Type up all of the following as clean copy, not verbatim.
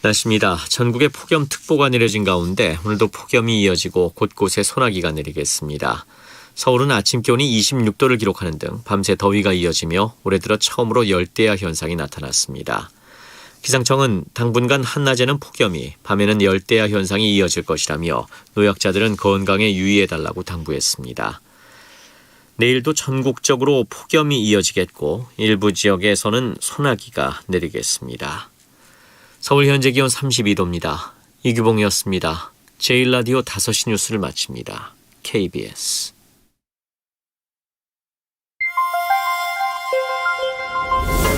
날씨입니다. 전국에 폭염특보가 내려진 가운데 오늘도 폭염이 이어지고 곳곳에 소나기가 내리겠습니다. 서울은 아침 기온이 26도를 기록하는 등 밤새 더위가 이어지며 올해 들어 처음으로 열대야 현상이 나타났습니다. 기상청은 당분간 한낮에는 폭염이, 밤에는 열대야 현상이 이어질 것이라며 노약자들은 건강에 유의해달라고 당부했습니다. 내일도 전국적으로 폭염이 이어지겠고 일부 지역에서는 소나기가 내리겠습니다. 서울 현재 기온 32도입니다. 이규봉이었습니다. 제1라디오 5시 뉴스를 마칩니다. KBS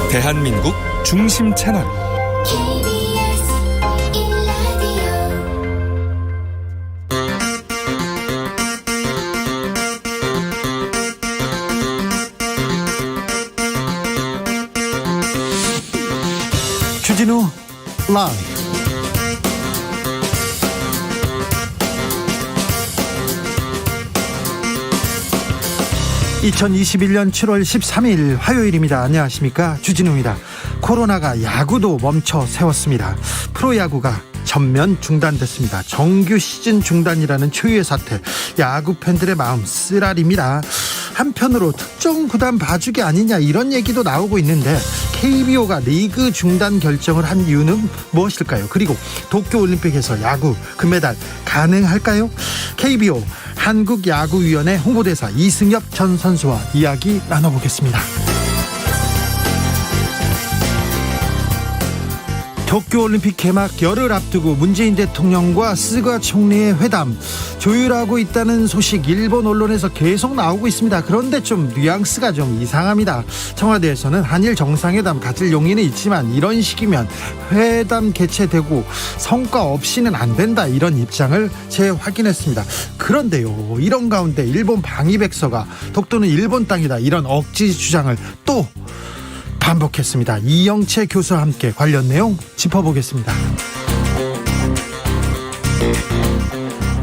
대한민국 중심 채널 KBS 1라디오 주진우 라이브. (2021년 7월 13일) 화요일입니다. 안녕하십니까, 주진우입니다. 코로나가 야구도 멈춰 세웠습니다. 프로야구가 전면 중단됐습니다. 정규 시즌 중단이라는 초유의 사태, 야구 팬들의 마음 쓰라립니다. 한편으로 특정 구단 봐주기 아니냐, 이런 얘기도 나오고 있는데 KBO가 리그 중단 결정을 한 이유는 무엇일까요? 그리고 도쿄올림픽에서 야구 금메달 가능할까요? KBO 한국야구위원회 홍보대사 이승엽 전 선수와 이야기 나눠보겠습니다. 도쿄올림픽 개막 열흘 앞두고 문재인 대통령과 스가 총리의 회담 조율하고 있다는 소식 일본 언론에서 계속 나오고 있습니다. 그런데 좀 뉘앙스가 좀 이상합니다. 청와대에서는 한일 정상회담 가질 용의는 있지만 이런 식이면 회담 개최되고 성과 없이는 안 된다, 이런 입장을 재확인했습니다. 그런데요, 이런 가운데 일본 방위백서가 독도는 일본 땅이다, 이런 억지 주장을 또 반복했습니다. 이영채 교수와 함께 관련 내용 짚어보겠습니다.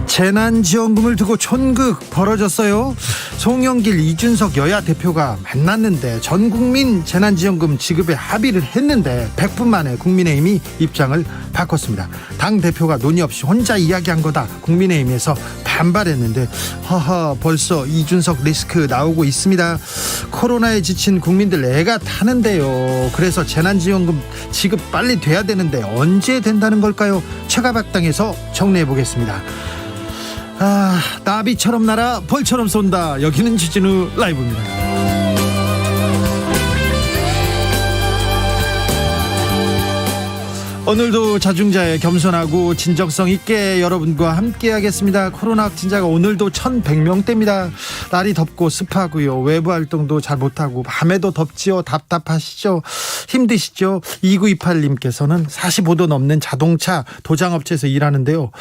재난지원금을 두고 촌극 벌어졌어요. 송영길, 이준석 여야 대표가 만났는데 전국민 재난지원금 지급에 합의를 했는데 100분 만에 국민의힘이 입장을 바꿨습니다. 당대표가 논의 없이 혼자 이야기한 거다, 국민의힘에서 반발했는데 벌써 이준석 리스크 나오고 있습니다. 코로나에 지친 국민들 애가 타는데요. 그래서 재난지원금 지급 빨리 돼야 되는데 언제 된다는 걸까요? 최가박당에서 정리해 보겠습니다. 나비처럼 날아 벌처럼 쏜다. 여기는 주진우 라이브입니다. 오늘도 자중자애, 겸손하고 진정성 있게 여러분과 함께 하겠습니다. 코로나 확진자가 오늘도 1100명대입니다. 날이 덥고 습하고요. 외부 활동도 잘 못하고 밤에도 덥지요. 답답하시죠? 힘드시죠? 2928님께서는 45도 넘는 자동차 도장업체에서 일하는데요.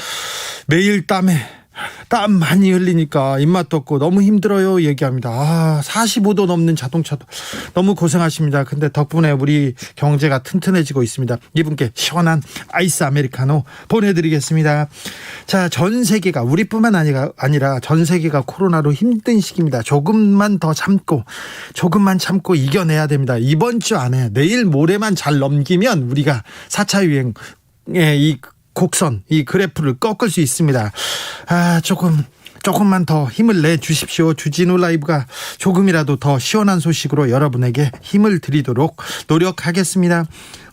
매일 땀 많이 흘리니까 입맛도 없고 너무 힘들어요, 얘기합니다. 45도 넘는 자동차도 너무 고생하십니다. 근데 덕분에 우리 경제가 튼튼해지고 있습니다. 이분께 시원한 아이스 아메리카노 보내드리겠습니다. 자, 전 세계가, 우리뿐만 아니라 전 세계가 코로나로 힘든 시기입니다. 조금만 참고 이겨내야 됩니다. 이번 주 안에, 내일 모레만 잘 넘기면 우리가 4차 유행의 이 곡선, 이 그래프를 꺾을 수 있습니다. 조금만 더 힘을 내 주십시오. 주진우 라이브가 조금이라도 더 시원한 소식으로 여러분에게 힘을 드리도록 노력하겠습니다.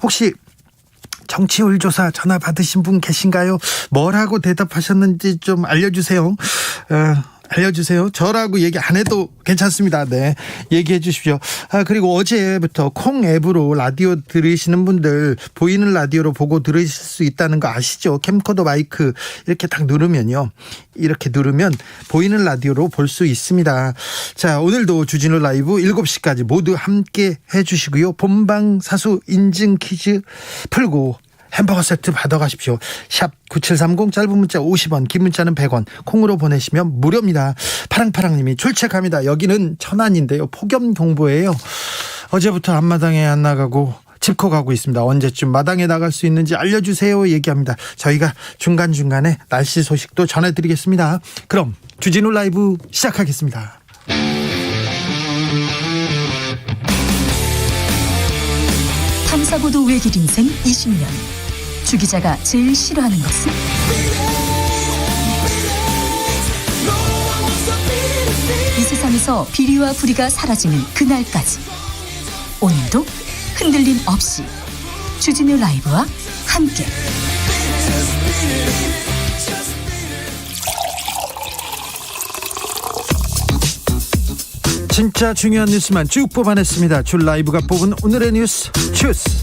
혹시 정치율 조사 전화 받으신 분 계신가요? 뭐라고 대답하셨는지 좀 알려주세요. 저라고 얘기 안 해도 괜찮습니다. 네, 얘기해 주십시오. 그리고 어제부터 콩 앱으로 라디오 들으시는 분들 보이는 라디오로 보고 들으실 수 있다는 거 아시죠? 캠코더 마이크 이렇게 딱 누르면요, 이렇게 누르면 보이는 라디오로 볼 수 있습니다. 자, 오늘도 주진우 라이브 7시까지 모두 함께 해주시고요. 본방사수 인증 퀴즈 풀고 햄버거 세트 받아가십시오. 샵 9730, 짧은 문자 50원, 긴 문자는 100원, 콩으로 보내시면 무료입니다. 파랑파랑님이 출첵합니다. 여기는 천안인데요, 폭염 경보예요. 어제부터 앞마당에 안 나가고 짚고 가고 있습니다. 언제쯤 마당에 나갈 수 있는지 알려주세요, 얘기합니다. 저희가 중간중간에 날씨 소식도 전해드리겠습니다. 그럼 주진우 라이브 시작하겠습니다. 탐사보도 외길 인생 20년 주 기자가 제일 싫어하는 것은? 이 세상에서 비리와 부리가 사라지는 그날까지 오늘도 흔들림 없이 주진우 라이브와 함께 진짜 중요한 뉴스만 쭉 뽑아냈습니다. 줄 라이브가 뽑은 오늘의 뉴스 주스.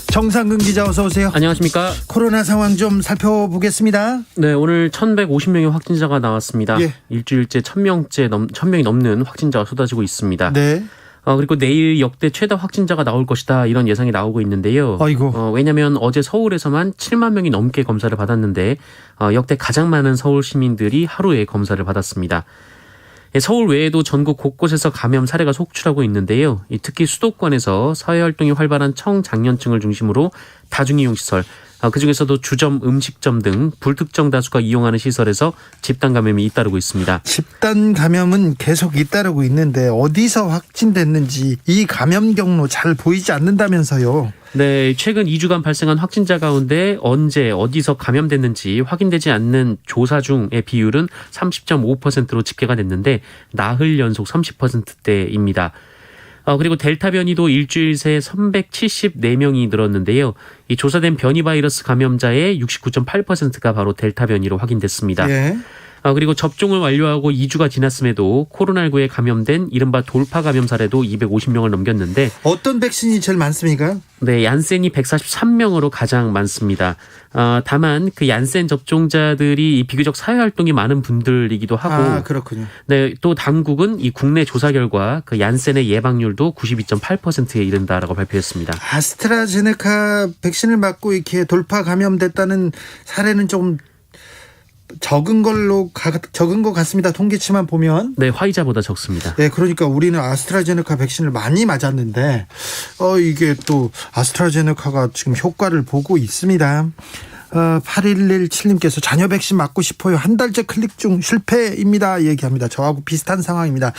정상근 기자 어서 오세요. 안녕하십니까. 코로나 상황 좀 살펴보겠습니다. 네, 오늘 1,150명의 확진자가 나왔습니다. 예. 일주일째 1,000명이 넘는 확진자가 쏟아지고 있습니다. 네. 그리고 내일 역대 최다 확진자가 나올 것이다 이런 예상이 나오고 있는데요. 아이고. 왜냐하면 어제 서울에서만 7만 명이 넘게 검사를 받았는데 역대 가장 많은 서울 시민들이 하루에 검사를 받았습니다. 서울 외에도 전국 곳곳에서 감염 사례가 속출하고 있는데요. 특히 수도권에서 사회활동이 활발한 청장년층을 중심으로 다중이용시설, 그중에서도 주점, 음식점 등 불특정 다수가 이용하는 시설에서 집단 감염이 잇따르고 있습니다. 집단 감염은 계속 잇따르고 있는데 어디서 확진됐는지 이 감염 경로 잘 보이지 않는다면서요. 네, 최근 2주간 발생한 확진자 가운데 언제 어디서 감염됐는지 확인되지 않는 조사 중의 비율은 30.5%로 집계가 됐는데 나흘 연속 30%대입니다. 그리고 델타 변이도 일주일 새 374명이 늘었는데요. 이 조사된 변이 바이러스 감염자의 69.8%가 바로 델타 변이로 확인됐습니다. 예. 그리고 접종을 완료하고 2주가 지났음에도 코로나19에 감염된 이른바 돌파 감염 사례도 250명을 넘겼는데 어떤 백신이 제일 많습니까? 네, 얀센이 143명으로 가장 많습니다. 다만 그 얀센 접종자들이 비교적 사회활동이 많은 분들이기도 하고 그렇군요. 네, 또 당국은 이 국내 조사 결과 그 얀센의 예방률도 92.8%에 이른다라고 발표했습니다. 아스트라제네카 백신을 맞고 이렇게 돌파 감염됐다는 사례는 좀 적은 것 같습니다. 통계치만 보면. 네, 화이자보다 적습니다. 네, 그러니까 우리는 아스트라제네카 백신을 많이 맞았는데 이게 또 아스트라제네카가 지금 효과를 보고 있습니다. 8117님께서 자녀 백신 맞고 싶어요. 한 달째 클릭 중 실패입니다. 얘기합니다. 저하고 비슷한 상황입니다.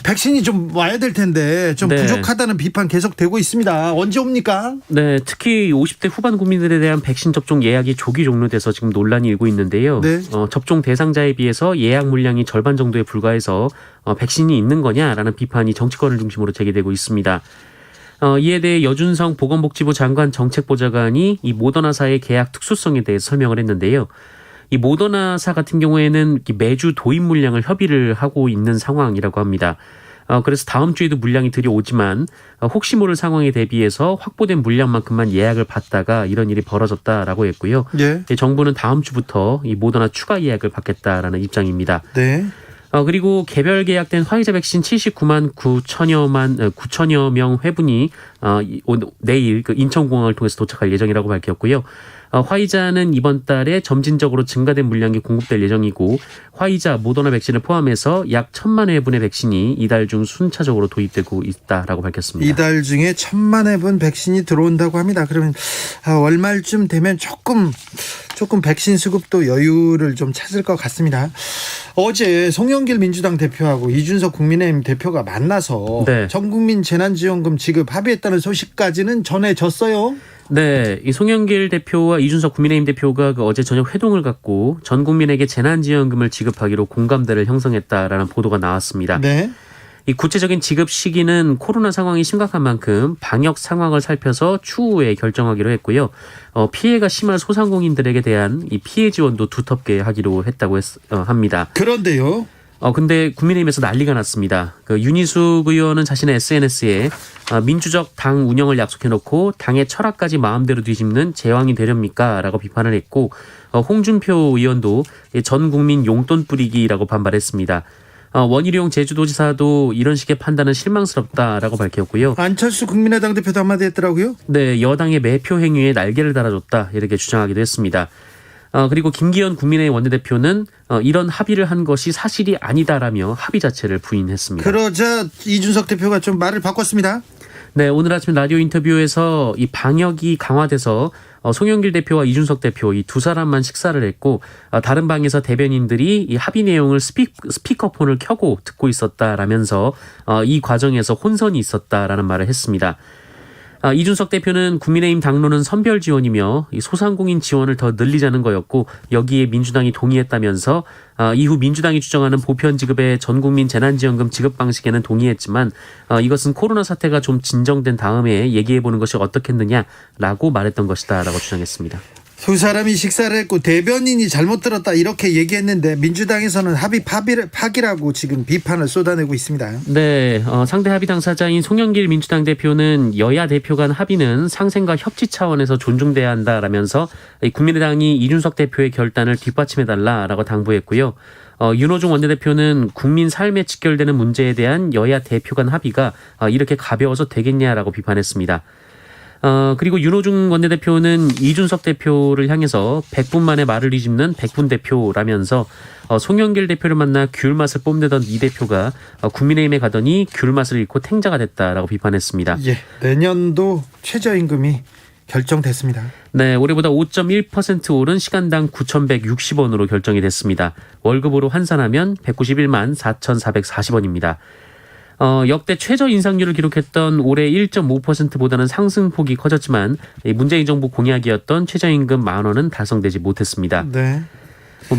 백신이 좀 와야 될 텐데 좀 네. 부족하다는 비판 계속되고 있습니다. 언제 옵니까? 네, 특히 50대 후반 국민들에 대한 백신 접종 예약이 조기 종료돼서 지금 논란이 일고 있는데요. 네. 접종 대상자에 비해서 예약 물량이 절반 정도에 불과해서 백신이 있는 거냐라는 비판이 정치권을 중심으로 제기되고 있습니다. 이에 대해 여준성 보건복지부 장관 정책보좌관이 이 모더나사의 계약 특수성에 대해 설명을 했는데요. 이 모더나사 같은 경우에는 매주 도입 물량을 협의를 하고 있는 상황이라고 합니다. 그래서 다음 주에도 물량이 들여오지만 혹시 모를 상황에 대비해서 확보된 물량만큼만 예약을 받다가 이런 일이 벌어졌다라고 했고요. 네. 정부는 다음 주부터 이 모더나 추가 예약을 받겠다라는 입장입니다. 네. 그리고 개별 계약된 화이자 백신 79만 9천여 명 회분이 내일 그 인천공항을 통해서 도착할 예정이라고 밝혔고요. 화이자는 이번 달에 점진적으로 증가된 물량이 공급될 예정이고 화이자, 모더나 백신을 포함해서 약 1,000만 회분의 백신이 이달 중 순차적으로 도입되고 있다라고 밝혔습니다. 이달 중에 1,000만 회분 백신이 들어온다고 합니다. 그러면 월말쯤 되면 조금 백신 수급도 여유를 좀 찾을 것 같습니다. 어제 송영길 민주당 대표하고 이준석 국민의힘 대표가 만나서 네. 전국민 재난지원금 지급 합의했다는 소식까지는 전해졌어요. 네, 이 송영길 대표와 이준석 국민의힘 대표가 어제 저녁 회동을 갖고 전 국민에게 재난지원금을 지급하기로 공감대를 형성했다라는 보도가 나왔습니다. 네. 이 구체적인 지급 시기는 코로나 상황이 심각한 만큼 방역 상황을 살펴서 추후에 결정하기로 했고요. 피해가 심한 소상공인들에게 대한 이 피해 지원도 두텁게 하기로 했다고 합니다. 그런데요. 근데 국민의힘에서 난리가 났습니다. 그 윤희숙 의원은 자신의 SNS에 민주적 당 운영을 약속해놓고 당의 철학까지 마음대로 뒤집는 제왕이 되렵니까? 라고 비판을 했고 홍준표 의원도 전 국민 용돈 뿌리기라고 반발했습니다. 원희룡 제주도지사도 이런 식의 판단은 실망스럽다라고 밝혔고요. 안철수 국민의당 대표도 한마디 했더라고요. 네, 여당의 매표 행위에 날개를 달아줬다 이렇게 주장하기도 했습니다. 그리고 김기현 국민의힘 원내대표는 이런 합의를 한 것이 사실이 아니다라며 합의 자체를 부인했습니다. 그러자 이준석 대표가 좀 말을 바꿨습니다. 네, 오늘 아침 라디오 인터뷰에서 이 방역이 강화돼서 송영길 대표와 이준석 대표 이 두 사람만 식사를 했고 다른 방에서 대변인들이 이 합의 내용을 스피커폰을 켜고 듣고 있었다라면서 이 과정에서 혼선이 있었다라는 말을 했습니다. 이준석 대표는 국민의힘 당론은 선별 지원이며 이 소상공인 지원을 더 늘리자는 거였고 여기에 민주당이 동의했다면서 이후 민주당이 주장하는 보편 지급의 전국민 재난지원금 지급 방식에는 동의했지만 이것은 코로나 사태가 좀 진정된 다음에 얘기해보는 것이 어떻겠느냐라고 말했던 것이다라고 주장했습니다. 두 사람이 식사를 했고 대변인이 잘못 들었다 이렇게 얘기했는데 민주당에서는 합의 파기라고 지금 비판을 쏟아내고 있습니다. 네, 상대 합의 당사자인 송영길 민주당 대표는 여야 대표 간 합의는 상생과 협치 차원에서 존중돼야 한다라면서 국민의당이 이준석 대표의 결단을 뒷받침해달라라고 당부했고요. 윤호중 원내대표는 국민 삶에 직결되는 문제에 대한 여야 대표 간 합의가 이렇게 가벼워서 되겠냐라고 비판했습니다. 그리고 윤호중 원내대표는 이준석 대표를 향해서 100분 만에 말을 뒤집는 100분 대표라면서 송영길 대표를 만나 귤맛을 뽐내던 이 대표가 국민의힘에 가더니 귤맛을 잃고 탱자가 됐다라고 비판했습니다. 예, 내년도 최저임금이 결정됐습니다. 네, 올해보다 5.1% 오른 시간당 9,160원으로 결정이 됐습니다. 월급으로 환산하면 191만 4,440원입니다. 역대 최저 인상률을 기록했던 올해 1.5%보다는 상승폭이 커졌지만 문재인 정부 공약이었던 최저임금 10,000원은 달성되지 못했습니다. 네.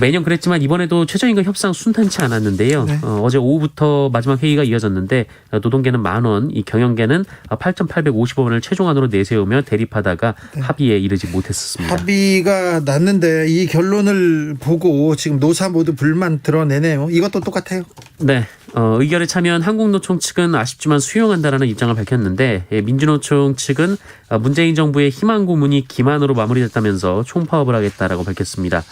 매년 그랬지만 이번에도 최저임금 협상 순탄치 않았는데요. 네. 어제 오후부터 마지막 회의가 이어졌는데 노동계는 10,000원, 이 경영계는 8,850원을 최종안으로 내세우며 대립하다가 합의에 이르지 못했습니다. 합의가 났는데 이 결론을 보고 지금 노사 모두 불만 드러내네요. 이것도 똑같아요. 네. 의결에 참여한 한국노총 측은 아쉽지만 수용한다라는 입장을 밝혔는데 민주노총 측은 문재인 정부의 희망 고문이 기만으로 마무리됐다면서 총파업을 하겠다라고 밝혔습니다.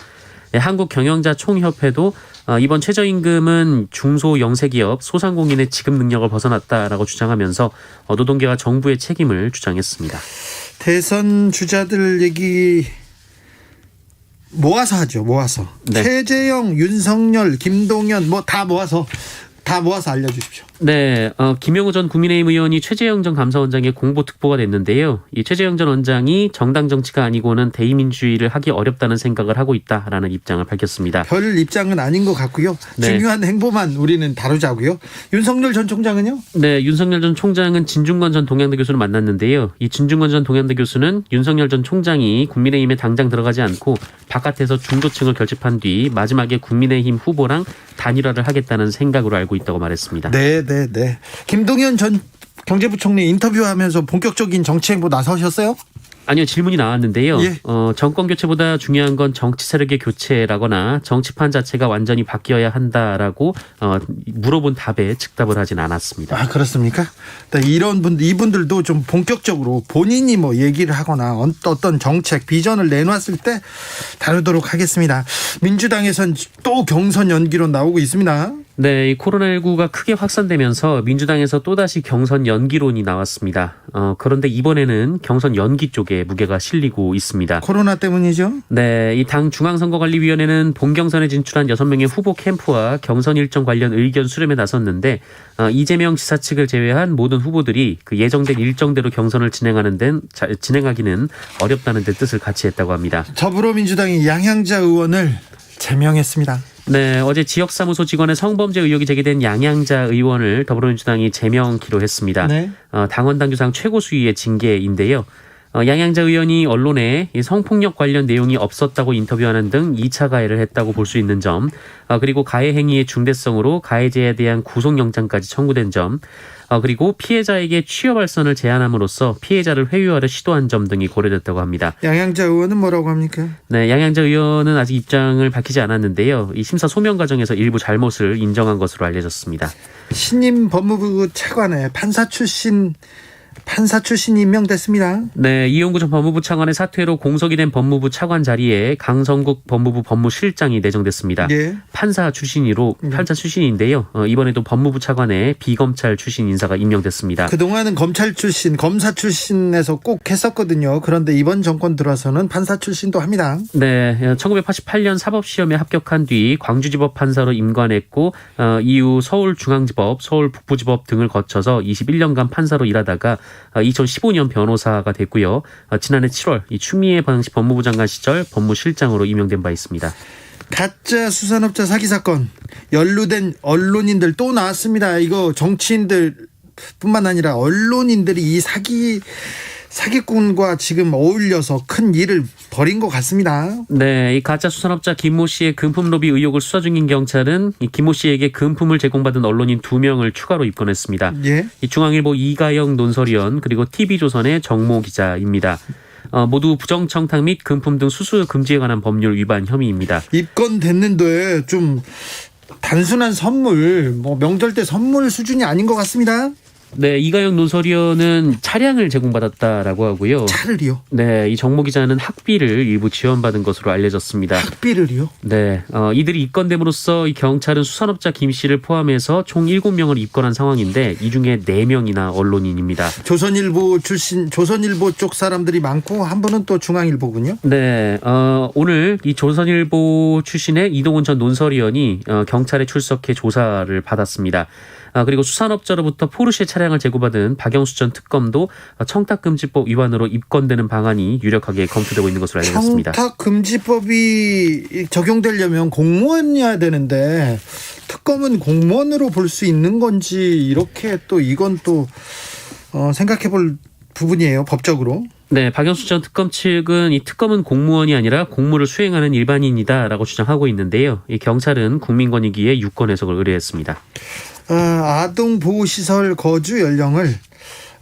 한국경영자총협회도 이번 최저임금은 중소 영세기업 소상공인의 지급 능력을 벗어났다라고 주장하면서 노동계와 정부의 책임을 주장했습니다. 대선 주자들 얘기 모아서 하죠. 모아서. 네. 최재형, 윤석열, 김동연 뭐 다 모아서 알려주십시오. 네, 김영우 전 국민의힘 의원이 최재형 전 감사원장의 공보 특보가 됐는데요. 이 최재형 전 원장이 정당 정치가 아니고는 대의민주주의를 하기 어렵다는 생각을 하고 있다라는 입장을 밝혔습니다. 별 입장은 아닌 것 같고요. 네. 중요한 행보만 우리는 다루자고요. 윤석열 전 총장은요? 네, 윤석열 전 총장은 진중권 전 동양대 교수를 만났는데요. 이 진중권 전 동양대 교수는 윤석열 전 총장이 국민의힘에 당장 들어가지 않고 바깥에서 중도층을 결집한 뒤 마지막에 국민의힘 후보랑 단일화를 하겠다는 생각으로 알고 있다고 말했습니다. 네. 김동연 전 경제부총리 인터뷰하면서 본격적인 정치 행보 나서셨어요? 아니요, 질문이 나왔는데요. 예. 정권 교체보다 중요한 건 정치 세력의 교체라거나 정치판 자체가 완전히 바뀌어야 한다라고 물어본 답에 즉답을 하진 않았습니다. 아, 그렇습니까? 네, 이분들도 좀 본격적으로 본인이 뭐 얘기를 하거나 어떤 정책, 비전을 내놨을 때 다루도록 하겠습니다. 민주당에선 또 경선 연기로 나오고 있습니다. 네, 이 코로나19가 크게 확산되면서 민주당에서 또다시 경선 연기론이 나왔습니다. 그런데 이번에는 경선 연기 쪽에 무게가 실리고 있습니다. 코로나 때문이죠? 네, 이 당 중앙선거관리위원회는 본경선에 진출한 6명의 후보 캠프와 경선 일정 관련 의견 수렴에 나섰는데 이재명 지사 측을 제외한 모든 후보들이 그 예정된 일정대로 경선을 진행하기는 어렵다는 데 뜻을 같이 했다고 합니다. 더불어민주당이 양향자 의원을 제명했습니다. 네, 어제 지역사무소 직원의 성범죄 의혹이 제기된 양향자 의원을 더불어민주당이 제명키로 했습니다. 네. 당원 당규상 최고 수위의 징계인데요. 양향자 의원이 언론에 성폭력 관련 내용이 없었다고 인터뷰하는 등 2차 가해를 했다고 볼 수 있는 점, 그리고 가해 행위의 중대성으로 가해자에 대한 구속영장까지 청구된 점, 그리고 피해자에게 취업 알선을 제안함으로써 피해자를 회유하려 시도한 점 등이 고려됐다고 합니다. 양향자 의원은 뭐라고 합니까? 네, 양향자 의원은 아직 입장을 밝히지 않았는데요. 이 심사 소명 과정에서 일부 잘못을 인정한 것으로 알려졌습니다. 신임 법무부 차관에 판사 출신 임명됐습니다. 네, 이용구 전 법무부 차관의 사퇴로 공석이 된 법무부 차관 자리에 강성국 법무부 법무실장이 내정됐습니다. 예. 판사 출신인데요. 이번에도 법무부 차관에 비검찰 출신 인사가 임명됐습니다. 그동안은 검찰 출신, 검사 출신에서 꼭 했었거든요. 그런데 이번 정권 들어서는 판사 출신도 합니다. 네, 1988년 사법시험에 합격한 뒤 광주지법 판사로 임관했고 이후 서울중앙지법, 서울북부지법 등을 거쳐서 21년간 판사로 일하다가 2015년 변호사가 됐고요. 지난해 7월 이 추미애 당시 법무부 장관 시절 법무실장으로 임명된 바 있습니다. 가짜 수산업자 사기 사건 연루된 언론인들 또 나왔습니다. 이거 정치인들 뿐만 아니라 언론인들이 이 사기꾼과 지금 어울려서 큰 일을 벌인 것 같습니다. 네, 이 가짜 수산업자 김모 씨의 금품 로비 의혹을 수사 중인 경찰은 이 김모 씨에게 금품을 제공받은 언론인 2명을 추가로 입건했습니다. 예. 이 중앙일보 이가영 논설위원 그리고 TV조선의 정모 기자입니다. 모두 부정청탁 및 금품 등 수수 금지에 관한 법률 위반 혐의입니다. 입건됐는데 좀 단순한 선물, 뭐 명절 때 선물 수준이 아닌 것 같습니다. 네, 이가영 논설위원은 차량을 제공받았다라고 하고요. 차를요? 네, 이 정모 기자는 학비를 일부 지원받은 것으로 알려졌습니다. 학비를요? 네, 이들이 입건됨으로써 이 경찰은 수산업자 김 씨를 포함해서 총 7명을 입건한 상황인데 이 중에 4명이나 언론인입니다. 조선일보 출신, 조선일보 쪽 사람들이 많고 한 분은 또 중앙일보군요. 네, 오늘 이 조선일보 출신의 이동훈 전 논설위원이 경찰에 출석해 조사를 받았습니다. 그리고 수산업자로부터 포르쉐 차량을 제공받은 박영수 전 특검도 청탁금지법 위반으로 입건되는 방안이 유력하게 검토되고 있는 것으로 알려졌습니다. 청탁금지법이 적용되려면 공무원이어야 되는데 특검은 공무원으로 볼 수 있는 건지 이렇게 또 이건 또 생각해 볼 부분이에요, 법적으로. 네, 박영수 전 특검 측은 이 특검은 공무원이 아니라 공무를 수행하는 일반인이다라고 주장하고 있는데요. 이 경찰은 국민권익위에 유권 해석을 의뢰했습니다. 아동보호시설 거주 연령을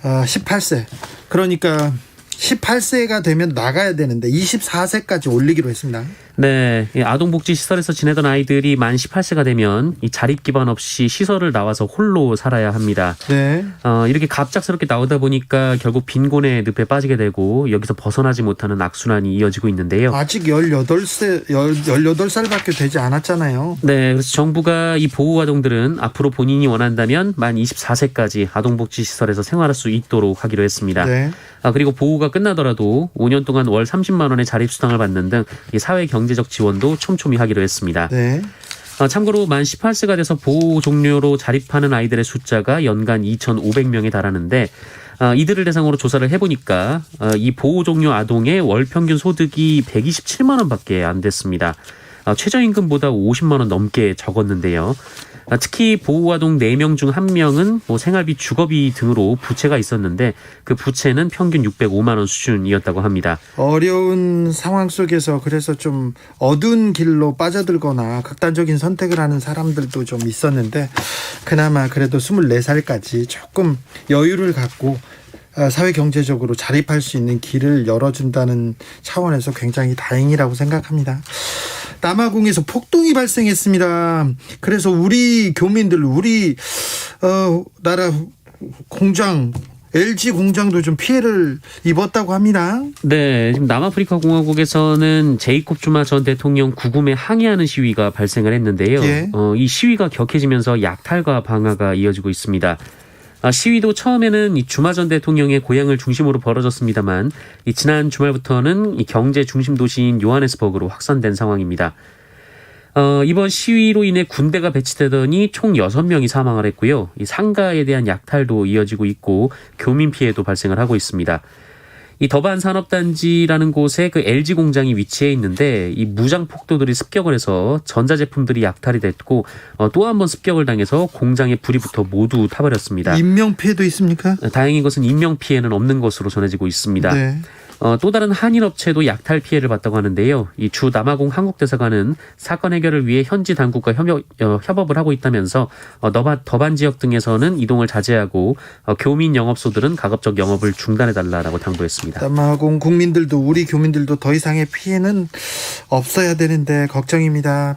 18세, 그러니까 18세가 되면 나가야 되는데 24세까지 올리기로 했습니다. 네, 이 아동복지시설에서 지내던 아이들이 만 18세가 되면 이 자립 기반 없이 시설을 나와서 홀로 살아야 합니다. 네. 이렇게 갑작스럽게 나오다 보니까 결국 빈곤의 늪에 빠지게 되고 여기서 벗어나지 못하는 악순환이 이어지고 있는데요. 아직 18살밖에 되지 않았잖아요. 네, 그래서 정부가 이 보호아동들은 앞으로 본인이 원한다면 만 24세까지 아동복지시설에서 생활할 수 있도록 하기로 했습니다. 네. 그리고 보호가 끝나더라도 5년 동안 월 30만 원의 자립수당을 받는 등 이 사회 경제적 지원도 촘촘히 하기로 했습니다. 네. 참고로 만 18세가 돼서 보호 종료로 자립하는 아이들의 숫자가 연간 2,500명에 달하는데 이들을 대상으로 조사를 해보니까 이 보호 종료 아동의 월 평균 소득이 127만 원밖에 안 됐습니다. 최저임금보다 50만 원 넘게 적었는데요. 특히 보호아동 4명 중 1명은 생활비, 주거비 등으로 부채가 있었는데 그 부채는 평균 605만 원 수준이었다고 합니다. 어려운 상황 속에서 그래서 좀 어두운 길로 빠져들거나 극단적인 선택을 하는 사람들도 좀 있었는데 그나마 그래도 24살까지 조금 여유를 갖고 사회 경제적으로 자립할 수 있는 길을 열어준다는 차원에서 굉장히 다행이라고 생각합니다. 남아공에서 폭동이 발생했습니다. 그래서 우리 교민들, 우리 나라 공장, LG 공장도 좀 피해를 입었다고 합니다. 네, 지금 남아프리카 공화국에서는 제이콥 주마 전 대통령 구금에 항의하는 시위가 발생을 했는데요. 예. 이 시위가 격해지면서 약탈과 방화가 이어지고 있습니다. 시위도 처음에는 이 주마 전 대통령의 고향을 중심으로 벌어졌습니다만 이 지난 주말부터는 이 경제 중심 도시인 요하네스버그로 확산된 상황입니다. 이번 시위로 인해 군대가 배치되더니 총 6명이 사망을 했고요. 이 상가에 대한 약탈도 이어지고 있고 교민 피해도 발생을 하고 있습니다. 이 더반 산업단지라는 곳에 그 LG 공장이 위치해 있는데 이 무장 폭도들이 습격을 해서 전자제품들이 약탈이 됐고 또 한 번 습격을 당해서 공장에 불이 붙어 모두 타버렸습니다. 인명 피해도 있습니까? 다행인 것은 인명 피해는 없는 것으로 전해지고 있습니다. 네. 또 다른 한일 업체도 약탈 피해를 봤다고 하는데요. 이 주 남아공 한국대사관은 사건 해결을 위해 현지 당국과 협업을 하고 있다면서 더반 지역 등에서는 이동을 자제하고 교민 영업소들은 가급적 영업을 중단해달라고 당부했습니다. 남아공 국민들도 우리 교민들도 더 이상의 피해는 없어야 되는데 걱정입니다.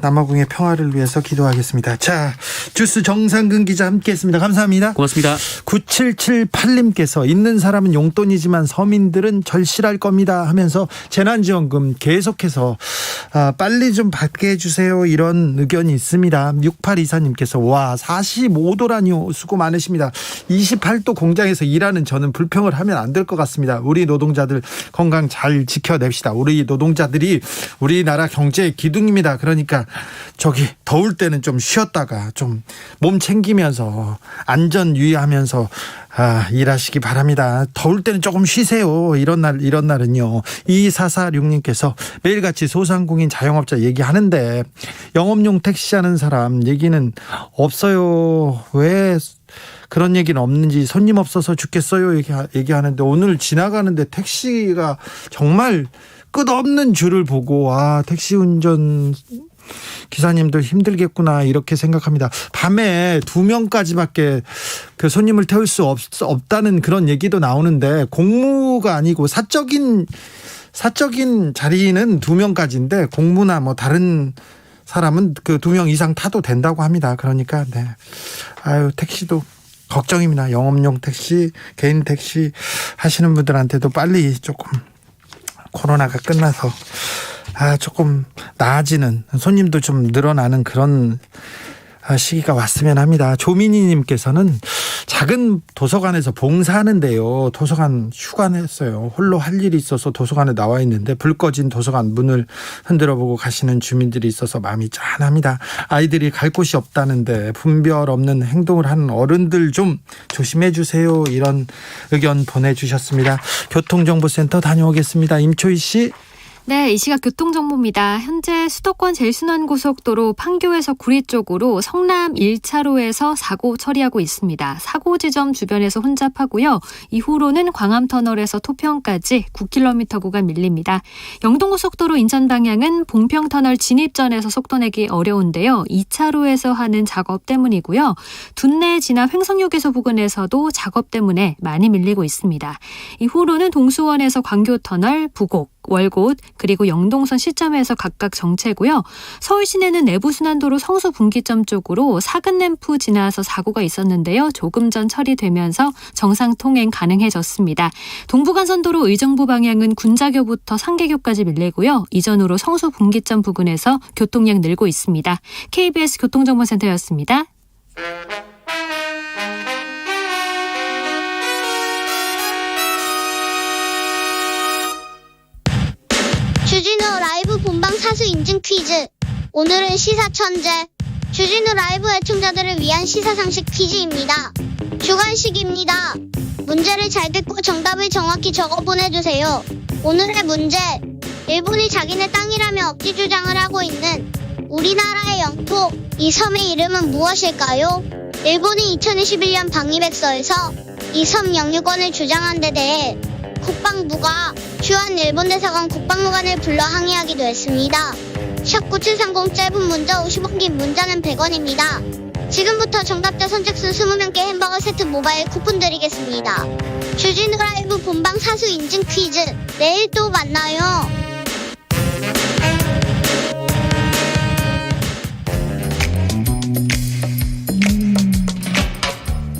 남아공의 평화를 위해서 기도하겠습니다. 자, 주스 정상근 기자 함께했습니다. 감사합니다. 고맙습니다. 9778님께서 있는 사람은 용돈이지만 서민들은 절실할 겁니다 하면서 재난지원금 계속해서 빨리 좀 받게 해주세요 이런 의견이 있습니다. 6824님께서 와 45도라니요 수고 많으십니다. 28도 공장에서 일하는 저는 불평을 하면 안 될 것 같습니다. 우리 노동자들 건강 잘 지켜냅시다. 우리 노동자들이 우리나라 경제의 기둥입니다. 그러니까 저기 더울 때는 좀 쉬었다가 좀 몸 챙기면서 안전 유의하면서 일하시기 바랍니다. 더울 때는 조금 쉬세요. 이런 날은요. 2446님께서 매일같이 소상공인 자영업자 얘기하는데 영업용 택시 하는 사람 얘기는 없어요. 왜 그런 얘기는 없는지 손님 없어서 죽겠어요 얘기하는데 오늘 지나가는데 택시가 정말 끝없는 줄을 보고 택시 운전 기사님들 힘들겠구나 이렇게 생각합니다. 밤에 2명까지밖에 그 손님을 태울 수 없다는 그런 얘기도 나오는데 공무가 아니고 사적인 자리는 2명까지인데 공무나 뭐 다른 사람은 그 2명 이상 타도 된다고 합니다. 그러니까 네. 택시도 걱정입니다. 영업용 택시, 개인 택시 하시는 분들한테도 빨리 조금 코로나가 끝나서 조금 나아지는 손님도 좀 늘어나는 그런 시기가 왔으면 합니다. 조민희님께서는 작은 도서관에서 봉사하는데요. 도서관 휴가 냈어요. 홀로 할 일이 있어서 도서관에 나와 있는데 불 꺼진 도서관 문을 흔들어 보고 가시는 주민들이 있어서 마음이 짠합니다. 아이들이 갈 곳이 없다는데 분별 없는 행동을 하는 어른들 좀 조심해 주세요. 이런 의견 보내주셨습니다. 교통정보센터 다녀오겠습니다. 임초희 씨. 네, 이 시각 교통정보입니다. 현재 수도권 제일순환고속도로 판교에서 구리 쪽으로 성남 1차로에서 사고 처리하고 있습니다. 사고 지점 주변에서 혼잡하고요. 이후로는 광암터널에서 토평까지 9km 구간 밀립니다. 영동고속도로 인천 방향은 봉평터널 진입전에서 속도 내기 어려운데요. 2차로에서 하는 작업 때문이고요. 둔내 지나 횡성휴게소 부근에서도 작업 때문에 많이 밀리고 있습니다. 이후로는 동수원에서 광교터널, 부곡, 월곶 그리고 영동선 시점에서 각각 정체고요. 서울 시내는 내부순환도로 성수 분기점 쪽으로 사근 램프 지나서 사고가 있었는데요. 조금 전 처리되면서 정상 통행 가능해졌습니다. 동부간선도로 의정부 방향은 군자교부터 상계교까지 밀리고요. 이전으로 성수 분기점 부근에서 교통량 늘고 있습니다. KBS 교통정보센터였습니다. 주진우 라이브 본방 사수 인증 퀴즈. 오늘은 시사천재 주진우 라이브 애청자들을 위한 시사상식 퀴즈입니다. 주관식입니다. 문제를 잘 듣고 정답을 정확히 적어 보내주세요. 오늘의 문제. 일본이 자기네 땅이라며 억지 주장을 하고 있는 우리나라의 영토, 이 섬의 이름은 무엇일까요? 일본이 2021년 방위백서에서 이 섬 영유권을 주장한 데 대해 국방부가 주한 일본 대사관 국방무관을 불러 항의하기도 했습니다. 샵9730 짧은 문자 50원 긴 문자는 100원입니다. 지금부터 정답자 선착순 20명께 햄버거 세트 모바일 쿠폰 드리겠습니다. 주진우 라이브 본방 사수 인증 퀴즈. 내일 또 만나요.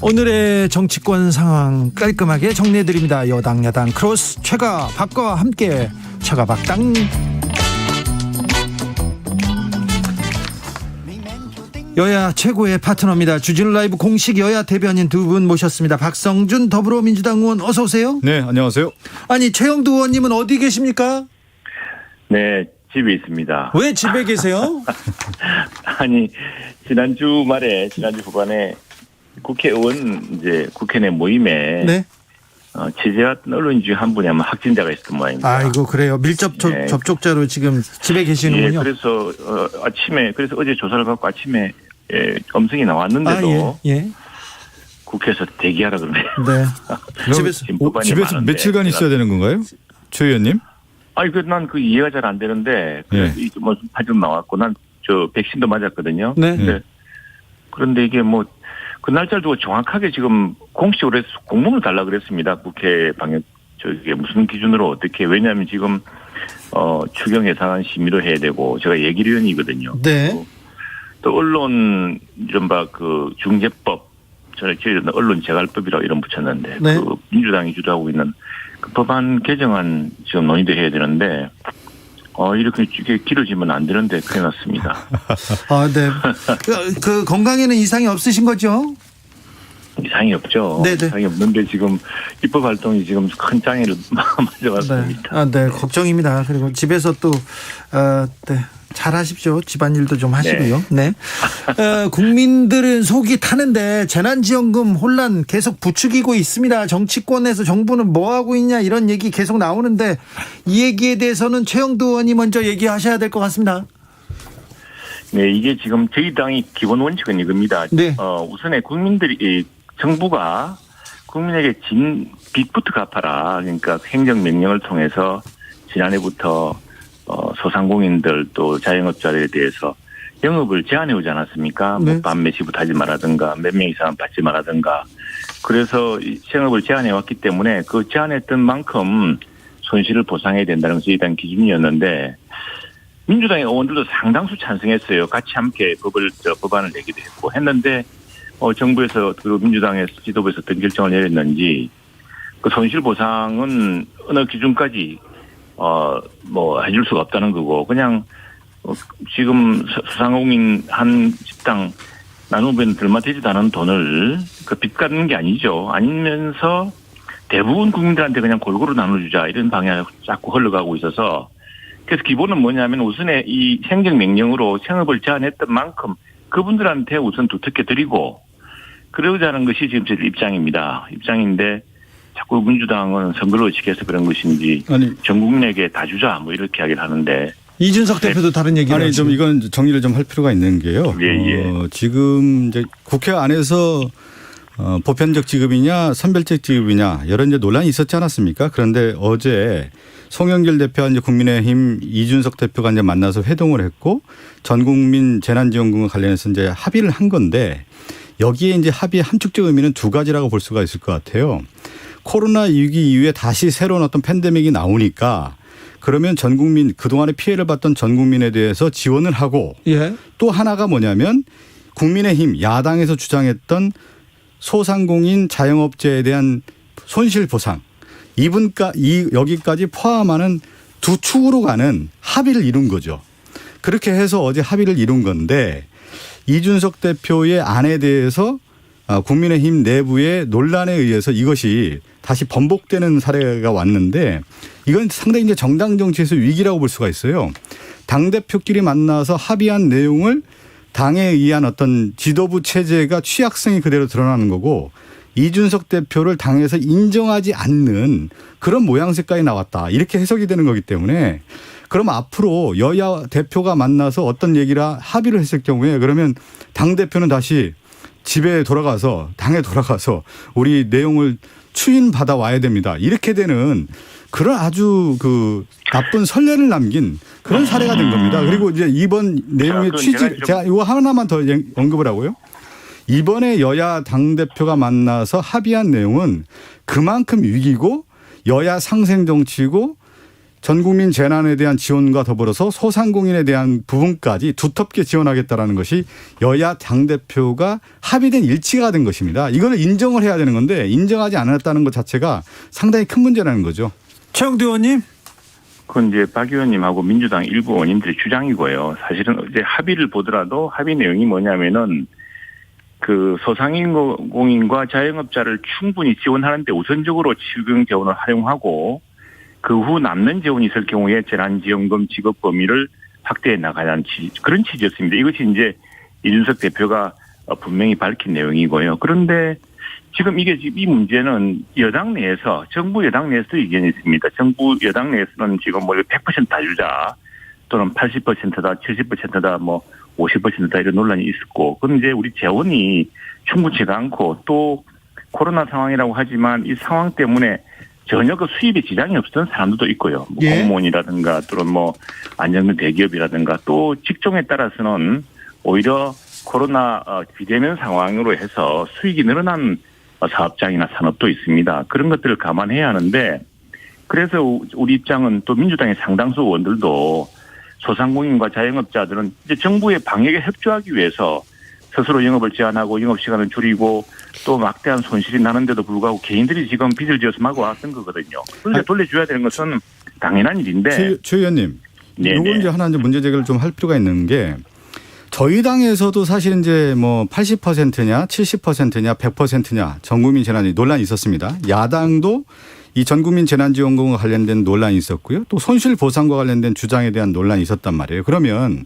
오늘의 정치권 상황 깔끔하게 정리해드립니다. 여당 야당 크로스 최가 박과 함께 최가박당. 여야 최고의 파트너입니다. 주진우 라이브 공식 여야 대변인 두 분 모셨습니다. 박성준 더불어민주당 의원 어서 오세요. 네, 안녕하세요. 아니 최영두 의원님은 어디 계십니까? 네, 집에 있습니다. 왜 집에 계세요? 아니, 지난주 후반에 국회의원 이제 국회 내 모임에 네. 취재했던 언론인 중에 한 분이 아마 확진자가 있었던 모양입니다. 아이고 그래요. 밀접 네. 접촉자로 지금 집에 계시는군요. 예, 그래서 그래서 어제 조사를 받고 아침에 음성이 나왔는데도 예. 국회에서 대기하라 그러네요. 네. 집에서 며칠간 있어야 되는 건가요, 최 의원님? 아니 난 그 이해가 잘 안 되는데 그래서 뭐 파좀 나왔고 난 저 백신도 맞았거든요. 네. 그런데 이게 뭐 그 날짜를 두고 정확하게 지금 공식으로 해서 공문을 달라 그랬습니다. 국회 방역 저게 무슨 기준으로 어떻게 왜냐하면 지금 추경 예산 심의를 해야 되고 제가 예결위원이거든요. 네. 또 언론 이른바 그 중재법 저는 언론 재갈법이라고 이름 붙였는데 네. 그 민주당이 주도하고 있는 그 법안 개정안 지금 논의도 해야 되는데 이렇게 길어지면 안 되는데 큰일 났습니다. 네. 그 건강에는 이상이 없으신 거죠? 이상이 없죠. 네네. 이상이 없는데 지금 입법 활동이 지금 큰 장애를 맞아왔습니다. 네, 걱정입니다. 그리고 집에서 또 잘하십시오. 집안일도 좀 하시고요. 네. 국민들은 속이 타는데 재난지원금 혼란 계속 부추기고 있습니다. 정치권에서 정부는 뭐 하고 있냐 이런 얘기 계속 나오는데 이 얘기에 대해서는 최영두 의원이 먼저 얘기하셔야 될 것 같습니다. 네, 이게 지금 저희 당이 기본 원칙은 이겁니다. 네. 우선에 국민들이 정부가 국민에게 진 빚부터 갚아라. 그러니까 행정명령을 통해서 지난해부터 소상공인들 또 자영업자들에 대해서 영업을 제한해 오지 않았습니까? 네. 뭐 밤 몇 시부터 하지 말라든가 몇 명 이상 받지 말라든가. 그래서 영업을 제한해 왔기 때문에 그 제한했던 만큼 손실을 보상해야 된다는 것이 일단 기준이었는데 민주당의 의원들도 상당수 찬성했어요. 같이 함께 법안을 내기도 했고 했는데 정부에서 그리고 민주당의 지도부에서 어떤 결정을 내렸는지 그 손실 보상은 어느 기준까지 해줄 수가 없다는 거고 그냥 지금 소상공인 한 집당 나누면 얼마 되지도 않은 돈을 그 빚 갚는 게 아니죠. 아니면서 대부분 국민들한테 그냥 골고루 나눠주자 이런 방향으로 자꾸 흘러가고 있어서 그래서 기본은 뭐냐면 우선에 이 행정명령으로 생업을 제한했던 만큼 그분들한테 우선 두텁게 드리고 그러자는 것이 지금 제 입장인데 자꾸 민주당은 선거를 의식해서 그런 것인지 전 국민에게 다 주자 뭐 이렇게 이야기를 하는데 이준석 대표도 다른 얘기를 아니 좀 이건 정리를 좀 할 필요가 있는 게요. 예. 지금 이제 국회 안에서 보편적 지급이냐 선별적 지급이냐 여러 이제 논란이 있었지 않았습니까? 그런데 어제 송영길 대표와 이제 국민의힘 이준석 대표가 이제 만나서 회동을 했고 전 국민 재난지원금과 관련해서 이제 합의를 한 건데 여기에 이제 합의의 함축적 의미는 두 가지라고 볼 수가 있을 것 같아요. 코로나 위기 이후에 다시 새로운 어떤 팬데믹이 나오니까 그러면 전 국민 그동안에 피해를 봤던 전 국민에 대해서 지원을 하고 예. 또 하나가 뭐냐면 국민의힘 야당에서 주장했던 소상공인 자영업자에 대한 손실 보상 여기까지 포함하는 두 축으로 가는 합의를 이룬 거죠. 그렇게 해서 어제 합의를 이룬 건데 이준석 대표의 안에 대해서 국민의힘 내부의 논란에 의해서 이것이 다시 번복되는 사례가 왔는데 이건 상당히 이제 정당 정치에서 위기라고 볼 수가 있어요. 당대표끼리 만나서 합의한 내용을 당에 의한 어떤 지도부 체제가 취약성이 그대로 드러나는 거고 이준석 대표를 당에서 인정하지 않는 그런 모양새까지 나왔다. 이렇게 해석이 되는 거기 때문에 그럼 앞으로 여야 대표가 만나서 어떤 얘기를 합의를 했을 경우에 그러면 당대표는 다시 집에 돌아가서 당에 돌아가서 우리 내용을 추인받아 와야 됩니다. 이렇게 되는 그런 아주 그 나쁜 선례를 남긴 그런 사례가 된 겁니다. 그리고 이제 이번 내용의 취지 제가 이거 하나만 더 언급을 하고요. 이번에 여야 당대표가 만나서 합의한 내용은 그만큼 위기고 여야 상생 정치고 전 국민 재난에 대한 지원과 더불어서 소상공인에 대한 부분까지 두텁게 지원하겠다라는 것이 여야 당대표가 합의된 일치가 된 것입니다. 이거는 인정을 해야 되는 건데 인정하지 않았다는 것 자체가 상당히 큰 문제라는 거죠. 최영두 의원님. 그건 이제 박 의원님하고 민주당 일부 의원님들의 주장이고요. 사실은 이제 합의를 보더라도 합의 내용이 뭐냐면은 그 소상공인과 자영업자를 충분히 지원하는데 우선적으로 지금 재원을 활용하고 그 후 남는 재원이 있을 경우에 재난지원금 지급 범위를 확대해 나가자는 그런 취지였습니다. 이것이 이제 이준석 대표가 분명히 밝힌 내용이고요. 그런데 지금 이 문제는 여당 내에서 정부 여당 내에서도 의견이 있습니다. 정부 여당 내에서는 지금 뭐 100% 다 주자 또는 80%다 70%다 뭐 50%다 이런 논란이 있었고 그런데 우리 재원이 충분치가 않고 또 코로나 상황이라고 하지만 이 상황 때문에 전혀 그 수입에 지장이 없었던 사람들도 있고요. 뭐 예. 공무원이라든가 또는 뭐 안정된 대기업이라든가 또 직종에 따라서는 오히려 코로나 비대면 상황으로 해서 수익이 늘어난 사업장이나 산업도 있습니다. 그런 것들을 감안해야 하는데 그래서 우리 입장은 또 민주당의 상당수 의원들도 소상공인과 자영업자들은 이제 정부의 방역에 협조하기 위해서 스스로 영업을 제한하고 영업시간을 줄이고 또 막대한 손실이 나는데도 불구하고 개인들이 지금 빚을 지어서 마구 왔던 거거든요. 그런데 돌려줘야 되는 것은 당연한 일인데. 최 의원님. 이거 이제 하나 이제 문제 제기를 좀 할 필요가 있는 게 저희 당에서도 사실 이제 뭐 80%냐 70%냐 100%냐 전국민 재난이 논란이 있었습니다. 야당도 이 전국민 재난지원금과 관련된 논란이 있었고요. 또 손실보상과 관련된 주장에 대한 논란이 있었단 말이에요. 그러면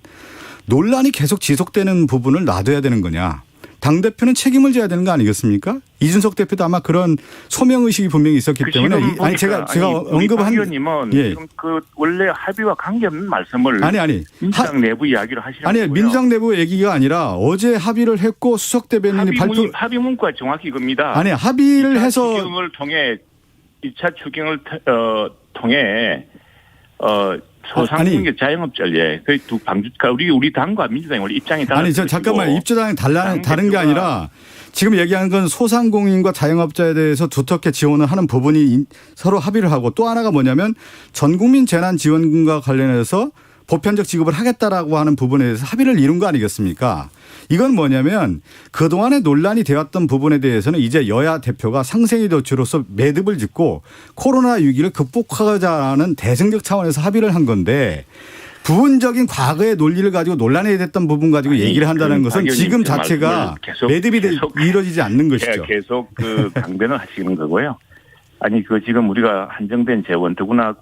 논란이 계속 지속되는 부분을 놔둬야 되는 거냐. 당대표는 책임을 져야 되는 거 아니겠습니까? 이준석 대표도 아마 그런 소명의식이 분명히 있었기 때문에. 아니, 제가 언급한. 의원님은 예. 지금 그 원래 합의와 관계없는 말씀을. 아니. 민주당 내부 이야기를 하시는 아니, 거고요. 민주당 내부 얘기가 아니라 어제 합의를 했고 수석 대변인이 합의 문구가 정확히 이겁니다. 아니, 합의를 해서. 추경을 통해 2차 추경을 통해 소상공인 자영업자 그 두 방주가 우리 당과 민주당이 원래 입장이 달라. 아니, 잠깐만 입주당이 다른 게 아니라 지금 얘기하는 건 소상공인과 자영업자에 대해서 두텁게 지원을 하는 부분이 서로 합의를 하고 또 하나가 뭐냐면 전국민 재난지원금과 관련해서 보편적 지급을 하겠다라고 하는 부분에 대해서 합의를 이룬 거 아니겠습니까? 이건 뭐냐면 그동안에 논란이 되었던 부분에 대해서는 이제 여야 대표가 상생의 도치로서 매듭을 짓고 코로나 위기를 극복하자는 대승적 차원에서 합의를 한 건데 부분적인 과거의 논리를 가지고 논란이 됐던 부분 가지고 얘기를 한다는 것은 지금 자체가 매듭이 이루어지지 않는 것이죠. 계속 그 강변을 하시는 거고요. 아니 그 지금 우리가 한정된 재원 더구나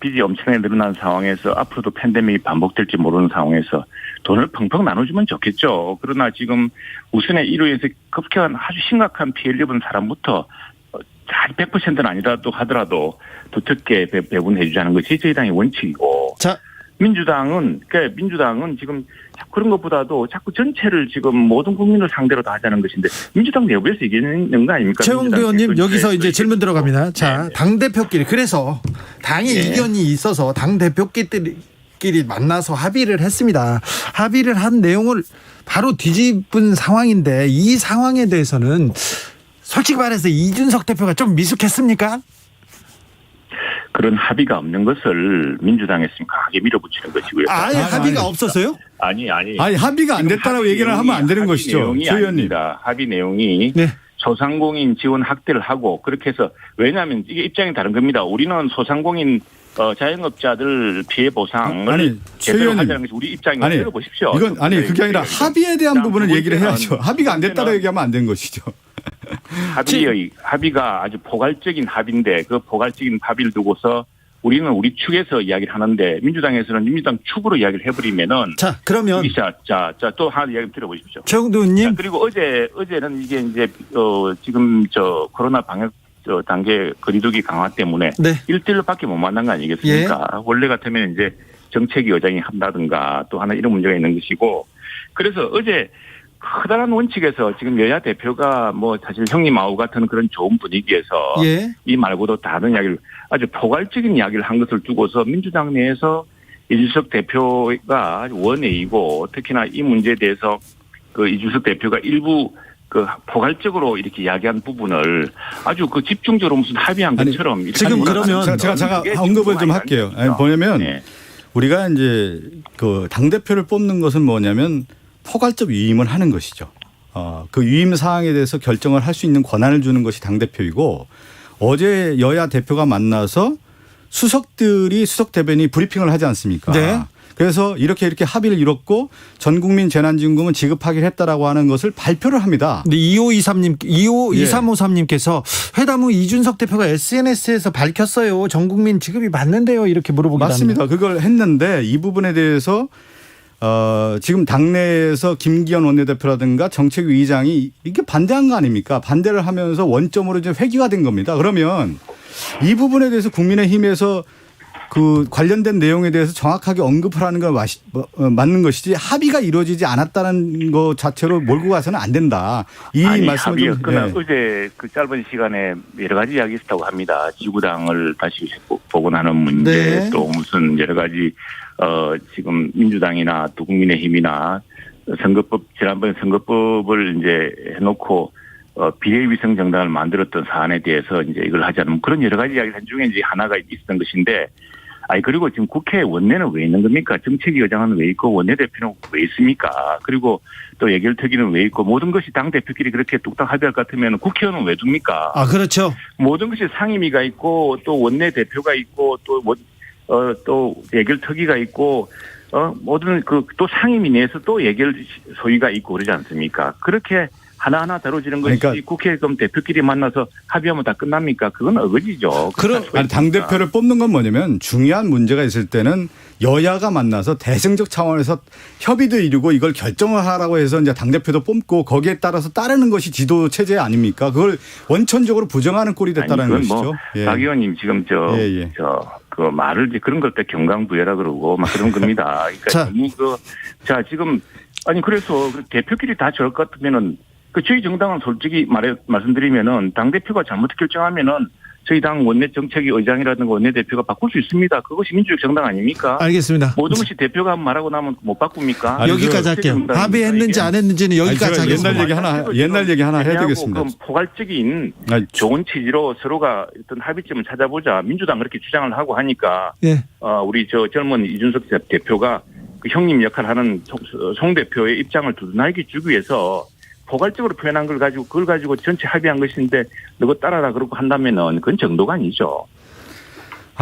빚이 엄청나게 늘어난 상황에서 앞으로도 팬데믹이 반복될지 모르는 상황에서 돈을 펑펑 나눠주면 좋겠죠. 그러나 지금 우선에 이로 인해서 급격한 아주 심각한 피해를 입은 사람부터 100%는 아니라도 하더라도 두텁게 배분해 주자는 것이 저희 당의 원칙이고. 자. 민주당은 지금 그런 것보다도 자꾸 전체를 지금 모든 국민을 상대로 다 하자는 것인데 민주당 내부에서 얘기하는 거 아닙니까? 최홍두 의원님 여기서 이제 질문 들어갑니다. 자, 네. 당대표끼리 그래서 당의 이견이 있어서 당대표끼리 만나서 합의를 했습니다. 합의를 한 내용을 바로 뒤집은 상황인데 이 상황에 대해서는 솔직히 말해서 이준석 대표가 좀 미숙했습니까? 그런 합의가 없는 것을 민주당에서 강하게 밀어붙이는 것이고요. 아예 합의가 없었어요? 아니 합의가 안 됐다라고 얘기를 하면 안 되는 것이죠. 최 의원님. 합의 내용이 네. 소상공인 지원 확대를 하고 그렇게 해서 왜냐하면 이게 입장이 다른 겁니다. 우리는 소상공인 자영업자들 피해 보상을 제대로 하자는 것이 우리 입장이고 들어보십시오. 이건 그게 아니라 합의에 대한 부분은 얘기를 해야죠. 합의가 안 됐다고 얘기하면 안 되는 것이죠. 합의가 아주 포괄적인 합의인데 그 포괄적인 합의를 두고서 우리는 우리 축에서 이야기를 하는데 민주당에서는 민주당 축으로 이야기를 해버리면은 자 그러면 또 하나 이야기 들어보십시오. 최홍두 의원님 그리고 어제는 이게 이제 지금 코로나 방역 단계 거리두기 강화 때문에 네. 1대1로밖에 못 만난 거 아니겠습니까? 예. 원래 같으면 이제 정책위 의장이 한다든가 또 하나 이런 문제가 있는 것이고 그래서 어제 커다란 원칙에서 지금 여야 대표가 사실 형님하고 같은 그런 좋은 분위기에서 예. 이 말고도 다른 이야기를 아주 포괄적인 이야기를 한 것을 두고서 민주당 내에서 이준석 대표가 원외이고 특히나 이 문제에 대해서 그 이준석 대표가 일부 그 포괄적으로 이렇게 이야기한 부분을 아주 그 집중적으로 무슨 합의한 것처럼 지금 그러면 제가 언급을 좀 할게요. 뭐냐면 우리가 이제 그 당대표를 뽑는 것은 뭐냐면 포괄적 위임을 하는 것이죠. 그 위임 사항에 대해서 결정을 할 수 있는 권한을 주는 것이 당대표이고 어제 여야 대표가 만나서 수석 대변인이 브리핑을 하지 않습니까? 네. 그래서 이렇게 합의를 이뤘고 전국민 재난지원금은 지급하기로 했다라고 하는 것을 발표를 합니다. 근데 2353님께서 회담 후 이준석 대표가 SNS에서 밝혔어요. 전국민 지급이 맞는데요. 이렇게 물어보기도 맞습니다. 합니다. 그걸 했는데 이 부분에 대해서 지금 당내에서 김기현 원내대표라든가 정책위 의장이 이게 반대한 거 아닙니까? 반대를 하면서 원점으로 이제 회귀가 된 겁니다. 그러면 이 부분에 대해서 국민의힘에서 그 관련된 내용에 대해서 정확하게 언급을 하는 건 맞는 것이지 합의가 이루어지지 않았다는 것 자체로 몰고 가서는 안 된다. 이 말씀을 좀. 어제 그 짧은 시간에 여러 가지 이야기 있었다고 합니다. 지구당을 다시 복원하는 문제 네. 또 무슨 여러 가지 지금 민주당이나 또 국민의힘이나 지난번 선거법을 이제 해놓고 비례위성 정당을 만들었던 사안에 대해서 이제 이걸 하지 않으면 그런 여러 가지 이야기 중에 이제 하나가 있었던 것인데 그리고 지금 국회 원내는 왜 있는 겁니까? 정책위 의장은 왜 있고 원내대표는 왜 있습니까? 그리고 또 예결특위는 왜 있고 모든 것이 당대표끼리 그렇게 뚝딱 합의할 것 같으면 국회의원은 왜 둡니까? 그렇죠. 모든 것이 상임위가 있고 또 원내대표가 있고 또 예결특위가 있고 모든 또 상임위 내에서 또 예결 소위가 있고 그러지 않습니까? 그렇게 하나하나 다뤄지는 것이 그러니까 국회 그럼 대표끼리 만나서 합의하면 다 끝납니까? 그건 어거지죠. 아니, 당대표를 뽑는 건 뭐냐면 중요한 문제가 있을 때는 여야가 만나서 대승적 차원에서 협의도 이루고 이걸 결정을 하라고 해서 이제 당대표도 뽑고 거기에 따라서 따르는 것이 지도 체제 아닙니까? 그걸 원천적으로 부정하는 꼴이 됐다는 것이죠. 뭐 예. 박 의원님 지금 그 말을 이제 그런 걸 때 경강부여라 그러고 막 그런 겁니다. 그러니까 너무 지금 아니 그래서 대표끼리 다 저럴 것 같으면은 저희 정당은 솔직히 말씀드리면은 당대표가 잘못 결정하면은 저희 당 원내 정책위 의장이라든가 원내대표가 바꿀 수 있습니다. 그것이 민주주의 정당 아닙니까? 알겠습니다. 모든 것이 대표가 말하고 나면 못 바꿉니까? 아니, 여기까지 할게요. 합의했는지 안 했는지는 여기까지 하겠습니다. 옛날 얘기 하나 해야 되겠습니다. 포괄적인 좋은 취지로 서로가 어떤 합의점을 찾아보자. 민주당 그렇게 주장을 하고 하니까 예. 우리 젊은 이준석 대표가 그 형님 역할을 하는 송 대표의 입장을 두둔하게 주기 위해서 포괄적으로 표현한 걸 가지고 그걸 가지고 전체 합의한 것인데 너가 따라라 그러고 한다면은 그건 정도가 아니죠.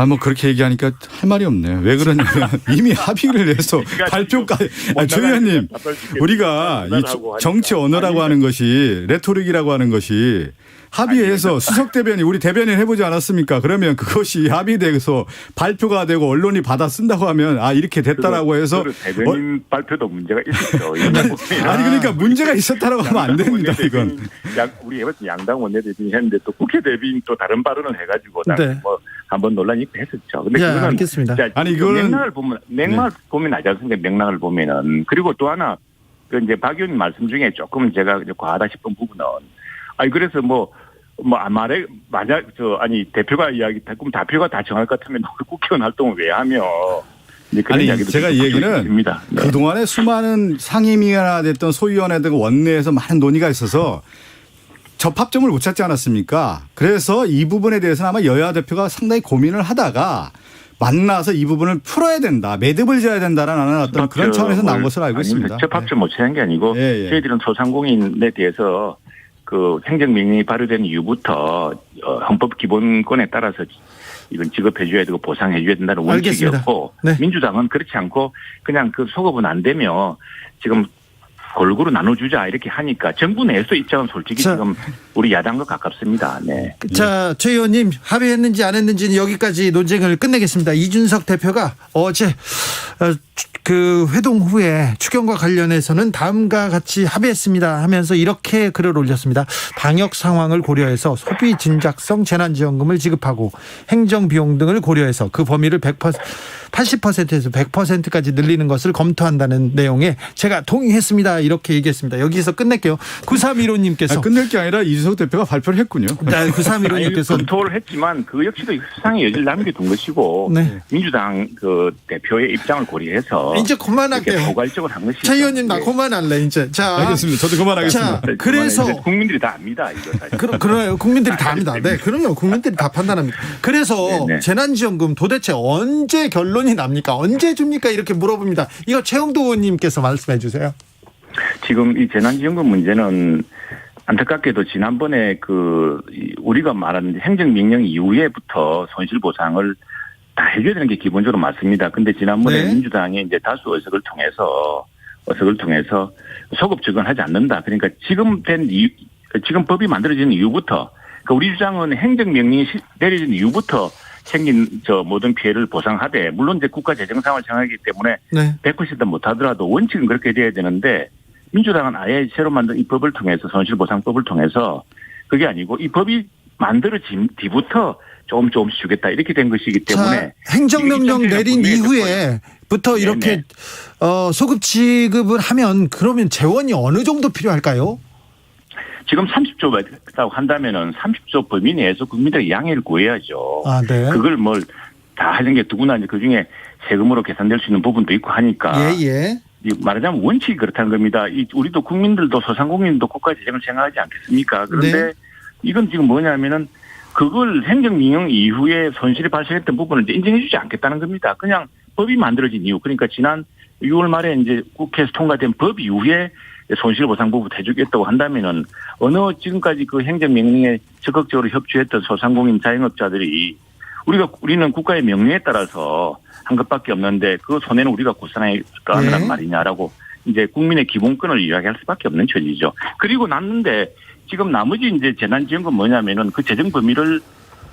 뭐 그렇게 얘기하니까 할 말이 없네요. 왜 그러냐면 이미 합의를 해서 발표까지. 조 의원님, 우리가 이 정치 언어라고 하는 것이 레토릭이라고 하는 것이 합의해서 수석 대변인 우리 대변인 해보지 않았습니까? 그러면 그것이 합의돼서 발표가 되고 언론이 받아 쓴다고 하면 이렇게 됐다라고 해서 대변인 발표도 문제가 있었죠. 아니 그러니까 문제가 있었다라고 하면 안 됩니다. 이건 우리 양당 원내대변인 했는데 또 국회 대변인 또 다른 발언을 해가지고 뭐 한번 논란이 있고 했었죠. 근데 그거는 알겠습니다. 아니 이거는 맥락을 보면 알지 않습니까? 맥락을 보면은 그리고 또 하나 그 이제 박 의원님 말씀 중에 조금 제가 과하다 싶은 부분은 그래서 대표가 이야기, 그럼 대표가 다 정할 것 같으면 국회의원 활동을 왜 하며. 제가 이 얘기는 그동안에 수많은 상임위가 됐던 소위원회들 원내에서 많은 논의가 있어서 접합점을 못 찾지 않았습니까? 그래서 이 부분에 대해서는 아마 여야 대표가 상당히 고민을 하다가 만나서 이 부분을 풀어야 된다. 매듭을 지어야 된다라는 어떤 그런 차원에서 나온 것으로 알고 있습니다. 접합점 못 찾은 게 아니고 저희들은 소상공인에 대해서 그 행정명령이 발효된 이후부터 헌법 기본권에 따라서 이건 지급해줘야 되고 보상해줘야 된다는 원칙이었고 민주당은 그렇지 않고 그냥 그 속업은 안 되며 지금 골고루 나눠주자 이렇게 하니까 정부 내에서 입장은 솔직히 지금 우리 야당과 가깝습니다. 네. 자, 최 의원님 합의했는지 안 했는지는 여기까지 논쟁을 끝내겠습니다. 이준석 대표가 어제 그 회동 후에 추경과 관련해서는 다음과 같이 합의했습니다 하면서 이렇게 글을 올렸습니다. 방역 상황을 고려해서 소비 진작성 재난지원금을 지급하고 행정 비용 등을 고려해서 그 범위를 80%에서 100%까지 늘리는 것을 검토한다는 내용에 제가 동의했습니다. 이렇게 얘기했습니다. 여기서 끝낼게요. 9315님께서 끝낼 게 아니라 이준석 대표가 발표를 했군요. 9315님께서 검토를 했지만 그 역시도 수상의 여지를 남겨둔 것이고 민주당 그 대표의 입장을 고려해서 이제 그만할게요. 포괄적으로 한 것이죠. 최 의원님 나 그만할래 이제. 자, 알겠습니다. 저도 그만하겠습니다. 자, 그래서 국민들이 다 압니다. 이거 사실. 그래요. 국민들이 다 압니다. 네, 그럼요. 국민들이 다 판단합니다. 그래서 재난지원금 도대체 언제 결론이 납니까? 언제 줍니까? 이렇게 물어봅니다. 이거 최영도 의원님께서 말씀해 주세요. 지금 이 재난지원금 문제는 안타깝게도 지난번에 우리가 말하는 행정명령 이후에부터 손실보상을 다 해줘야 되는 게 기본적으로 맞습니다. 근데 지난번에 민주당이 이제 다수 의석을 통해서 소급 적용하지 않는다. 그러니까 지금 법이 만들어진 이후부터 우리 주장은 행정명령이 내려진 이후부터 생긴 모든 피해를 보상하되 물론 이제 국가 재정 상황을 정하기 때문에 100% 못하더라도 원칙은 그렇게 돼야 되는데 민주당은 아예 새로 만든 이 법을 통해서 손실보상법을 통해서 그게 아니고 이 법이 만들어진 뒤부터 조금씩 주겠다 이렇게 된 것이기 때문에 행정명령 내린 이후에부터 이렇게 소급 지급을 하면 그러면 재원이 어느 정도 필요할까요? 지금 30조라고 한다면은 30조 범위 내에서 국민들의 양해를 구해야죠. 그걸 다 하는 게 누구나 이제 그중에 세금으로 계산될 수 있는 부분도 있고 하니까. 말하자면 원칙이 그렇다는 겁니다. 우리도 국민들도 소상공인도 국가 재정을 생각하지 않겠습니까? 그런데 이건 지금 뭐냐면은 그걸 행정명령 이후에 손실이 발생했던 부분을 이제 인정해주지 않겠다는 겁니다. 그냥 법이 만들어진 이후, 그러니까 지난 6월 말에 이제 국회에서 통과된 법 이후에 손실보상부부터 해주겠다고 한다면은 지금까지 그 행정명령에 적극적으로 협조했던 소상공인 자영업자들이 우리는 국가의 명령에 따라서 한 것밖에 없는데 그 손해는 우리가 고스란히 떠안으란 말이냐라고 이제 국민의 기본권을 이야기할 수밖에 없는 처지죠. 그리고 났는데 지금 나머지 이제 재난지원금 뭐냐면은 그 재정 범위를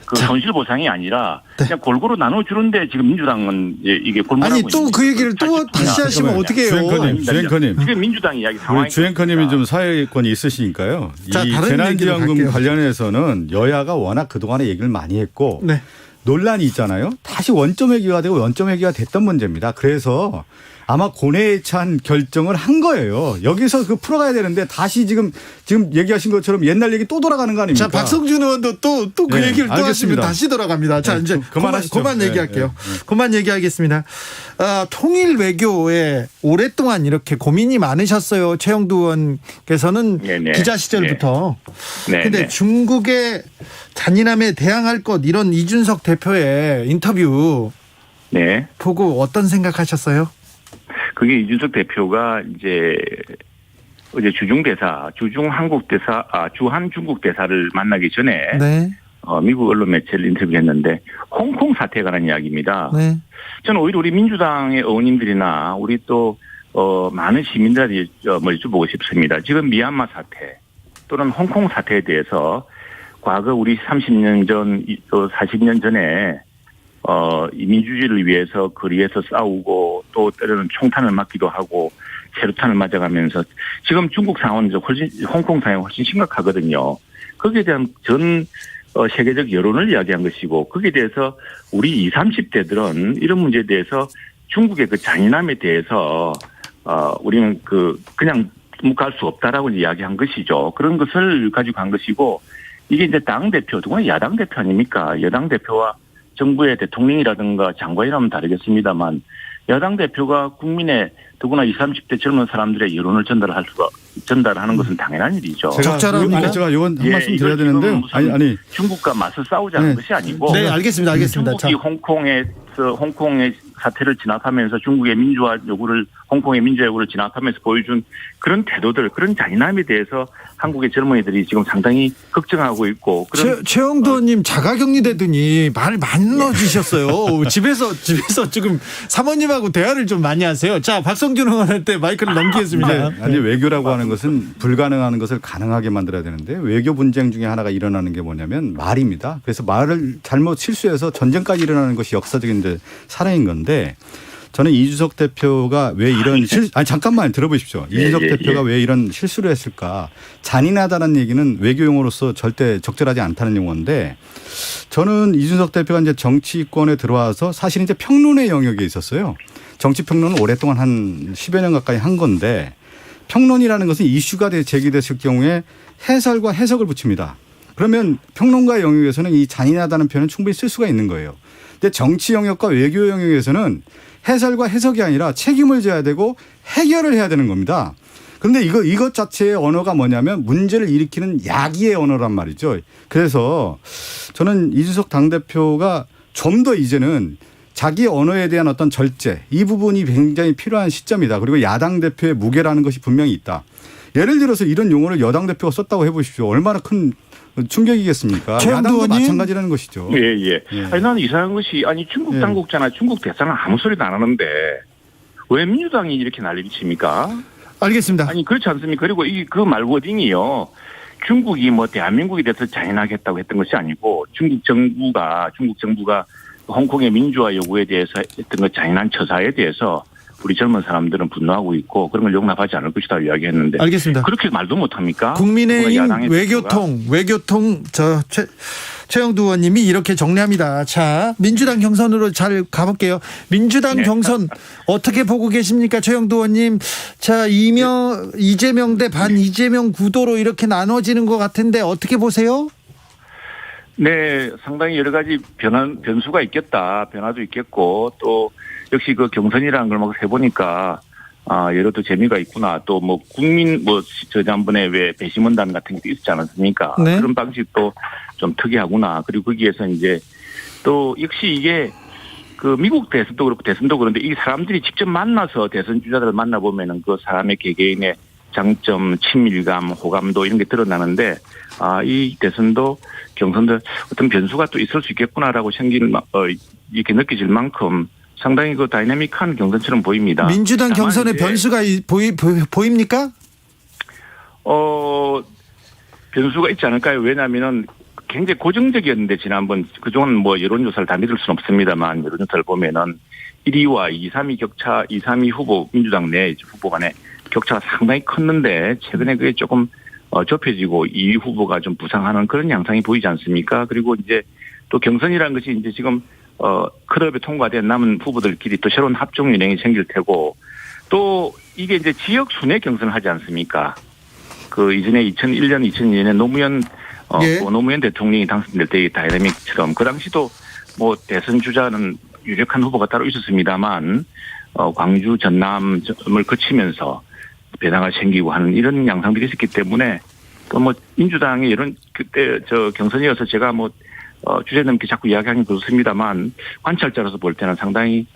그 손실보상이 아니라 그냥 골고루 나눠주는데 지금 민주당은 이게 골몰하고 아니 또 그 얘기를 또 다시 하시면 어떻게 해요? 주앵커님. 지금 민주당 이야기 상황이. 우리 주앵커님이 좀 사회권이 있으시니까요. 자, 이 다른 재난지원금 얘기로 갈게요. 관련해서는 여야가 워낙 그동안에 얘기를 많이 했고 네. 논란이 있잖아요. 다시 원점 회귀가 되고 원점 회귀가 됐던 문제입니다. 그래서 아마 고뇌에 찬 결정을 한 거예요. 여기서 그 풀어가야 되는데 다시 지금 얘기하신 것처럼 옛날 얘기 또 돌아가는 거 아닙니까? 자, 박성준 의원도 또 그 네, 얘기를 또 알겠습니다. 하시면 다시 돌아갑니다. 자, 네, 이제 그만하시죠. 그만 네, 얘기할게요. 네. 그만 얘기하겠습니다. 통일 외교에 오랫동안 이렇게 고민이 많으셨어요. 최영두 의원께서는 네네. 기자 시절부터. 네. 근데 네. 중국의 잔인함에 대항할 것 이런 이준석 대표의 인터뷰 네. 보고 어떤 생각하셨어요? 그게 이준석 대표가 이제 어제 주한 중국 대사를 만나기 전에 네. 미국 언론 매체를 인터뷰했는데 홍콩 사태에 관한 이야기입니다. 네. 저는 오히려 우리 민주당의 의원님들이나 우리 또 많은 시민들이 여쭤보고 싶습니다. 지금 미얀마 사태 또는 홍콩 사태에 대해서 과거 우리 30년 전, 또 40년 전에 이 민주주의를 위해서 거리에서 싸우고 또 때로는 총탄을 맞기도 하고 세루탄을 맞아가면서 지금 중국 상황은 홍콩 상황이 훨씬 심각하거든요. 거기에 대한 전 세계적 여론을 이야기한 것이고 거기에 대해서 우리 20, 30대들은 이런 문제에 대해서 중국의 그 잔인함에 대해서 우리는 그냥 묵할 수 없다라고 이야기한 것이죠. 그런 것을 가지고 한 것이고 이게 이제 당대표, 누구나 야당 대표 아닙니까? 여당 대표와 정부의 대통령이라든가 장관이라면 다르겠습니다만 여당 대표가 국민의 더구나 20, 30대 젊은 사람들의 여론을 전달하는 것은 당연한 일이죠. 제가 이건 한 말씀 드려야 되는데요. 아니 중국과 맞서 싸우자는 것이 아니고. 네, 알겠습니다. 중국이 홍콩의 사태를 진압하면서 중국의 민주화 요구를 홍콩의 민주화 요구를 진압하면서 보여준 그런 태도들, 그런 잔인함에 대해서 한국의 젊은이들이 지금 상당히 걱정하고 있고. 최영두 의원님 자가격리되더니 말 많이 넣어주셨어요. 집에서 지금 사모님하고 대화를 좀 많이 하세요. 자, 박성준 의원한테 마이크를 넘기겠습니다. 아니 외교라고 하는 것은 불가능한 것을 가능하게 만들어야 되는데 외교 분쟁 중에 하나가 일어나는 게 뭐냐면 말입니다. 그래서 말을 잘못 실수해서 전쟁까지 일어나는 것이 역사적인 사례인 건데 저는 이준석 대표가 왜 이런 잠깐만 들어보십시오. 이준석 대표가 왜 이런 실수를 했을까? 잔인하다는 얘기는 외교용어로서 절대 적절하지 않다는 용어인데 저는 이준석 대표가 이제 정치권에 들어와서 사실 이제 평론의 영역에 있었어요. 정치 평론은 오랫동안 한 10여 년 가까이 한 건데 평론이라는 것은 이슈가 제기됐을 경우에 해설과 해석을 붙입니다. 그러면 평론가 영역에서는 이 잔인하다는 표현은 충분히 쓸 수가 있는 거예요. 근데 정치 영역과 외교 영역에서는 해설과 해석이 아니라 책임을 져야 되고 해결을 해야 되는 겁니다. 그런데 이것 자체의 언어가 뭐냐면 문제를 일으키는 야기의 언어란 말이죠. 그래서 저는 이준석 당대표가 좀 더 이제는 자기 언어에 대한 어떤 절제 이 부분이 굉장히 필요한 시점이다. 그리고 야당 대표의 무게라는 것이 분명히 있다. 예를 들어서 이런 용어를 여당 대표가 썼다고 해보십시오. 얼마나 큰 충격이겠습니까? 야당도 마찬가지라는 것이죠. 예. 아니 나는 이상한 것이 중국 당국자나 중국 대사는 아무 소리도 안 하는데 왜 민주당이 이렇게 난리를 칩니까? 알겠습니다. 아니 그렇지 않습니까? 그리고 그 말 워딩이요. 중국이 대한민국에 대해서 잔인하겠다고 했던 것이 아니고 중국 정부가 홍콩의 민주화 요구에 대해서 했던 그 잔인한 처사에 대해서 우리 젊은 사람들은 분노하고 있고 그런 걸 용납하지 않을 것이다 이야기했는데. 알겠습니다. 그렇게 말도 못합니까? 국민의힘 외교통 최영두 의원님이 이렇게 정리합니다. 자, 민주당 경선으로 잘 가볼게요. 민주당 경선 어떻게 보고 계십니까, 최영두 의원님? 자, 이재명 대 반 이재명 구도로 이렇게 나눠지는 것 같은데 어떻게 보세요? 네, 상당히 여러 가지 변수가 있겠다. 변화도 있겠고 또 역시 그 경선이라는 걸 막 해보니까 여러 또 재미가 있구나. 또 국민 지난번에 왜 배심원단 같은 게 있었지 않았습니까? 네. 그런 방식도 좀 특이하구나. 그리고 거기에서 이제 또 역시 이게 그 미국 대선도 그렇고 대선도 그런데 이 사람들이 직접 만나서 대선 주자들을 만나보면은 그 사람의 개개인의 장점, 친밀감, 호감도 이런 게 드러나는데 이 대선도 경선도 어떤 변수가 또 있을 수 있겠구나라고 이렇게 느껴질 만큼 상당히 그 다이내믹한 경선처럼 보입니다. 민주당 다만 경선의 이제 변수가 보입니까? 변수가 있지 않을까요? 왜냐하면은 굉장히 고정적이었는데 지난번 그동안 뭐 여론조사를 다 믿을 수는 없습니다만 여론조사를 보면은 1위와 2, 3위 격차, 2, 3위 후보 민주당 내 후보 간의 격차가 상당히 컸는데 최근에 그게 조금 좁혀지고 2위 후보가 좀 부상하는 그런 양상이 보이지 않습니까? 그리고 이제 또 경선이라는 것이 이제 지금 클럽에 통과된 남은 후보들끼리 또 새로운 합종 유행이 생길 테고 또 이게 이제 지역 순회 경선을 하지 않습니까? 그 이전에 2001년, 2002년에 노무현 노무현 대통령이 당선될 때의 다이내믹처럼 그 당시도 뭐 대선 주자는 유력한 후보가 따로 있었습니다만 광주, 전남을 거치면서 변화가 생기고 하는 이런 양상들이 있었기 때문에 또 뭐 민주당의 이런 그때 경선이어서 제가 뭐 주제 넘게 자꾸 이야기하긴 그렇습니다만 관찰자로서 볼 때는 상당히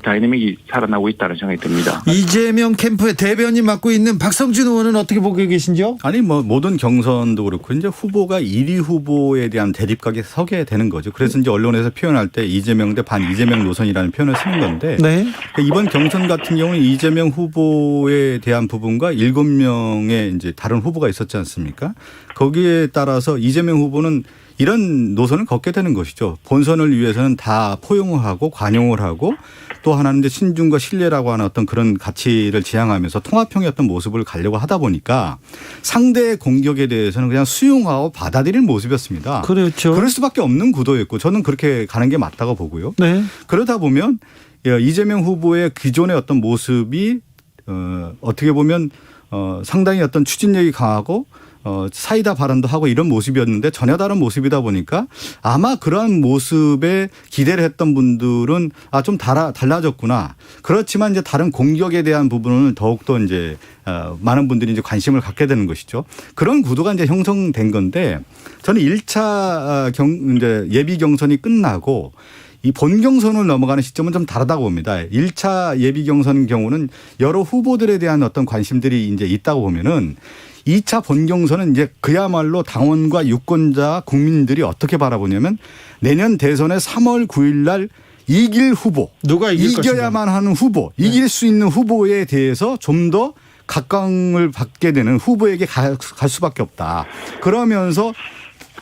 다이내믹이 살아나고 있다는 생각이 듭니다. 이재명 캠프의 대변인 맡고 있는 박성준 의원은 어떻게 보고 계신지요? 아니 뭐 모든 경선도 그렇고 이제 후보가 1위 후보에 대한 대립각에 서게 되는 거죠. 그래서 이제 언론에서 표현할 때 이재명 대 반 이재명 노선이라는 표현을 쓰는 건데 네. 이번 경선 같은 경우는 이재명 후보에 대한 부분과 7명의 이제 다른 후보가 있었지 않습니까? 거기에 따라서 이재명 후보는 이런 노선을 걷게 되는 것이죠. 본선을 위해서는 다 포용을 하고 관용을 하고 또 하나는 이제 신중과 신뢰라고 하는 어떤 그런 가치를 지향하면서 통합형의 어떤 모습을 가려고 하다 보니까 상대의 공격에 대해서는 그냥 수용하고 받아들이는 모습이었습니다. 그렇죠. 그럴 수밖에 없는 구도였고 저는 그렇게 가는 게 맞다고 보고요. 네. 그러다 보면 이재명 후보의 기존의 어떤 모습이 어떻게 보면 상당히 어떤 추진력이 강하고 사이다 발언도 하고 이런 모습이었는데 전혀 다른 모습이다 보니까 아마 그러한 모습에 기대를 했던 분들은 좀 달라졌구나. 그렇지만 이제 다른 공격에 대한 부분은 더욱더 이제 많은 분들이 이제 관심을 갖게 되는 것이죠. 그런 구도가 이제 형성된 건데 저는 1차 이제 예비 경선이 끝나고 이 본 경선을 넘어가는 시점은 좀 다르다고 봅니다. 1차 예비 경선 경우는 여러 후보들에 대한 어떤 관심들이 이제 있다고 보면은 2차 본경선은 이제 그야말로 당원과 유권자 국민들이 어떻게 바라보냐면 내년 대선의 3월 9일 날 이길 후보. 누가 이겨야만 하는 후보. 이길 수 있는 후보에 대해서 좀 더 각광을 받게 되는 후보에게 갈 수밖에 없다. 그러면서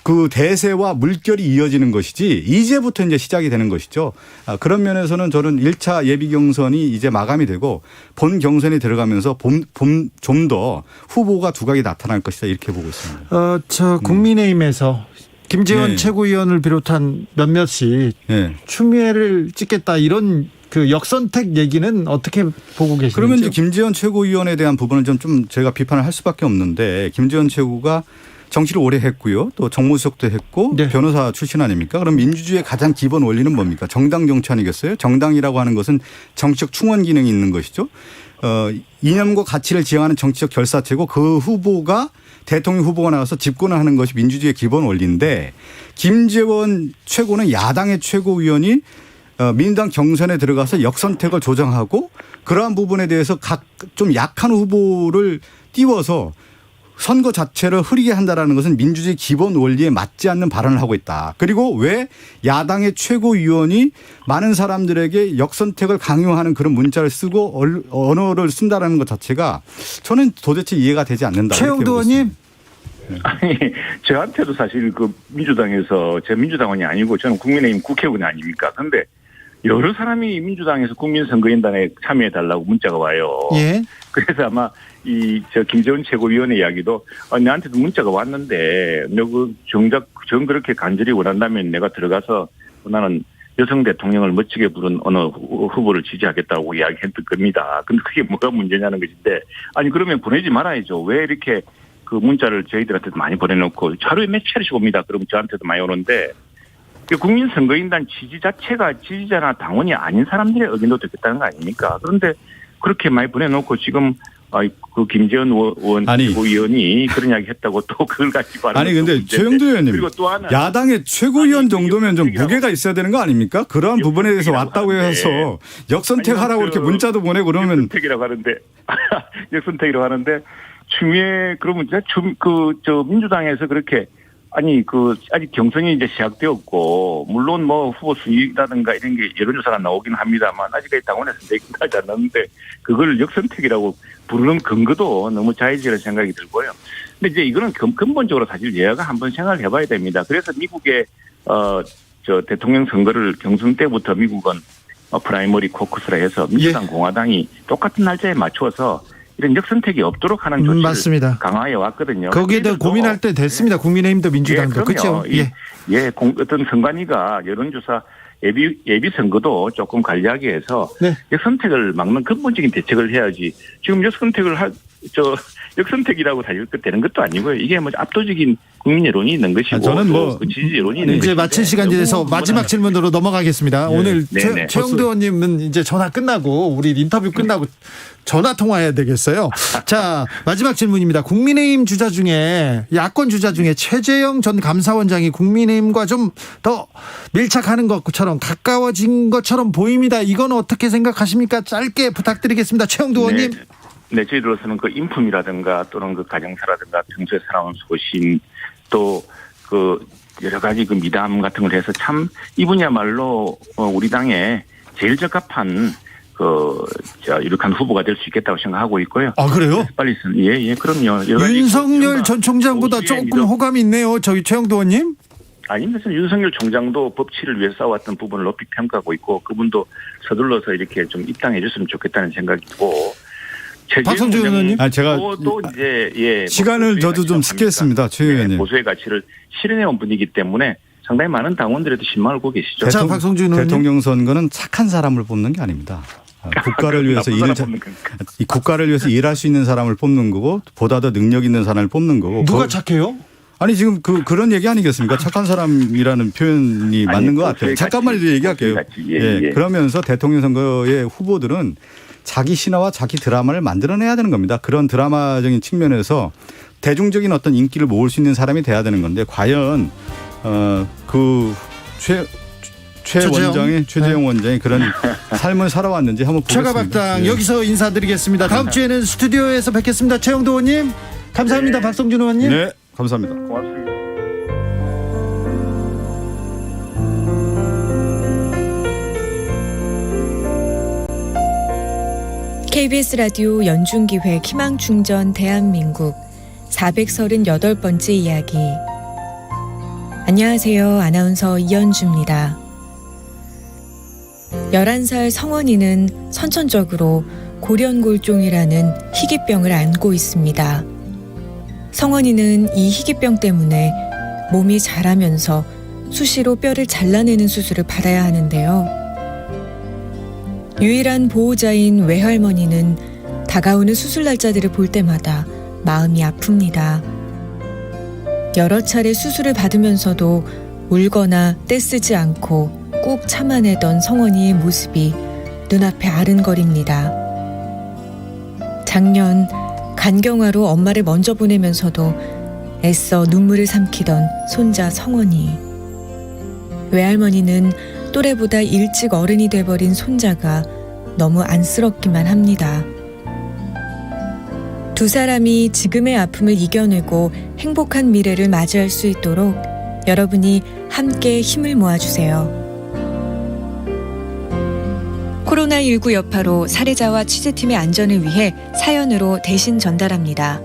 그 대세와 물결이 이어지는 것이지 이제부터 이제 시작이 되는 것이죠. 그런 면에서는 저는 1차 예비 경선이 이제 마감이 되고 본 경선이 들어가면서 좀 더 후보가 두각이 나타날 것이다 이렇게 보고 있습니다. 국민의힘에서 김재원 최고위원을 비롯한 몇몇이 추미애를 찍겠다 이런 그 역선택 얘기는 어떻게 보고 계시는지요? 그러면 이제 김재원 최고위원에 대한 부분은 좀 제가 비판을 할 수밖에 없는데 김재원 최고가 정치를 오래 했고요. 또 정무수석도 했고 변호사 출신 아닙니까? 그럼 민주주의의 가장 기본 원리는 뭡니까? 정당 정치 아니겠어요? 정당이라고 하는 것은 정치적 충원 기능이 있는 것이죠. 이념과 가치를 지향하는 정치적 결사체고 그 후보가 대통령 후보가 나와서 집권을 하는 것이 민주주의의 기본 원리인데 김재원 최고는 야당의 최고위원이 민주당 경선에 들어가서 역선택을 조장하고 그러한 부분에 대해서 각 좀 약한 후보를 띄워서 선거 자체를 흐리게 한다라는 것은 민주주의 기본 원리에 맞지 않는 발언을 하고 있다. 그리고 왜 야당의 최고위원이 많은 사람들에게 역선택을 강요하는 그런 문자를 쓰고 언어를 쓴다라는 것 자체가 저는 도대체 이해가 되지 않는다. 최영도 의원님. 아니 저한테도 사실 그 민주당에서 제 민주당원이 아니고 저는 국민의힘 국회의원이 아닙니까? 그런데 여러 사람이 민주당에서 국민선거인단에 참여해달라고 문자가 와요. 예. 그래서 아마 김재원 최고위원의 이야기도 나한테도 문자가 왔는데 너 그 정작 그렇게 간절히 원한다면 내가 들어가서 나는 여성 대통령을 멋지게 부른 어느 후보를 지지하겠다고 이야기했던 겁니다. 근데 그게 뭐가 문제냐는 것인데 아니 그러면 보내지 말아야죠. 왜 이렇게 그 문자를 저희들한테도 많이 보내놓고 하루에 몇 차례씩 옵니다. 그러면 저한테도 많이 오는데 국민선거인단 지지 자체가 지지자나 당원이 아닌 사람들의 의견도 듣겠다는 거 아닙니까? 그런데 그렇게 많이 보내놓고 지금 그 김재원 최고위원이 그런 이야기 했다고 또 그걸 가지고 아니 근데 최영도 의원님 그리고 또 하나 야당의 최고위원 정도면 좀 무게가 있어야 되는 거 아닙니까? 그러한 부분에 대해서 왔다고 해서 역선택하라고 이렇게 문자도 보내고 그러면 역선택이라고 하는데 역선택이라고 하는데 추미애 그러면 민주당에서 그렇게 아니 아직 경선이 이제 시작되었고 물론 뭐 후보 순위라든가 이런 게 여론조사가 나오긴 합니다만 아직까지 당원에서 내기하지 않았는데 그걸 역선택이라고 부르는 근거도 너무 자의적이라는 생각이 들고요. 근데 이제 이거는 근본적으로 사실 여야가 한번 생각을 해봐야 됩니다. 그래서 미국의 대통령 선거를 경선 때부터 미국은 프라이머리 코커스라 해서 민주당 공화당이 똑같은 날짜에 맞춰서 이런 역선택이 없도록 하는 조치를 맞습니다. 강화해 왔거든요. 거기에 대해 고민할 때 됐습니다. 국민의힘도 민주당도. 그렇죠. 어떤 선관위가 여론조사 예비 선거도 조금 관리하기 위해서 역선택을 막는 근본적인 대책을 해야지. 지금 역선택이라고 사실 되는 것도 아니고요. 이게 뭐 압도적인 국민 여론이 있는 것이고 저는 그 지지 여론이 있는 이제 것인데 마칠 시간이 돼서 마지막 질문으로 넘어가겠습니다. 오늘 최영두 의원님은 이제 전화 끝나고 우리 인터뷰 끝나고 전화 통화해야 되겠어요. 자, 마지막 질문입니다. 국민의힘 주자 중에 야권 주자 중에 최재형 전 감사원장이 국민의힘과 좀 더 밀착하는 것처럼 가까워진 것처럼 보입니다. 이건 어떻게 생각하십니까? 짧게 부탁드리겠습니다. 최영두 의원님. 네, 저희들로서는 그 인품이라든가 또는 그 가정사라든가 평소에 살아온 소신 또 여러 가지 미담 같은 걸 해서 참 이분이야말로 우리 당에 제일 적합한 유력한 후보가 될 수 있겠다고 생각하고 있고요. 아, 그래요? 빨리 그럼요. 윤석열 전 총장보다 조금 호감이 있네요. 저기 최영두 의원님. 아닙니다. 윤석열 총장도 법치를 위해 싸웠던 부분을 높이 평가하고 있고 그분도 서둘러서 이렇게 좀 입당해 줬으면 좋겠다는 생각이고. 박성준 의원님. 제가 또 이제 시간을 저도 좀 스케했습니다. 최 의원님. 보수의 가치를 실현해온 분이기 때문에 상당히 많은 당원들에도 신망을 하고 계시죠. 자, 박성준 의원님. 대통령 선거는 착한 사람을 뽑는 게 아닙니다. 국가를 위해서 국가를 위해서 일할 수 있는 사람을 뽑는 거고 보다 더 능력 있는 사람을 뽑는 거고. 누가 착해요? 아니 지금 그런 얘기 아니겠습니까? 착한 사람이라는 표현이 맞는 것 같아요. 잠깐만 얘기할게요. 그러면서 대통령 선거의 후보들은 자기 신화와 자기 드라마를 만들어내야 되는 겁니다. 그런 드라마적인 측면에서 대중적인 어떤 인기를 모을 수 있는 사람이 돼야 되는 건데 과연 최재형 원장이 그런 삶을 살아왔는지 한번 보겠습니다. 최가박당 여기서 인사드리겠습니다. 다음 주에는 스튜디오에서 뵙겠습니다. 최영도 의원님 감사합니다. 박성준 의원님. 네, 감사합니다. 고맙습니다. KBS 라디오 연중기획 희망충전 대한민국 438번째 이야기. 안녕하세요. 아나운서 이연주입니다. 11살 성원이는 선천적으로 골연골종이라는 희귀병을 앓고 있습니다. 성원이는 이 희귀병 때문에 몸이 자라면서 수시로 뼈를 잘라내는 수술을 받아야 하는데요. 유일한 보호자인 외할머니는 다가오는 수술 날짜들을 볼 때마다 마음이 아픕니다. 여러 차례 수술을 받으면서도 울거나 떼쓰지 않고 꾹 참아내던 성원이의 모습이 눈앞에 아른거립니다. 작년 간경화로 엄마를 먼저 보내면서도 애써 눈물을 삼키던 손자 성원이. 외할머니는 또래보다 일찍 어른이 돼버린 손자가 너무 안쓰럽기만 합니다. 두 사람이 지금의 아픔을 이겨내고 행복한 미래를 맞이할 수 있도록 여러분이 함께 힘을 모아주세요. 코로나19 여파로 사례자와 취재팀의 안전을 위해 사연으로 대신 전달합니다.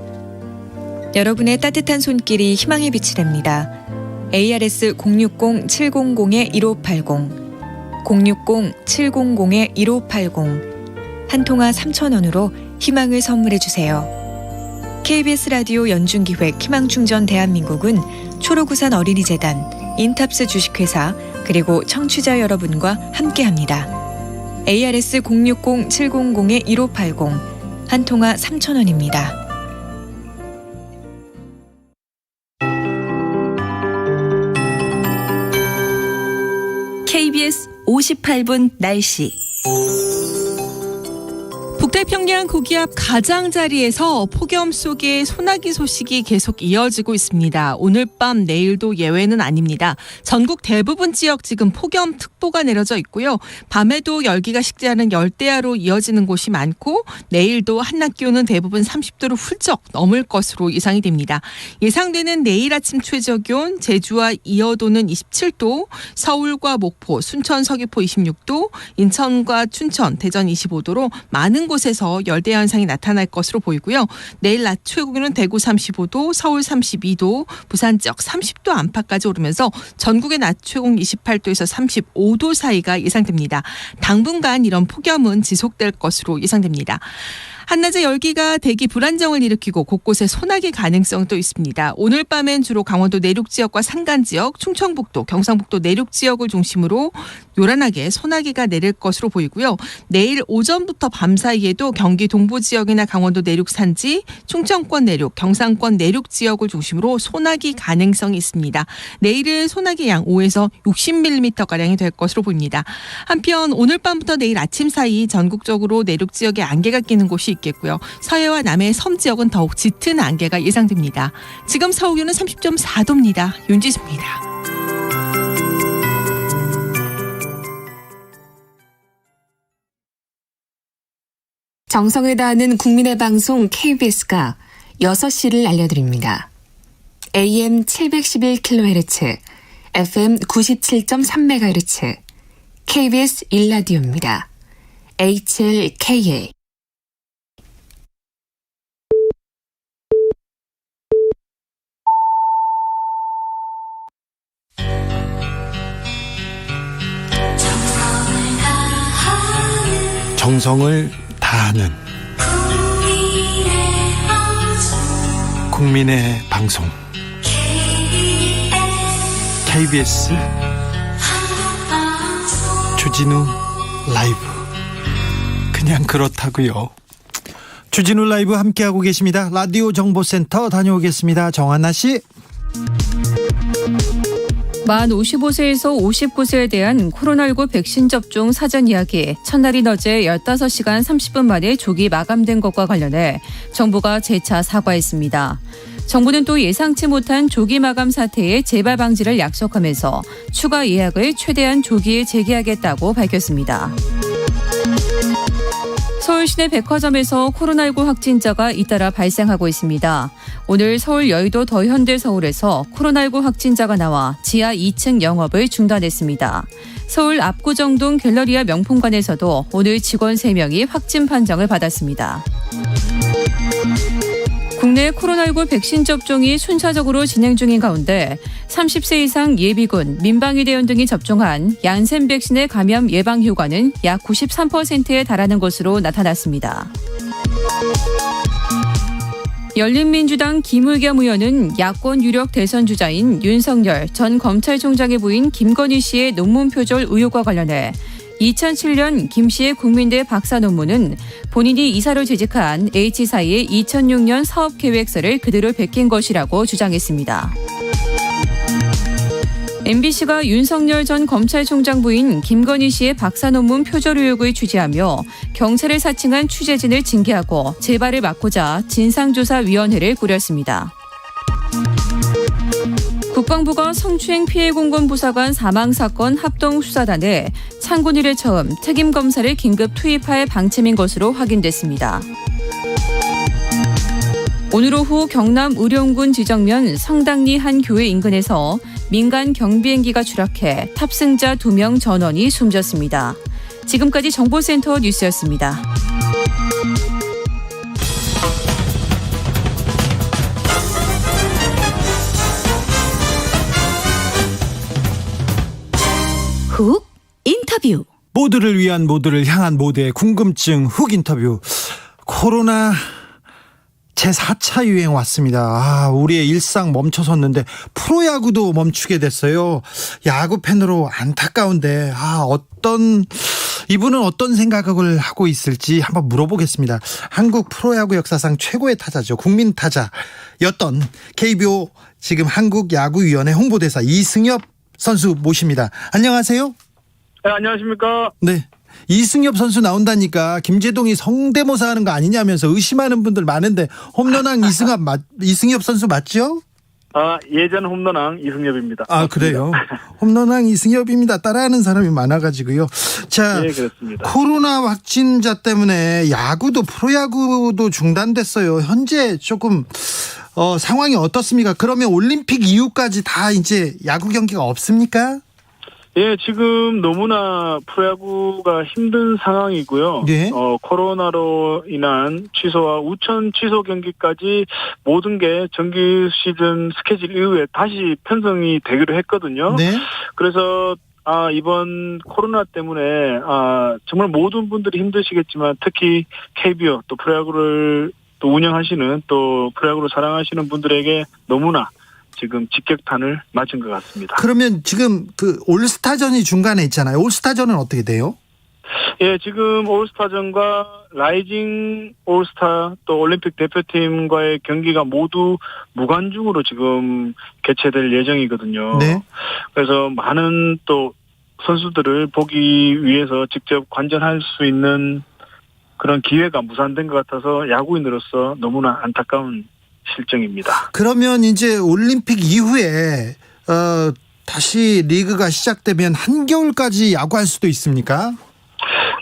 여러분의 따뜻한 손길이 희망의 빛이 됩니다. ARS 060-700-1580 060-700-1580 한 통화 3,000원으로 희망을 선물해 주세요. KBS 라디오 연중기획 희망충전 대한민국은 초록우산 어린이재단, 인탑스 주식회사 그리고 청취자 여러분과 함께합니다. ARS 060-700-1580 한 통화 3,000원입니다. KBS 58분 날씨. 북태평양 고기압 가장자리에서 폭염 속에 소나기 소식이 계속 이어지고 있습니다. 오늘 밤 내일도 예외는 아닙니다. 전국 대부분 지역 지금 폭염특보가 내려져 있고요. 밤에도 열기가 식지 않은 열대야로 이어지는 곳이 많고 내일도 한낮 기온은 대부분 30도를 훌쩍 넘을 것으로 예상이 됩니다. 예상되는 내일 아침 최저기온 제주와 이어도는 27도, 서울과 목포, 순천, 서귀포 26도, 인천과 춘천, 대전 25도로 많은 곳에서 열대 현상이 나타날 것으로 보이고요. 내일 낮 최고기온은 대구 35도, 서울 32도, 부산 지역 30도 안팎까지 오르면서 전국의 낮 최고온 28도에서 35도 사이가 예상됩니다. 당분간 이런 폭염은 지속될 것으로 예상됩니다. 한낮의 열기가 대기 불안정을 일으키고 곳곳에 소나기 가능성도 있습니다. 오늘 밤엔 주로 강원도 내륙 지역과 산간 지역, 충청북도, 경상북도 내륙 지역을 중심으로 요란하게 소나기가 내릴 것으로 보이고요. 내일 오전부터 밤 사이에도 경기 동부 지역이나 강원도 내륙 산지, 충청권 내륙, 경상권 내륙 지역을 중심으로 소나기 가능성이 있습니다. 내일은 소나기 양 5에서 60mm가량이 될 것으로 보입니다. 한편 오늘 밤부터 내일 아침 사이 전국적으로 내륙 지역에 안개가 끼는 곳이 있겠고요. 서해와 남해 섬 지역은 더욱 짙은 안개가 예상됩니다. 지금 서울 기온은 30.4도입니다. 윤지수입니다. 정성을 다하는 국민의 방송 KBS가 6시를 알려드립니다. AM 711kHz, FM 97.3MHz, KBS 1라디오입니다. HLKA. 정성을 다하는 국민의 방송 KBS 주진우 라이브. 그냥 그렇다고요. 주진우 라이브 함께하고 계십니다. 라디오 정보센터 다녀오겠습니다. 정한나 씨. 만 55세에서 59세에 대한 코로나19 백신 접종 사전 예약이 첫날인 어제 15시간 30분 만에 조기 마감된 것과 관련해 정부가 재차 사과했습니다. 정부는 또 예상치 못한 조기 마감 사태의 재발 방지를 약속하면서 추가 예약을 최대한 조기에 재개하겠다고 밝혔습니다. 서울 시내 백화점에서 코로나19 확진자가 잇따라 발생하고 있습니다. 오늘 서울 여의도 더현대서울에서 코로나19 확진자가 나와 지하 2층 영업을 중단했습니다. 서울 압구정동 갤러리아 명품관에서도 오늘 직원 3명이 확진 판정을 받았습니다. 국내 코로나19 백신 접종이 순차적으로 진행 중인 가운데 30세 이상 예비군, 민방위대원 등이 접종한 얀센 백신의 감염 예방 효과는 약 93%에 달하는 것으로 나타났습니다. 열린민주당 김의겸 의원은 야권 유력 대선 주자인 윤석열 전 검찰총장의 부인 김건희 씨의 논문 표절 의혹과 관련해 2007년 김 씨의 국민대 박사 논문은 본인이 이사로 재직한 H사의 2006년 사업계획서를 그대로 베낀 것이라고 주장했습니다. MBC가 윤석열 전 검찰총장 부인 김건희 씨의 박사 논문 표절 의혹을 취재하며 경찰을 사칭한 취재진을 징계하고 재발을 막고자 진상조사위원회를 꾸렸습니다. 국방부가 성추행 피해공무원 부사관 사망사건 합동수사단에 창군 이래 처음 특임검사를 긴급 투입할 방침인 것으로 확인됐습니다. 오늘 오후 경남 의령군 지정면 성당리 한 교회 인근에서 민간 경비행기가 추락해 탑승자 2명 전원이 숨졌습니다. 지금까지 정보센터 뉴스였습니다. 훅 인터뷰. 모두를 위한, 모두를 향한 모두의 궁금증 훅 인터뷰. 코로나 제4차 유행 왔습니다. 우리의 일상 멈춰섰는데 프로야구도 멈추게 됐어요. 야구 팬으로 안타까운데 이분은 어떤 생각을 하고 있을지 한번 물어보겠습니다. 한국 프로야구 역사상 최고의 타자죠. 국민 타자였던 KBO 지금 한국야구위원회 홍보대사 이승엽 선수 모십니다. 안녕하세요. 네, 안녕하십니까. 네. 이승엽 선수 나온다니까 김재동이 성대모사 하는 거 아니냐면서 의심하는 분들 많은데 홈런왕 이승엽 선수 맞죠? 예전 홈런왕 이승엽입니다. 그래요? 홈런왕 이승엽입니다. 따라하는 사람이 많아가지고요. 자, 네, 그렇습니다. 코로나 확진자 때문에 야구도 프로야구도 중단됐어요. 현재 조금 상황이 어떻습니까? 그러면 올림픽 이후까지 다 이제 야구 경기가 없습니까? 예, 지금 너무나 프로야구가 힘든 상황이고요. 네. 코로나로 인한 취소와 우천 취소 경기까지 모든 게 정규 시즌 스케줄 이후에 다시 편성이 되기로 했거든요. 네. 그래서 이번 코로나 때문에 정말 모든 분들이 힘드시겠지만 특히 KBO 또 프로야구를 또 운영하시는 또 프로야구를 사랑하시는 분들에게 너무나 지금 직격탄을 맞은 것 같습니다. 그러면 지금 그 올스타전이 중간에 있잖아요. 올스타전은 어떻게 돼요? 예, 지금 올스타전과 라이징 올스타 또 올림픽 대표팀과의 경기가 모두 무관중으로 지금 개최될 예정이거든요. 네. 그래서 많은 또 선수들을 보기 위해서 직접 관전할 수 있는 그런 기회가 무산된 것 같아서 야구인으로서 너무나 안타까운 실정입니다. 그러면 이제 올림픽 이후에 다시 리그가 시작되면 한겨울까지 야구할 수도 있습니까?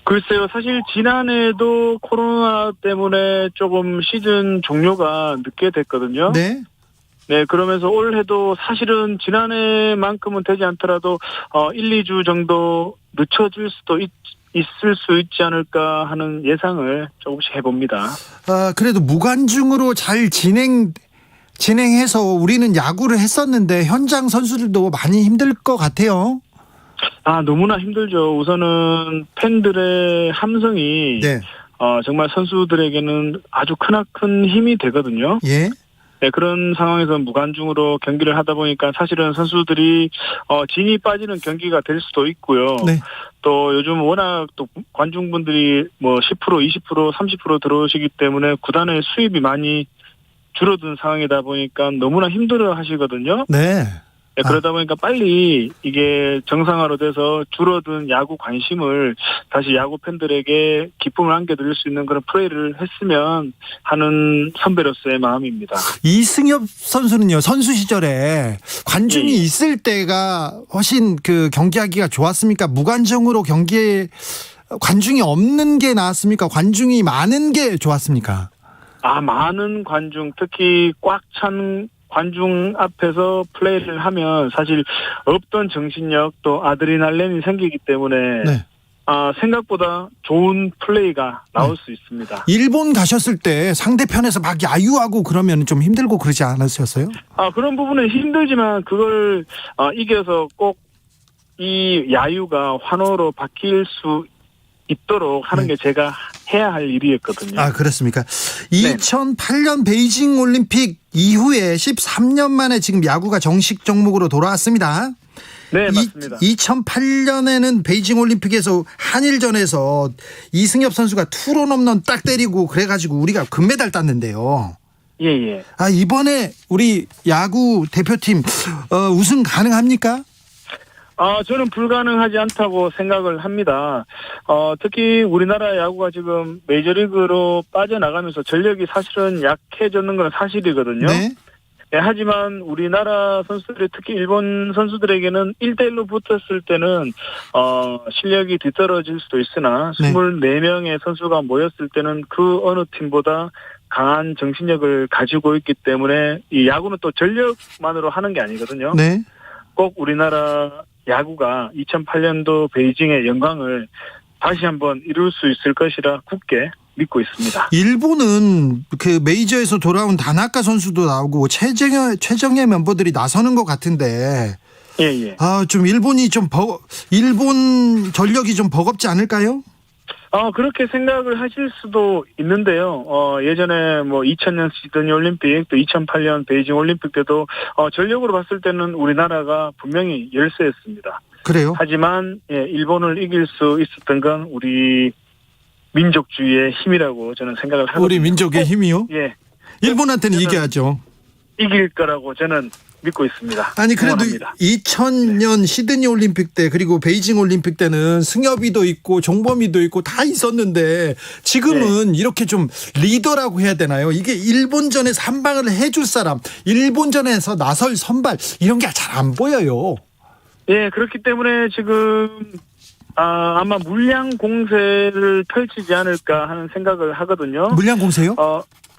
글쎄요. 사실 지난해도 코로나 때문에 조금 시즌 종료가 늦게 됐거든요. 네. 네, 그러면서 올해도 사실은 지난해만큼은 되지 않더라도 1, 2주 정도 늦춰질 수도 있을 수 있지 않을까 하는 예상을 조금씩 해봅니다. 그래도 무관중으로 잘 진행해서 우리는 야구를 했었는데 현장 선수들도 많이 힘들 것 같아요. 너무나 힘들죠. 우선은 팬들의 함성이 네. 정말 선수들에게는 아주 크나큰 힘이 되거든요. 예. 네, 그런 상황에서 무관중으로 경기를 하다 보니까 사실은 선수들이 진이 빠지는 경기가 될 수도 있고요. 네. 또 요즘 워낙 또 관중분들이 뭐 10%, 20%, 30% 들어오시기 때문에 구단의 수입이 많이 줄어든 상황이다 보니까 너무나 힘들어 하시거든요. 네. 네, 그러다 보니까 빨리 이게 정상화로 돼서 줄어든 야구 관심을 다시 야구 팬들에게 기쁨을 안겨드릴 수 있는 그런 플레이를 했으면 하는 선배로서의 마음입니다. 이승엽 선수는요, 선수 시절에 관중이 있을 때가 훨씬 그 경기하기가 좋았습니까? 무관중으로 경기에 관중이 없는 게 나았습니까? 관중이 많은 게 좋았습니까? 많은 관중, 특히 꽉 찬 관중 앞에서 플레이를 하면 사실 없던 정신력 또 아드레날린이 생기기 때문에 네. 생각보다 좋은 플레이가 나올 수 있습니다. 일본 가셨을 때 상대편에서 막 야유하고 그러면 좀 힘들고 그러지 않으셨어요? 그런 부분은 힘들지만 그걸 이겨서 꼭 이 야유가 환호로 바뀔 수 있도록 하는 게 제가 해야 할 일이었거든요. 그렇습니까? 2008년 베이징 올림픽 이후에 13년 만에 지금 야구가 정식 종목으로 돌아왔습니다. 네, 맞습니다. 2008년에는 베이징 올림픽에서 한일전에서 이승엽 선수가 투런 홈런 딱 때리고 그래가지고 우리가 금메달 땄는데요. 예. 이번에 우리 야구 대표팀 우승 가능합니까? 저는 불가능하지 않다고 생각을 합니다. 특히 우리나라 야구가 지금 메이저리그로 빠져나가면서 전력이 사실은 약해졌는 건 사실이거든요. 네. 네, 하지만 우리나라 선수들이 특히 일본 선수들에게는 1대1로 붙었을 때는 실력이 뒤떨어질 수도 있으나 24명의 선수가 모였을 때는 그 어느 팀보다 강한 정신력을 가지고 있기 때문에 이 야구는 또 전력만으로 하는 게 아니거든요. 네. 꼭 우리나라 야구가 2008년도 베이징의 영광을 다시 한번 이룰 수 있을 것이라 굳게 믿고 있습니다. 일본은 그 메이저에서 돌아온 다나카 선수도 나오고 최정예 멤버들이 나서는 것 같은데. 예. 좀 일본 전력이 좀 버겁지 않을까요? 그렇게 생각을 하실 수도 있는데요. 예전에 뭐 2000년 시드니 올림픽 또 2008년 베이징 올림픽 때도 전력으로 봤을 때는 우리나라가 분명히 열세였습니다. 그래요? 하지만 일본을 이길 수 있었던 건 우리 민족주의의 힘이라고 저는 생각을 하거든요. 우리 민족의 힘이요? 예. 일본한테는 이겨야죠. 이길 거라고 저는 믿고 있습니다. 아니 그래도 응원합니다. 2000년 시드니 올림픽 때 그리고 베이징 올림픽 때는 승엽이도 있고 종범이도 있고 다 있었는데 지금은 이렇게 좀 리더라고 해야 되나요? 이게 일본전에서 한 방을 해줄 사람, 일본전에서 나설 선발 이런 게 잘 안 보여요. 예, 그렇기 때문에 지금 아마 물량 공세를 펼치지 않을까 하는 생각을 하거든요. 물량 공세요?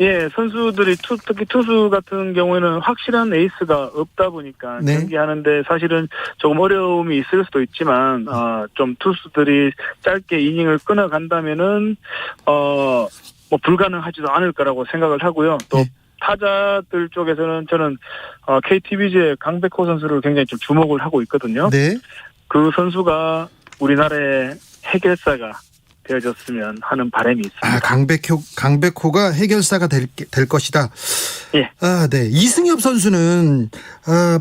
예, 선수들이 특히 투수 같은 경우에는 확실한 에이스가 없다 보니까 네. 경기하는데 사실은 조금 어려움이 있을 수도 있지만 좀 투수들이 짧게 이닝을 끊어간다면은 뭐 불가능하지도 않을 거라고 생각을 하고요. 또 네. 타자들 쪽에서는 저는 KTBG의 강백호 선수를 굉장히 좀 주목을 하고 있거든요. 네. 그 선수가 우리나라의 해결사가 되어졌으면 하는 바람이 있습니다. 강백호가 해결사가 될 것이다. 예. 네. 이승엽 선수는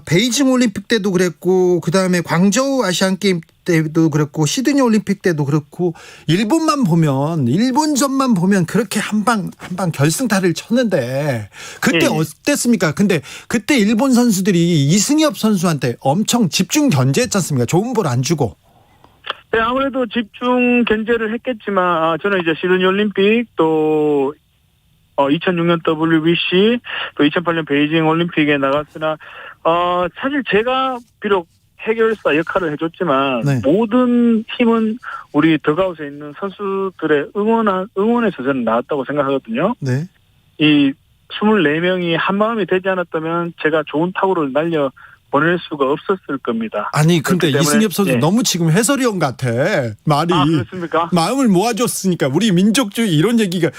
베이징 올림픽 때도 그랬고 그다음에 광저우 아시안 게임 때도 그랬고 시드니 올림픽 때도 그렇고 일본전만 보면 그렇게 한 방 결승타를 쳤는데 그때 어땠습니까? 근데 그때 일본 선수들이 이승엽 선수한테 엄청 집중 견제했지 않습니까? 좋은 볼 안 주고. 네, 아무래도 집중 견제를 했겠지만 저는 이제 시드니 올림픽 또 2006년 WBC 또 2008년 베이징 올림픽에 나갔으나 사실 제가 비록 해결사 역할을 해줬지만 네. 모든 힘은 우리 더가웃에 있는 선수들의 응원에서 저는 나왔다고 생각하거든요. 네. 이 24명이 한마음이 되지 않았다면 제가 좋은 타구를 날려 보낼 수가 없었을 겁니다. 아니 근데 때문에, 이승엽 선수 예. 너무 지금 해설위원 같아. 말이. 그렇습니까? 마음을 모아줬으니까 우리 민족주의 이런 얘기가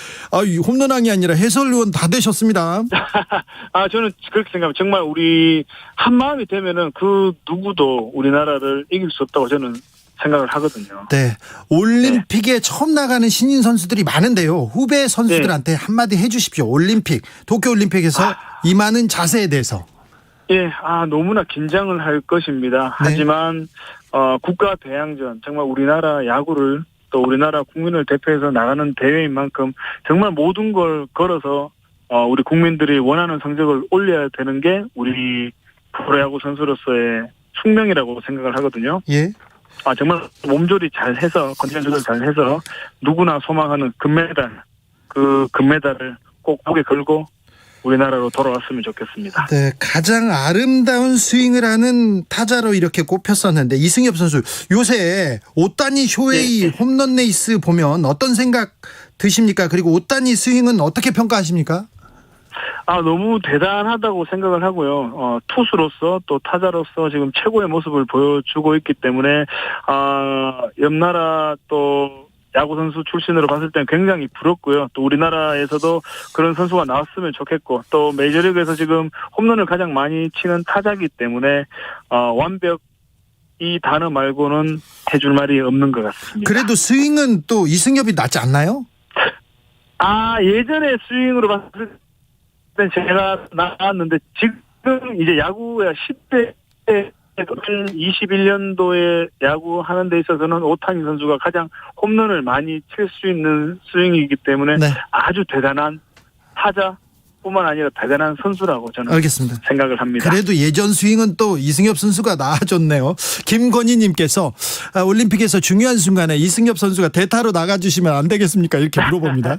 홈런왕이 아니라 해설위원 다 되셨습니다. 저는 그렇게 생각합니다. 정말 우리 한 마음이 되면은 그 누구도 우리나라를 이길 수 없다고 저는 생각을 하거든요. 네. 올림픽에 처음 나가는 신인 선수들이 많은데요. 후배 선수들한테 한마디 해주십시오. 도쿄올림픽에서 임하는 자세에 대해서. 예, 너무나 긴장을 할 것입니다. 하지만, 국가 대항전, 정말 우리나라 야구를 또 우리나라 국민을 대표해서 나가는 대회인 만큼 정말 모든 걸 걸어서, 우리 국민들이 원하는 성적을 올려야 되는 게 우리 프로야구 선수로서의 숙명이라고 생각을 하거든요. 예. 정말 몸조리 잘 해서, 컨디션 조절 잘 해서 누구나 소망하는 금메달, 그 금메달을 꼭 목에 걸고 우리나라로 돌아왔으면 좋겠습니다. 네, 가장 아름다운 스윙을 하는 타자로 이렇게 꼽혔었는데 이승엽 선수 요새 오타니 쇼헤이 홈런 레이스 보면 어떤 생각 드십니까? 그리고 오타니 스윙은 어떻게 평가하십니까? 너무 대단하다고 생각을 하고요. 투수로서 또 타자로서 지금 최고의 모습을 보여주고 있기 때문에 옆나라 또 야구 선수 출신으로 봤을 때는 굉장히 부럽고요. 또 우리나라에서도 그런 선수가 나왔으면 좋겠고 또 메이저리그에서 지금 홈런을 가장 많이 치는 타자이기 때문에 완벽 이 단어 말고는 해줄 말이 없는 것 같습니다. 그래도 스윙은 또 이승엽이 낫지 않나요? 예전에 스윙으로 봤을 때 제가 나왔는데 지금 이제 야구의 10대 21년도에 야구 하는 데 있어서는 오타니 선수가 가장 홈런을 많이 칠 수 있는 스윙이기 때문에 아주 대단한 타자뿐만 아니라 대단한 선수라고 저는 알겠습니다. 생각을 합니다. 그래도 예전 스윙은 또 이승엽 선수가 나아졌네요. 김건희님께서 올림픽에서 중요한 순간에 이승엽 선수가 대타로 나가주시면 안 되겠습니까? 이렇게 물어봅니다.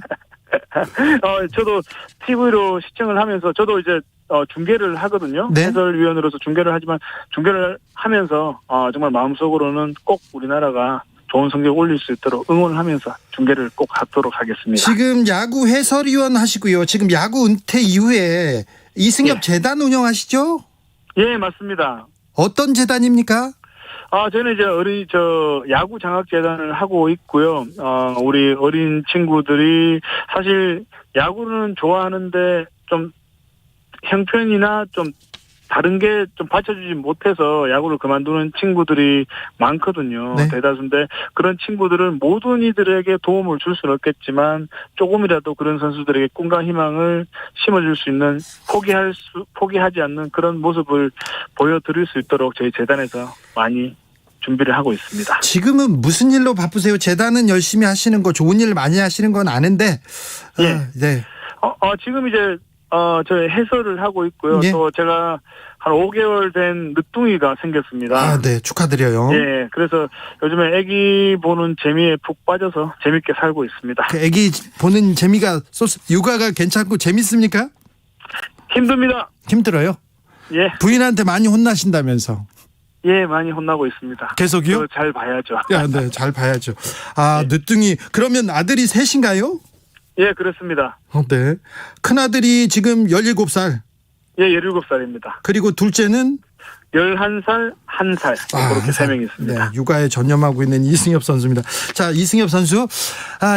저도 TV로 시청을 하면서 저도 이제 중계를 하거든요. 네? 해설위원으로서 중계를 하지만 중계를 하면서 정말 마음속으로는 꼭 우리나라가 좋은 성적 올릴 수 있도록 응원하면서 중계를 꼭 하도록 하겠습니다. 지금 야구 해설위원 하시고요. 지금 야구 은퇴 이후에 이승엽 재단 운영하시죠? 예, 맞습니다. 어떤 재단입니까? 저는 이제 야구 장학 재단을 하고 있고요. 우리 어린 친구들이 사실 야구는 좋아하는데 좀 형편이나 좀 다른 게 좀 받쳐주지 못해서 야구를 그만두는 친구들이 많거든요. 네. 대다수인데 그런 친구들은 모든 이들에게 도움을 줄 수는 없겠지만 조금이라도 그런 선수들에게 꿈과 희망을 심어줄 수 있는 포기하지 않는 그런 모습을 보여드릴 수 있도록 저희 재단에서 많이 준비를 하고 있습니다. 지금은 무슨 일로 바쁘세요? 재단은 열심히 하시는 거 좋은 일 많이 하시는 건 아는데 네. 지금 이제 저희 해설을 하고 있고요. 예. 또 제가 한 5개월 된 늦둥이가 생겼습니다. 아, 네. 축하드려요. 예, 그래서 요즘에 애기 보는 재미에 푹 빠져서 재밌게 살고 있습니다. 그 애기 보는 재미가 육아가 괜찮고 재밌습니까? 힘듭니다. 힘들어요? 예. 부인한테 많이 혼나신다면서. 예, 많이 혼나고 있습니다. 계속요? 잘 봐야죠. 야, 네, 잘 봐야죠. 아, 네. 늦둥이. 그러면 아들이 셋인가요? 예, 그렇습니다. 네. 큰아들이 지금 17살. 예, 17살입니다. 그리고 둘째는 11살, 1살. 그렇게 3명이 있습니다. 네, 육아에 전념하고 있는 이승엽 선수입니다. 자, 이승엽 선수.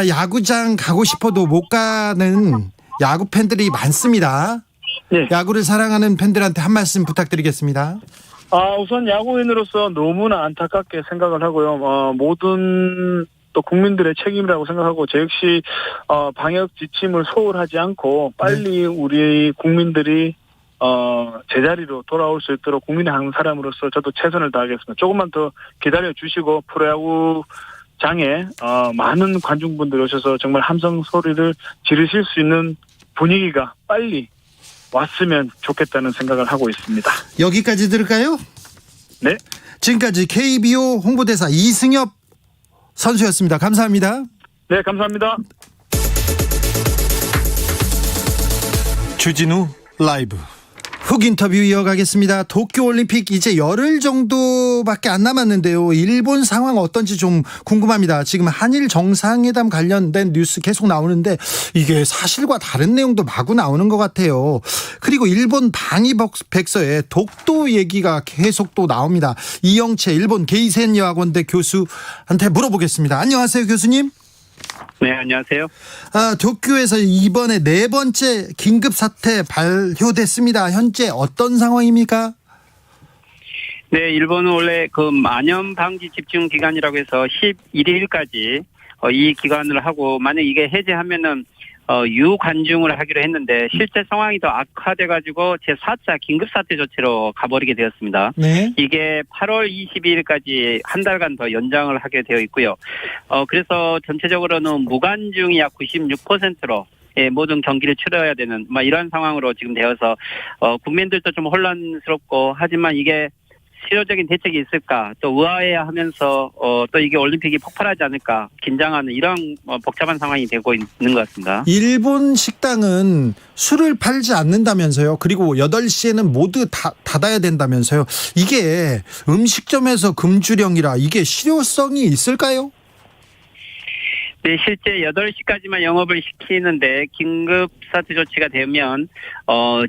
야구장 가고 싶어도 못 가는 야구 팬들이 많습니다. 네. 야구를 사랑하는 팬들한테 한 말씀 부탁드리겠습니다. 우선 야구인으로서 너무나 안타깝게 생각을 하고요. 모든 또 국민들의 책임이라고 생각하고 저 역시 방역 지침을 소홀하지 않고 빨리 우리 국민들이 제자리로 돌아올 수 있도록 국민의 한 사람으로서 저도 최선을 다하겠습니다. 조금만 더 기다려 주시고 프로야구장에 많은 관중분들이 오셔서 정말 함성 소리를 지르실 수 있는 분위기가 빨리 왔으면 좋겠다는 생각을 하고 있습니다. 여기까지 들을까요? 네. 지금까지 KBO 홍보대사 이승엽 선수였습니다. 감사합니다. 네, 감사합니다. 주진우 라이브 훅 인터뷰 이어가겠습니다. 도쿄올림픽 이제 열흘 정도밖에 안 남았는데요. 일본 상황 어떤지 좀 궁금합니다. 지금 한일 정상회담 관련된 뉴스 계속 나오는데 이게 사실과 다른 내용도 마구 나오는 것 같아요. 그리고 일본 방위백서에 독도 얘기가 계속 또 나옵니다. 이영채 일본 게이센 여학원대 교수한테 물어보겠습니다. 안녕하세요, 교수님. 네, 안녕하세요. 도쿄에서 이번에 4번째 긴급사태 발효됐습니다. 현재 어떤 상황입니까? 네, 일본은 원래 그 만연 방지 집중 기간이라고 해서 11일까지 이 기간을 하고 만약 이게 해제하면은 유관중을 하기로 했는데 실제 상황이 더 악화돼가지고 제4차 긴급사태 조치로 가버리게 되었습니다. 네. 이게 8월 22일까지 한 달간 더 연장을 하게 되어 있고요. 그래서 전체적으로는 무관중이 약 96%로 모든 경기를 치러야 되는 이런 상황으로 지금 되어서 국민들도 좀 혼란스럽고 하지만 이게 실효적인 대책이 있을까 또 의아해하면서 또 이게 올림픽이 폭발하지 않을까 긴장하는 이런 복잡한 상황이 되고 있는 것 같습니다. 일본 식당은 술을 팔지 않는다면서요. 그리고 8시에는 모두 닫아야 된다면서요. 이게 음식점에서 금주령이라 이게 실효성이 있을까요? 네, 실제 8시까지만 영업을 시키는데 긴급사태 조치가 되면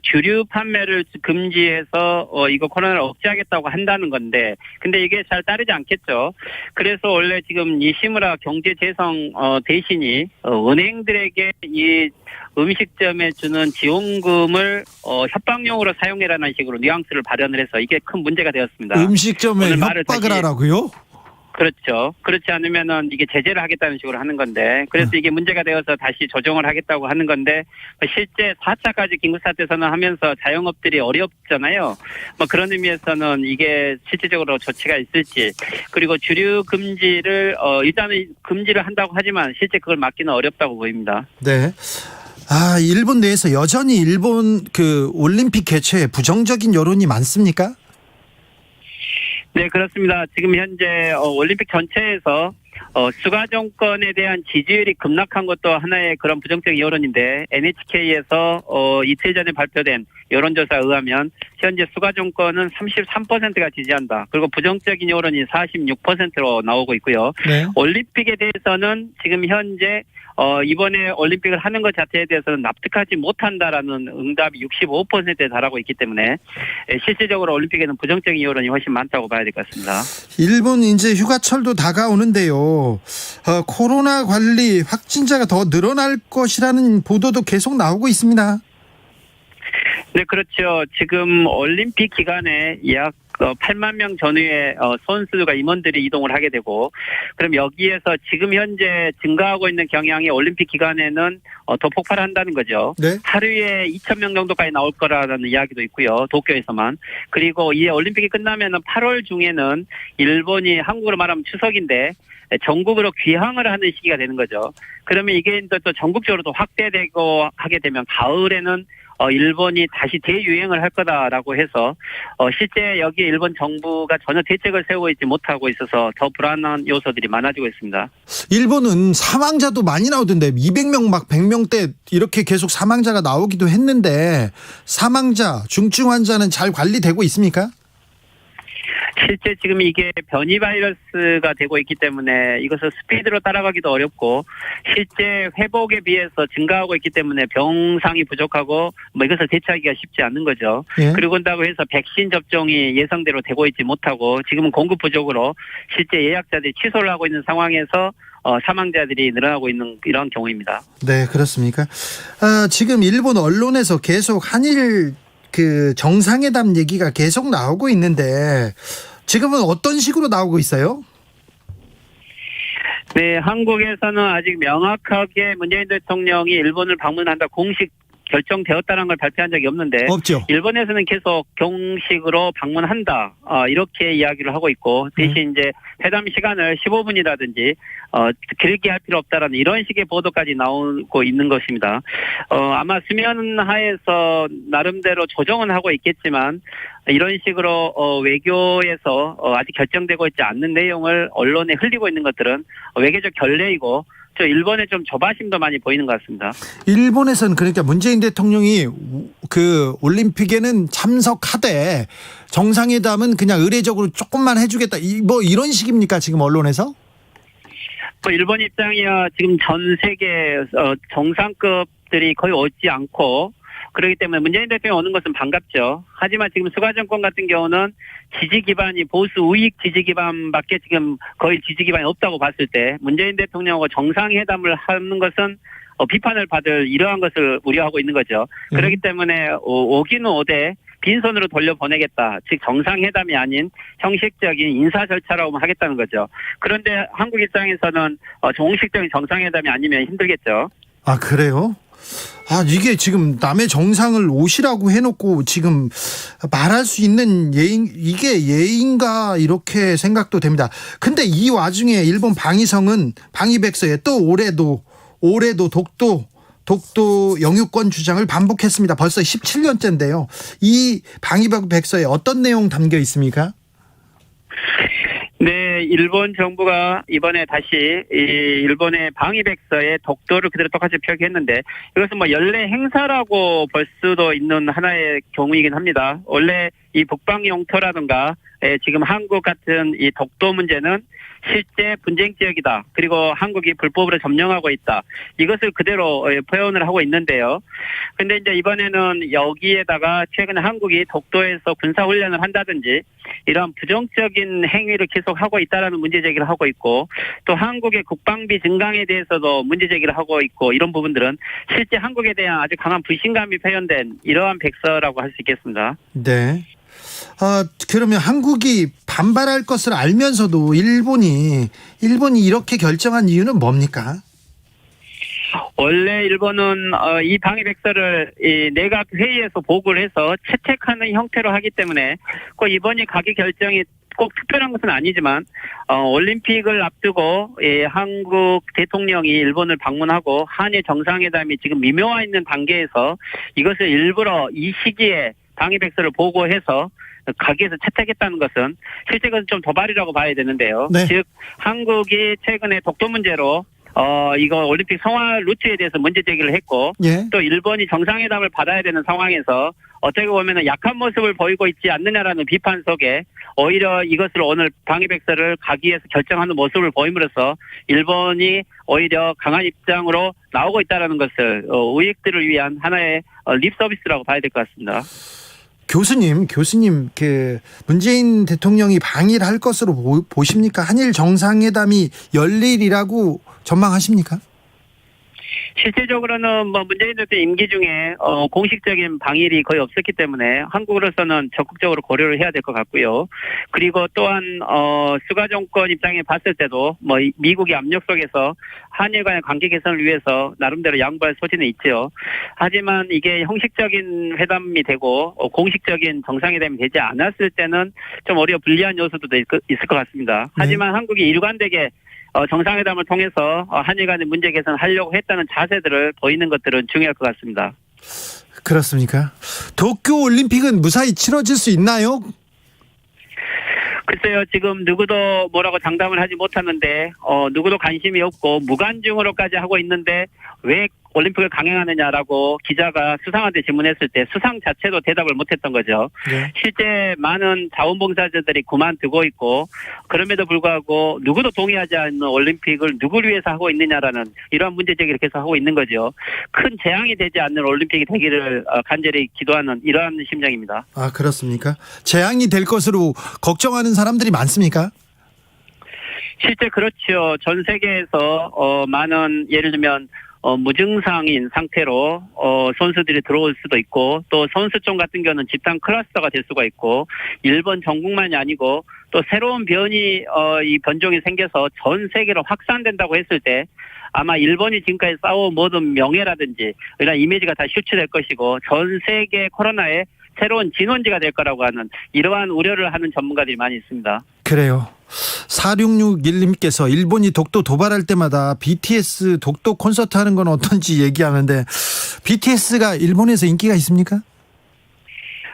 주류 판매를 금지해서 이거 코로나를 억제하겠다고 한다는 건데 근데 이게 잘 따르지 않겠죠. 그래서 원래 지금 니시무라 경제재성 대신이 은행들에게 이 음식점에 주는 지원금을 협박용으로 사용해라는 식으로 뉘앙스를 발현을 해서 이게 큰 문제가 되었습니다. 음식점에 협박을 하라고요? 그렇죠. 그렇지 않으면은 이게 제재를 하겠다는 식으로 하는 건데 그래서 이게 문제가 되어서 다시 조정을 하겠다고 하는 건데 실제 4차까지 긴급사태 선언하면서 자영업들이 어렵잖아요. 그런 의미에서는 이게 실질적으로 조치가 있을지 그리고 주류 금지를 일단은 금지를 한다고 하지만 실제 그걸 막기는 어렵다고 보입니다. 네. 일본 내에서 여전히 일본 올림픽 개최에 부정적인 여론이 많습니까? 네, 그렇습니다. 지금 현재 올림픽 전체에서 스가 정권에 대한 지지율이 급락한 것도 하나의 그런 부정적 여론인데 NHK에서 이틀 전에 발표된 여론조사에 의하면 현재 스가 정권은 33%가 지지한다. 그리고 부정적인 여론이 46%로 나오고 있고요. 네. 올림픽에 대해서는 지금 현재 이번에 올림픽을 하는 것 자체에 대해서는 납득하지 못한다라는 응답이 65%에 달하고 있기 때문에 실질적으로 올림픽에는 부정적인 여론이 훨씬 많다고 봐야 될 것 같습니다. 일본 이제 휴가철도 다가오는데요. 코로나 관리 확진자가 더 늘어날 것이라는 보도도 계속 나오고 있습니다. 네, 그렇죠. 지금 올림픽 기간에 약 8만 명 전후의 선수들과 임원들이 이동을 하게 되고 그럼 여기에서 지금 현재 증가하고 있는 경향이 올림픽 기간에는 더 폭발한다는 거죠. 네. 하루에 2,000명 정도까지 나올 거라는 이야기도 있고요. 도쿄에서만. 그리고 이 올림픽이 끝나면은 8월 중에는 일본이 한국으로 말하면 추석인데 전국으로 귀향을 하는 시기가 되는 거죠. 그러면 이게 또 전국적으로 또 확대되고 하게 되면 가을에는 일본이 다시 대유행을 할 거다라고 해서 실제 여기에 일본 정부가 전혀 대책을 세우고 있지 못하고 있어서 더 불안한 요소들이 많아지고 있습니다. 일본은 사망자도 많이 나오던데 200명 막 100명대 이렇게 계속 사망자가 나오기도 했는데 사망자, 중증 환자는 잘 관리되고 있습니까? 실제 지금 이게 변이 바이러스가 되고 있기 때문에 이것을 스피드로 따라가기도 어렵고 실제 회복에 비해서 증가하고 있기 때문에 병상이 부족하고 뭐 이것을 대처하기가 쉽지 않는 거죠. 예. 그리고 그런다고 해서 백신 접종이 예상대로 되고 있지 못하고 지금은 공급 부족으로 실제 예약자들이 취소를 하고 있는 상황에서 사망자들이 늘어나고 있는 이런 경우입니다. 네, 그렇습니까? 지금 일본 언론에서 계속 한일 그 정상회담 얘기가 계속 나오고 있는데 지금은 어떤 식으로 나오고 있어요? 네, 한국에서는 아직 명확하게 문재인 대통령이 일본을 방문한다 공식 결정되었다는 걸 발표한 적이 없는데 없죠. 일본에서는 계속 공식으로 방문한다 이렇게 이야기를 하고 있고 대신 이제 회담 시간을 15분이라든지 길게 할 필요 없다라는 이런 식의 보도까지 나오고 있는 것입니다. 아마 수면 하에서 나름대로 조정은 하고 있겠지만 이런 식으로 외교에서 아직 결정되고 있지 않는 내용을 언론에 흘리고 있는 것들은 외교적 결례이고 저 일본에 좀 조바심도 많이 보이는 것 같습니다. 일본에서는 그러니까 문재인 대통령이 그 올림픽에는 참석하되 정상회담은 그냥 의례적으로 조금만 해주겠다. 뭐 이런 식입니까 지금 언론에서? 일본 입장이야 지금 전 세계 정상급들이 거의 오지 않고 그렇기 때문에 문재인 대통령이 오는 것은 반갑죠. 하지만 지금 스가 정권 같은 경우는 지지 기반이 보수 우익 지지 기반밖에 지금 거의 지지 기반이 없다고 봤을 때 문재인 대통령하고 정상회담을 하는 것은 비판을 받을 이러한 것을 우려하고 있는 거죠. 그렇기 때문에 오기는 오되 빈손으로 돌려보내겠다. 즉 정상회담이 아닌 형식적인 인사 절차라고 하겠다는 거죠. 그런데 한국 입장에서는 정식적인 정상회담이 아니면 힘들겠죠. 아, 그래요? 이게 지금 남의 정상을 오시라고 해놓고 지금 말할 수 있는 이게 예인가 이렇게 생각도 됩니다. 근데 이 와중에 일본 방위성은 방위백서에 또 올해도 독도 영유권 주장을 반복했습니다. 벌써 17년째인데요. 이 방위백서에 어떤 내용 담겨 있습니까? 네, 일본 정부가 이번에 다시 일본의 방위백서에 독도를 그대로 똑같이 표기했는데 이것은 뭐 연례 행사라고 볼 수도 있는 하나의 경우이긴 합니다. 원래 이 북방 영토라든가 지금 한국 같은 이 독도 문제는 실제 분쟁 지역이다. 그리고 한국이 불법으로 점령하고 있다. 이것을 그대로 표현을 하고 있는데요. 근데 이제 이번에는 여기에다가 최근에 한국이 독도에서 군사훈련을 한다든지 이런 부정적인 행위를 계속하고 있다라는 문제 제기를 하고 있고 또 한국의 국방비 증강에 대해서도 문제 제기를 하고 있고 이런 부분들은 실제 한국에 대한 아주 강한 불신감이 표현된 이러한 백서라고 할 수 있겠습니다. 네. 그러면 한국이 반발할 것을 알면서도 일본이 이렇게 결정한 이유는 뭡니까? 원래 일본은 이 방위백서를 내각 회의에서 보고를 해서 채택하는 형태로 하기 때문에 꼭 이번이 가기 결정이 꼭 특별한 것은 아니지만 올림픽을 앞두고 한국 대통령이 일본을 방문하고 한일 정상회담이 지금 미묘화 있는 단계에서 이것을 일부러 이 시기에 방위백서를 보고해서 가기에서 채택했다는 것은 실제 그것은 좀 도발이라고 봐야 되는데요. 네. 즉 한국이 최근에 독도 문제로 이거 올림픽 성화 루트에 대해서 문제 제기를 했고 예. 또 일본이 정상회담을 받아야 되는 상황에서 어떻게 보면 약한 모습을 보이고 있지 않느냐라는 비판 속에 오히려 이것을 오늘 방위백서를 가기 위해서 결정하는 모습을 보임으로써 일본이 오히려 강한 입장으로 나오고 있다는 것을 우익들을 위한 하나의 립 서비스라고 봐야 될 것 같습니다. 교수님, 그 문재인 대통령이 방위를 할 것으로 보십니까? 한일 정상회담이 열릴이라고 전망하십니까? 실질적으로는 뭐 문재인 대통령 임기 중에 공식적인 방일이 거의 없었기 때문에 한국으로서는 적극적으로 고려를 해야 될 것 같고요. 그리고 또한 스가 정권 입장에 봤을 때도 뭐 미국의 압력 속에서 한일 간의 관계 개선을 위해서 나름대로 양보할 소지는 있죠. 하지만 이게 형식적인 회담이 되고 공식적인 정상회담이 되지 않았을 때는 좀 오히려 불리한 요소도 있을 것 같습니다. 하지만 한국이 일관되게 정상회담을 통해서 한일 간의 문제 개선을 하려고 했다는 자세들을 보이는 것들은 중요할 것 같습니다. 그렇습니까? 도쿄 올림픽은 무사히 치러질 수 있나요? 글쎄요, 지금 누구도 뭐라고 장담을 하지 못하는데, 누구도 관심이 없고, 무관중으로까지 하고 있는데, 왜 올림픽을 강행하느냐라고 기자가 수상한테 질문했을 때 수상 자체도 대답을 못했던 거죠. 네. 실제 많은 자원봉사자들이 그만두고 있고, 그럼에도 불구하고 누구도 동의하지 않는 올림픽을 누구를 위해서 하고 있느냐라는 이러한 문제 제기를 계속 하고 있는 거죠. 큰 재앙이 되지 않는 올림픽이 되기를 간절히 기도하는 이러한 심정입니다. 아, 그렇습니까? 재앙이 될 것으로 걱정하는 사람들이 많습니까? 실제 그렇죠. 전 세계에서 많은 예를 들면 무증상인 상태로 선수들이 들어올 수도 있고, 또 선수촌 같은 경우는 집단 클러스터가 될 수가 있고, 일본 전국만이 아니고 또 새로운 변이 이 변종이 생겨서 전 세계로 확산된다고 했을 때 아마 일본이 지금까지 쌓아온 모든 명예라든지 이런 이미지가 다 실추될 것이고, 전 세계 코로나의 새로운 진원지가 될 거라고 하는 이러한 우려를 하는 전문가들이 많이 있습니다. 그래요. 4661님께서 일본이 독도 도발할 때마다 BTS 독도 콘서트 하는 건 어떤지 얘기하는데, BTS가 일본에서 인기가 있습니까?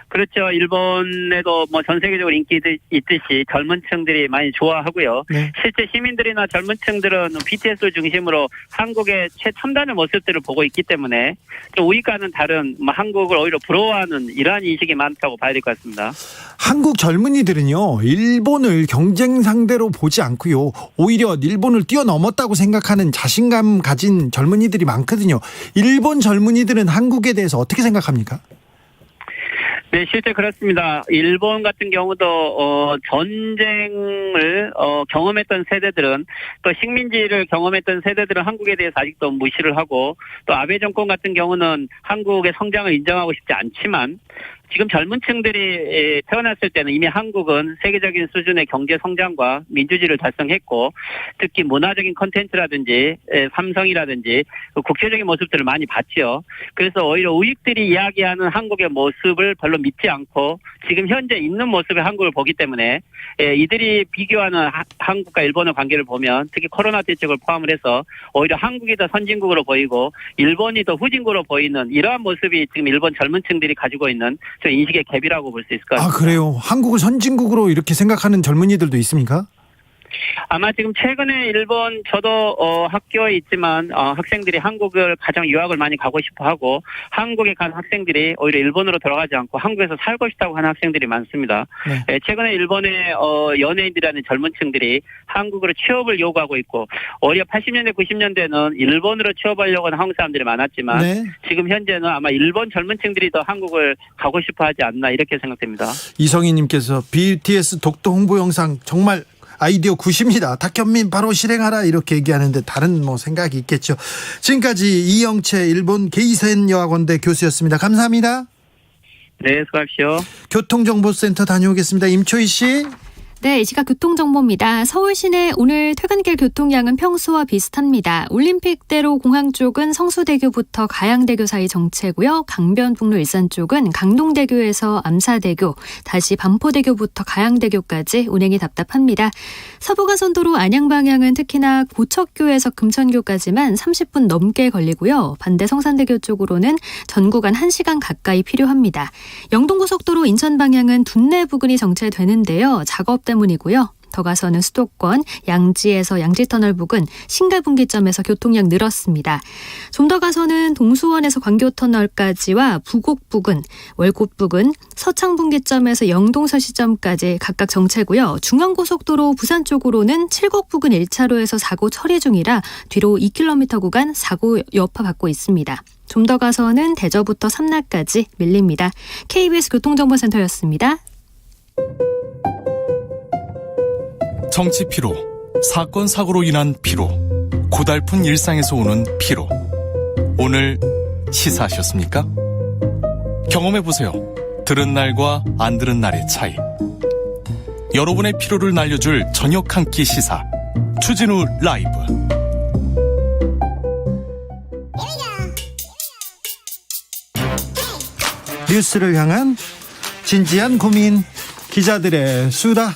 그렇죠. 일본에도 뭐 전 세계적으로 인기 있듯이 젊은 층들이 많이 좋아하고요. 네. 실제 시민들이나 젊은 층들은 BTS를 중심으로 한국의 최첨단의 모습들을 보고 있기 때문에 좀 우리과는 다른 한국을 오히려 부러워하는 이러한 인식이 많다고 봐야 될 것 같습니다. 한국 젊은이들은요, 일본을 경쟁 상대로 보지 않고요, 오히려 일본을 뛰어넘었다고 생각하는 자신감 가진 젊은이들이 많거든요. 일본 젊은이들은 한국에 대해서 어떻게 생각합니까? 네, 실제 그렇습니다. 일본 같은 경우도 전쟁을 경험했던 세대들은, 또 식민지를 경험했던 세대들은 한국에 대해서 아직도 무시를 하고, 또 아베 정권 같은 경우는 한국의 성장을 인정하고 싶지 않지만, 지금 젊은 층들이 태어났을 때는 이미 한국은 세계적인 수준의 경제 성장과 민주주의를 달성했고, 특히 문화적인 콘텐츠라든지 삼성이라든지 국제적인 모습들을 많이 봤죠. 그래서 오히려 우익들이 이야기하는 한국의 모습을 별로 믿지 않고 지금 현재 있는 모습의 한국을 보기 때문에 이들이 비교하는 한국과 일본의 관계를 보면, 특히 코로나 대책을 포함을 해서 오히려 한국이 더 선진국으로 보이고 일본이 더 후진국으로 보이는 이러한 모습이 지금 일본 젊은 층들이 가지고 있는 저 인식의 갭이라고 볼 수 있을 것 같습니다. 아, 그래요? 한국을 선진국으로 이렇게 생각하는 젊은이들도 있습니까? 아마 지금 최근에 일본, 저도 학교에 있지만 학생들이 한국을 가장 유학을 많이 가고 싶어하고, 한국에 간 학생들이 오히려 일본으로 들어가지 않고 한국에서 살고 싶다고 하는 학생들이 많습니다. 네. 최근에 일본의 연예인들이라는 젊은 층들이 한국으로 취업을 요구하고 있고, 오히려 80년대 90년대는 일본으로 취업하려고 하는 한국 사람들이 많았지만, 네. 지금 현재는 아마 일본 젊은 층들이 더 한국을 가고 싶어하지 않나 이렇게 생각됩니다. 이성희님께서 BTS 독도 홍보 영상 정말 아이디어 굿입니다. 탁현민 바로 실행하라, 이렇게 얘기하는데 다른 생각이 있겠죠. 지금까지 이영채 일본 게이센 여학원대 교수였습니다. 감사합니다. 네, 수고하십시오. 교통정보센터 다녀오겠습니다. 임초희 씨. 네, 이 시각 교통정보입니다. 서울 시내 오늘 퇴근길 교통량은 평소와 비슷합니다. 올림픽대로 공항 쪽은 성수대교부터 가양대교 사이 정체고요. 강변북로 일산 쪽은 강동대교에서 암사대교, 다시 반포대교부터 가양대교까지 운행이 답답합니다. 서부가선도로 안양 방향은 특히나 고척교에서 금천교까지만 30분 넘게 걸리고요. 반대 성산대교 쪽으로는 전 구간 1시간 가까이 필요합니다. 영동고속도로 인천 방향은 둔내 부근이 정체되는데요. 작업 때문이고요. 더 가서는 수도권 양지에서 양지터널 부근 신갈분기점에서 교통량 늘었습니다. 좀 더 가서는 동수원에서 광교터널까지와 부곡 부근, 월곶 부근, 서창분기점에서 영동서 시점까지 각각 정체고요. 중앙고속도로 부산 쪽으로는 칠곡 부근 1차로에서 사고 처리 중이라 뒤로 2km 구간 사고 여파 받고 있습니다. 좀 더 가서는 대저부터 삼라까지 밀립니다. KBS 교통정보센터였습니다. 정치 피로, 사건 사고로 인한 피로, 고달픈 일상에서 오는 피로. 오늘 시사하셨습니까? 경험해보세요. 들은 날과 안 들은 날의 차이. 여러분의 피로를 날려줄 저녁 한 끼 시사, 추진우 라이브. 뉴스를 향한 진지한 고민, 기자들의 수다.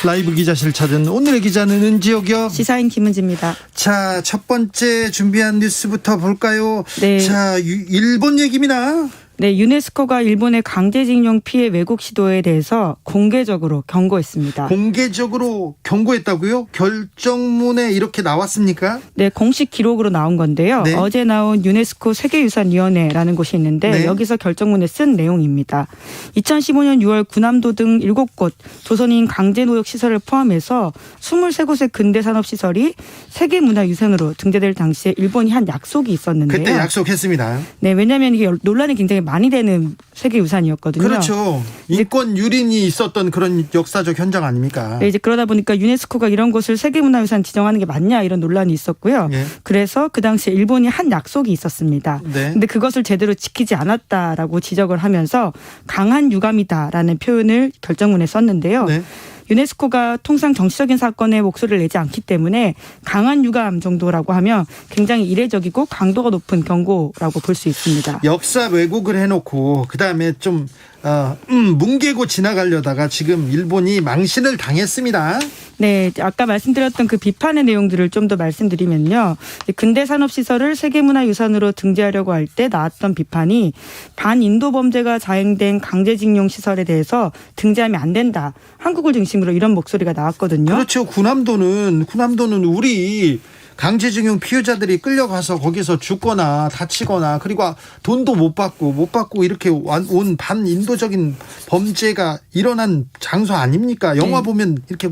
라이브 기자실 찾은 오늘의 기자는 은지옥이요. 시사인 김은지입니다. 자, 첫 번째 준비한 뉴스부터 볼까요? 네. 자, 일본 얘기입니다. 네, 유네스코가 일본의 강제징용 피해 왜곡 시도에 대해서 공개적으로 경고했습니다. 공개적으로 경고했다고요? 결정문에 이렇게 나왔습니까? 네, 공식 기록으로 나온 건데요. 네. 어제 나온 유네스코 세계유산위원회라는 곳이 있는데 네. 여기서 결정문에 쓴 내용입니다. 2015년 6월 군함도 등 7곳 조선인 강제노역 시설을 포함해서 23곳의 근대산업시설이 세계문화유산으로 등재될 당시에 일본이 한 약속이 있었는데요. 그때 약속했습니다. 네, 왜냐하면 이게 논란이 굉장히 많이 되는 세계유산이었거든요. 그렇죠. 인권 유린이 있었던 그런 역사적 현장 아닙니까? 네, 이제 그러다 보니까 유네스코가 이런 곳을 세계문화유산 지정하는 게 맞냐 이런 논란이 있었고요. 예. 그래서 그 당시에 일본이 한 약속이 있었습니다. 네. 근데 그것을 제대로 지키지 않았다라고 지적을 하면서 강한 유감이다라는 표현을 결정문에 썼는데요. 네. 유네스코가 통상 정치적인 사건에 목소리를 내지 않기 때문에 강한 유감 정도라고 하면 굉장히 이례적이고 강도가 높은 경고라고 볼 수 있습니다. 역사 왜곡을 해놓고 그다음에 좀 뭉개고 지나가려다가 지금 일본이 망신을 당했습니다. 네, 아까 말씀드렸던 그 비판의 내용들을 좀 더 말씀드리면요. 근대산업시설을 세계문화유산으로 등재하려고 할 때 나왔던 비판이 반인도 범죄가 자행된 강제징용 시설에 대해서 등재하면 안 된다. 한국을 중심으로 이런 목소리가 나왔거든요. 그렇죠. 군함도는 우리 강제징용 피해자들이 끌려가서 거기서 죽거나 다치거나 그리고 돈도 못 받고 이렇게 온 반인도적인 범죄가 일어난 장소 아닙니까? 영화 네. 보면 이렇게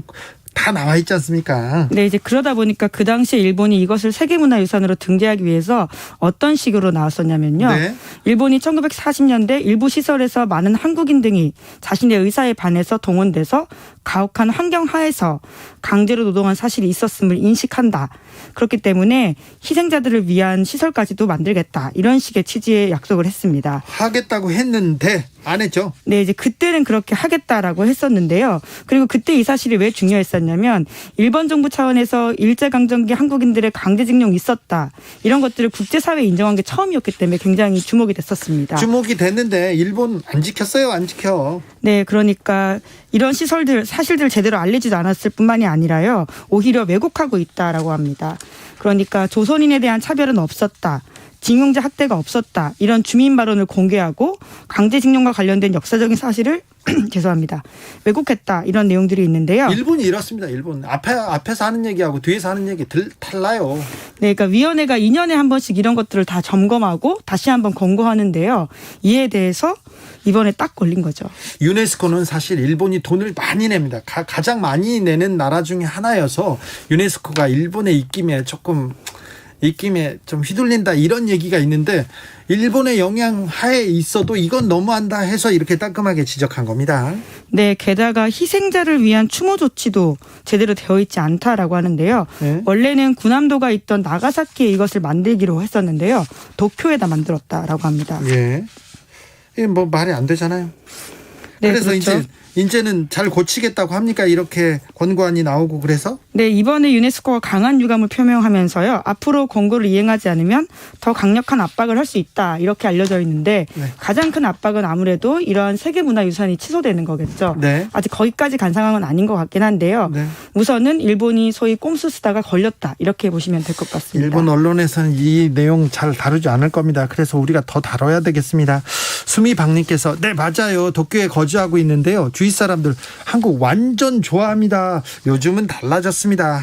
다 나와 있지 않습니까? 네, 이제 그러다 보니까 그 당시에 일본이 이것을 세계문화유산으로 등재하기 위해서 어떤 식으로 나왔었냐면요. 네. 일본이 1940년대 일부 시설에서 많은 한국인 등이 자신의 의사에 반해서 동원돼서 가혹한 환경 하에서 강제로 노동한 사실이 있었음을 인식한다. 그렇기 때문에 희생자들을 위한 시설까지도 만들겠다. 이런 식의 취지의 약속을 했습니다. 하겠다고 했는데 안 했죠. 네, 이제 그때는 그렇게 하겠다라고 했었는데요. 그리고 그때 이 사실이 왜 중요했었냐면 일본 정부 차원에서 일제강점기 한국인들의 강제징용이 있었다. 이런 것들을 국제사회에 인정한 게 처음이었기 때문에 굉장히 주목이 됐었습니다. 주목이 됐는데 일본 안 지켰어요. 안 지켜. 네, 그러니까 이런 사실들을 제대로 알리지도 않았을 뿐만이 아니라요. 오히려 왜곡하고 있다라고 합니다. 그러니까 조선인에 대한 차별은 없었다. 징용자 학대가 없었다. 이런 주민 발언을 공개하고 강제징용과 관련된 역사적인 사실을 죄송합니다. 왜곡했다. 이런 내용들이 있는데요. 일본이 이렇습니다. 일본 앞에서 하는 얘기하고 뒤에서 하는 얘기 달라요. 네, 그러니까 위원회가 2년에 한 번씩 이런 것들을 다 점검하고 다시 한번 권고하는데요. 이에 대해서 이번에 딱 걸린 거죠. 유네스코는 사실 일본이 돈을 많이 냅니다. 가장 많이 내는 나라 중에 하나여서 유네스코가 일본의 입김에 좀 휘둘린다 이런 얘기가 있는데 일본의 영향 하에 있어도 이건 너무한다 해서 이렇게 따끔하게 지적한 겁니다. 네, 게다가 희생자를 위한 추모 조치도 제대로 되어 있지 않다라고 하는데요. 네. 원래는 군함도가 있던 나가사키에 이것을 만들기로 했었는데요. 도쿄에다 만들었다라고 합니다. 예. 이게 뭐 말이 안 되잖아요. 네, 그래서 그렇죠. 이제는 잘 고치겠다고 합니까? 이렇게 권고안이 나오고 그래서? 네, 이번에 유네스코가 강한 유감을 표명하면서요. 앞으로 권고를 이행하지 않으면 더 강력한 압박을 할 수 있다. 이렇게 알려져 있는데 네. 가장 큰 압박은 아무래도 이러한 세계문화유산이 취소되는 거겠죠. 네. 아직 거기까지 간 상황은 아닌 것 같긴 한데요. 네. 우선은 일본이 소위 꼼수 쓰다가 걸렸다. 이렇게 보시면 될 것 같습니다. 일본 언론에서는 이 내용 잘 다루지 않을 겁니다. 그래서 우리가 더 다뤄야 되겠습니다. 수미박님께서 네, 맞아요. 도쿄에 거주하고 있는데요. 주위 사람들 한국 완전 좋아합니다. 요즘은 달라졌습니다.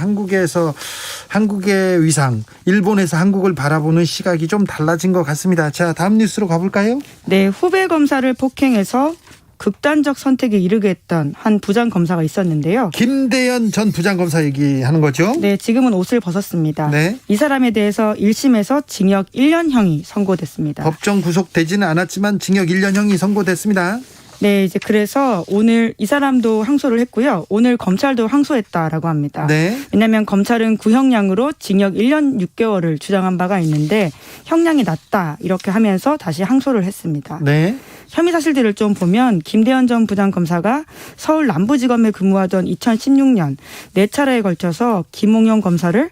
한국의 위상, 일본에서 한국을 바라보는 시각이 좀 달라진 것 같습니다. 자, 다음 뉴스로 가볼까요? 네, 후배 검사를 폭행해서 극단적 선택에 이르게 했던 한 부장검사가 있었는데요. 김대현 전 부장검사 얘기하는 거죠? 네, 지금은 옷을 벗었습니다. 네. 이 사람에 대해서 1심에서 징역 1년형이 선고됐습니다. 법정 구속되지는 않았지만 징역 1년형이 선고됐습니다. 네, 이제 그래서 오늘 이 사람도 항소를 했고요. 오늘 검찰도 항소했다라고 합니다. 네. 왜냐하면 검찰은 구형량으로 징역 1년 6개월을 주장한 바가 있는데 형량이 낮다 이렇게 하면서 다시 항소를 했습니다. 네. 혐의 사실들을 좀 보면 김대현 전 부장검사가 서울 남부지검에 근무하던 2016년 4차례에 걸쳐서 김홍영 검사를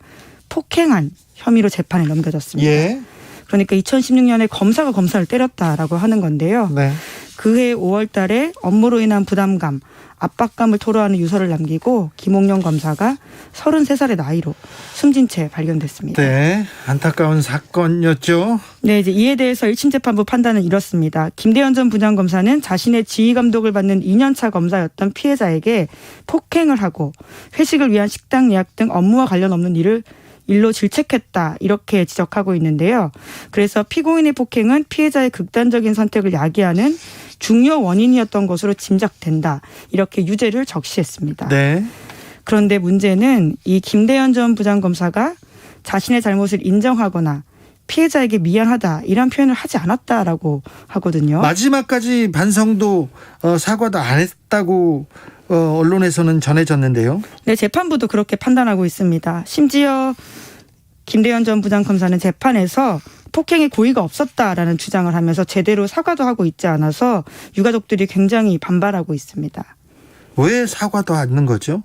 폭행한 혐의로 재판에 넘겨졌습니다. 예. 그러니까 2016년에 검사가 검사를 때렸다라고 하는 건데요. 네. 그해 5월 달에 업무로 인한 부담감, 압박감을 토로하는 유서를 남기고 김홍영 검사가 33살의 나이로 숨진 채 발견됐습니다. 네, 안타까운 사건이었죠. 네, 이제 이에 대해서 1심 재판부 판단은 이렇습니다. 김대현 전 부장검사는 자신의 지휘 감독을 받는 2년차 검사였던 피해자에게 폭행을 하고 회식을 위한 식당 예약 등 업무와 관련 없는 일로 질책했다 이렇게 지적하고 있는데요. 그래서 피고인의 폭행은 피해자의 극단적인 선택을 야기하는 중요 원인이었던 것으로 짐작된다 이렇게 유죄를 적시했습니다. 네. 그런데 문제는 이 김대현 전 부장검사가 자신의 잘못을 인정하거나 피해자에게 미안하다 이런 표현을 하지 않았다라고 하거든요. 마지막까지 반성도 사과도 안 했다고 언론에서는 전해졌는데요. 네, 재판부도 그렇게 판단하고 있습니다. 심지어 김대현 전 부장검사는 재판에서 폭행의 고의가 없었다라는 주장을 하면서 제대로 사과도 하고 있지 않아서 유가족들이 굉장히 반발하고 있습니다. 왜 사과도 않는 거죠?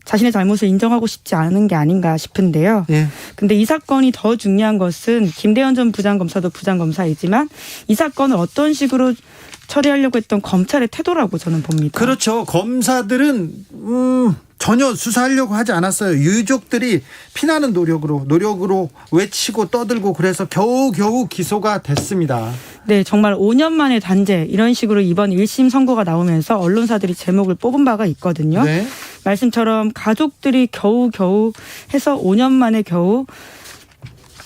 자신의 잘못을 인정하고 싶지 않은 게 아닌가 싶은데요. 예. 근데 이 사건이 더 중요한 것은 김대현 전 부장검사도 부장검사이지만 이 사건을 어떤 식으로 처리하려고 했던 검찰의 태도라고 저는 봅니다. 그렇죠. 검사들은 전혀 수사하려고 하지 않았어요. 유족들이 피나는 노력으로 외치고 떠들고 그래서 겨우 기소가 됐습니다. 네, 정말 5년 만에 단죄 이런 식으로 이번 1심 선고가 나오면서 언론사들이 제목을 뽑은 바가 있거든요. 네. 말씀처럼 가족들이 겨우 해서 5년 만에 겨우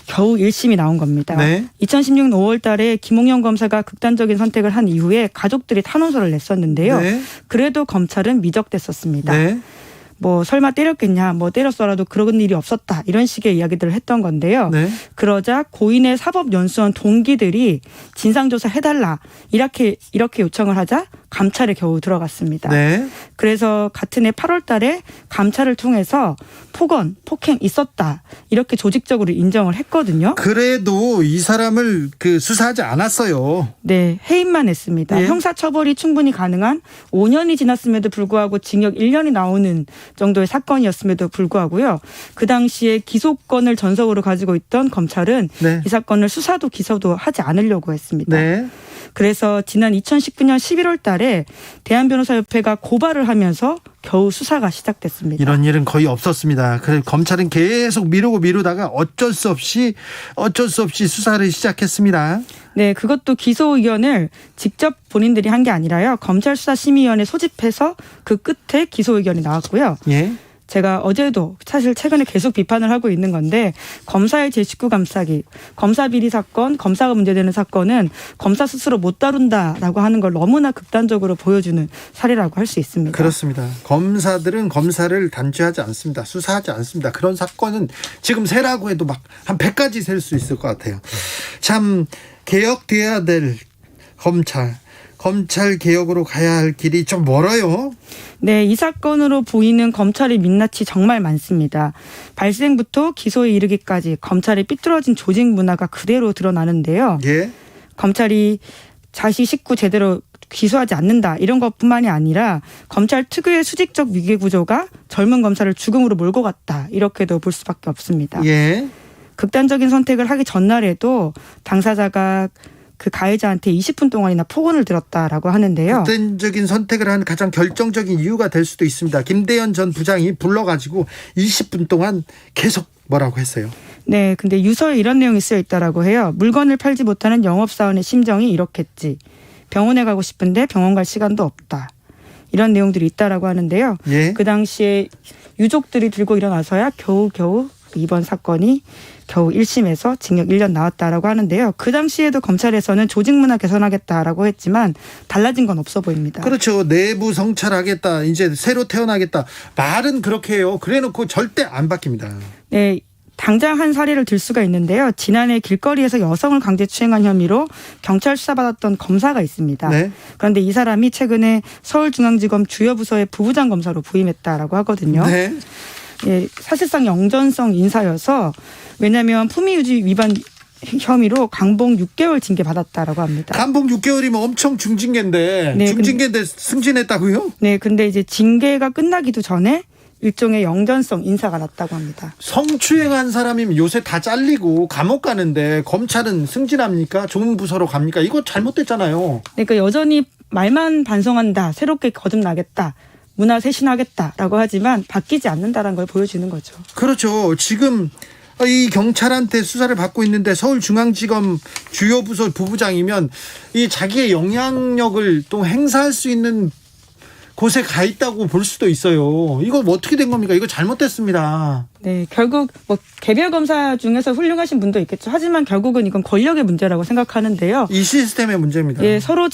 1심이 나온 겁니다. 네. 2016년 5월 달에 김홍영 검사가 극단적인 선택을 한 이후에 가족들이 탄원서를 냈었는데요. 네. 그래도 검찰은 미적됐었습니다. 네. 뭐 설마 때렸겠냐, 뭐 때렸어라도 그런 일이 없었다 이런 식의 이야기들을 했던 건데요. 네. 그러자 고인의 사법연수원 동기들이 진상조사 해달라 이렇게 요청을 하자 감찰에 겨우 들어갔습니다. 네. 그래서 같은 해 8월 달에 감찰을 통해서 폭행 있었다 이렇게 조직적으로 인정을 했거든요. 그래도 이 사람을 수사하지 않았어요. 네, 해임만 했습니다. 예. 형사처벌이 충분히 가능한 5년이 지났음에도 불구하고 징역 1년이 나오는 정도의 사건이었음에도 불구하고요. 그 당시에 기소권을 전속으로 가지고 있던 검찰은 네. 이 사건을 수사도 기소도 하지 않으려고 했습니다. 네. 그래서 지난 2019년 11월 달에 대한변호사협회가 고발을 하면서 겨우 수사가 시작됐습니다. 이런 일은 거의 없었습니다. 검찰은 계속 미루다가 어쩔 수 없이 수사를 시작했습니다. 네, 그것도 기소 의견을 직접 본인들이 한 게 아니라요. 검찰수사심의위원회 소집해서 그 끝에 기소 의견이 나왔고요. 예. 제가 어제도 사실 최근에 계속 비판을 하고 있는 건데 검사의 제19 감싸기, 검사 비리 사건, 검사가 문제되는 사건은 검사 스스로 못 다룬다라고 하는 걸 너무나 극단적으로 보여주는 사례라고 할 수 있습니다. 그렇습니다. 검사들은 검사를 단죄하지 않습니다. 수사하지 않습니다. 그런 사건은 지금 세라고 해도 막 한 100가지 셀 수 있을 것 같아요. 참 개혁돼야 될 검찰 개혁으로 가야 할 길이 좀 멀어요. 네, 이 사건으로 보이는 검찰의 민낯이 정말 많습니다. 발생부터 기소에 이르기까지 검찰의 삐뚤어진 조직 문화가 그대로 드러나는데요. 예. 검찰이 자식 식구 제대로 기소하지 않는다 이런 것뿐만이 아니라 검찰 특유의 수직적 위계 구조가 젊은 검사를 죽음으로 몰고 갔다 이렇게도 볼 수밖에 없습니다. 예. 극단적인 선택을 하기 전날에도 당사자가 그 가해자한테 20분 동안이나 폭언을 들었다라고 하는데요. 극단적인 선택을 하는 가장 결정적인 이유가 될 수도 있습니다. 김대현 전 부장이 불러가지고 20분 동안 계속 뭐라고 했어요. 네, 근데 유서에 이런 내용이 쓰여 있다라고 해요. 물건을 팔지 못하는 영업사원의 심정이 이렇겠지. 병원에 가고 싶은데 병원 갈 시간도 없다. 이런 내용들이 있다라고 하는데요. 예. 그 당시에 유족들이 들고 일어나서야 겨우 이번 사건이 겨우 1심에서 징역 1년 나왔다라고 하는데요. 그 당시에도 검찰에서는 조직 문화 개선하겠다라고 했지만 달라진 건 없어 보입니다. 그렇죠. 내부 성찰하겠다. 이제 새로 태어나겠다. 말은 그렇게 해요. 그래놓고 절대 안 바뀝니다. 네. 당장 한 사례를 들 수가 있는데요. 지난해 길거리에서 여성을 강제추행한 혐의로 경찰 수사받았던 검사가 있습니다. 네. 그런데 이 사람이 최근에 서울중앙지검 주여부서의 부부장 검사로 부임했다라고 하거든요. 네. 예, 사실상 영전성 인사여서 왜냐하면 품위유지 위반 혐의로 강봉 6개월 징계 받았다라고 합니다. 강봉 6개월이면 엄청 중징계인데 네, 중징계인데 승진했다고요? 네, 근데 이제 징계가 끝나기도 전에 일종의 영전성 인사가 났다고 합니다. 성추행한 사람이면 요새 다 잘리고 감옥 가는데 검찰은 승진합니까? 좋은 부서로 갑니까? 이거 잘못됐잖아요. 그러니까 여전히 말만 반성한다, 새롭게 거듭나겠다, 말만 반성한다, 새롭게 거듭나겠다, 이런 식의 이야기들을 하고 있는 겁니다. 그렇죠. 네, 문화쇄신하겠다라고 하지만 바뀌지 않는다는 걸 보여주는 거죠. 그렇죠. 지금 이 경찰한테 수사를 받고 있는데 서울중앙지검 주요 부서 부부장이면 이 자기의 영향력을 또 행사할 수 있는 곳에 가 있다고 볼 수도 있어요. 이거 뭐 어떻게 된 겁니까? 이거 잘못됐습니다. 네, 결국 뭐 개별 검사 중에서 훌륭하신 분도 있겠죠. 하지만 결국은 이건 권력의 문제라고 생각하는데요. 이 시스템의 문제입니다. 예, 서로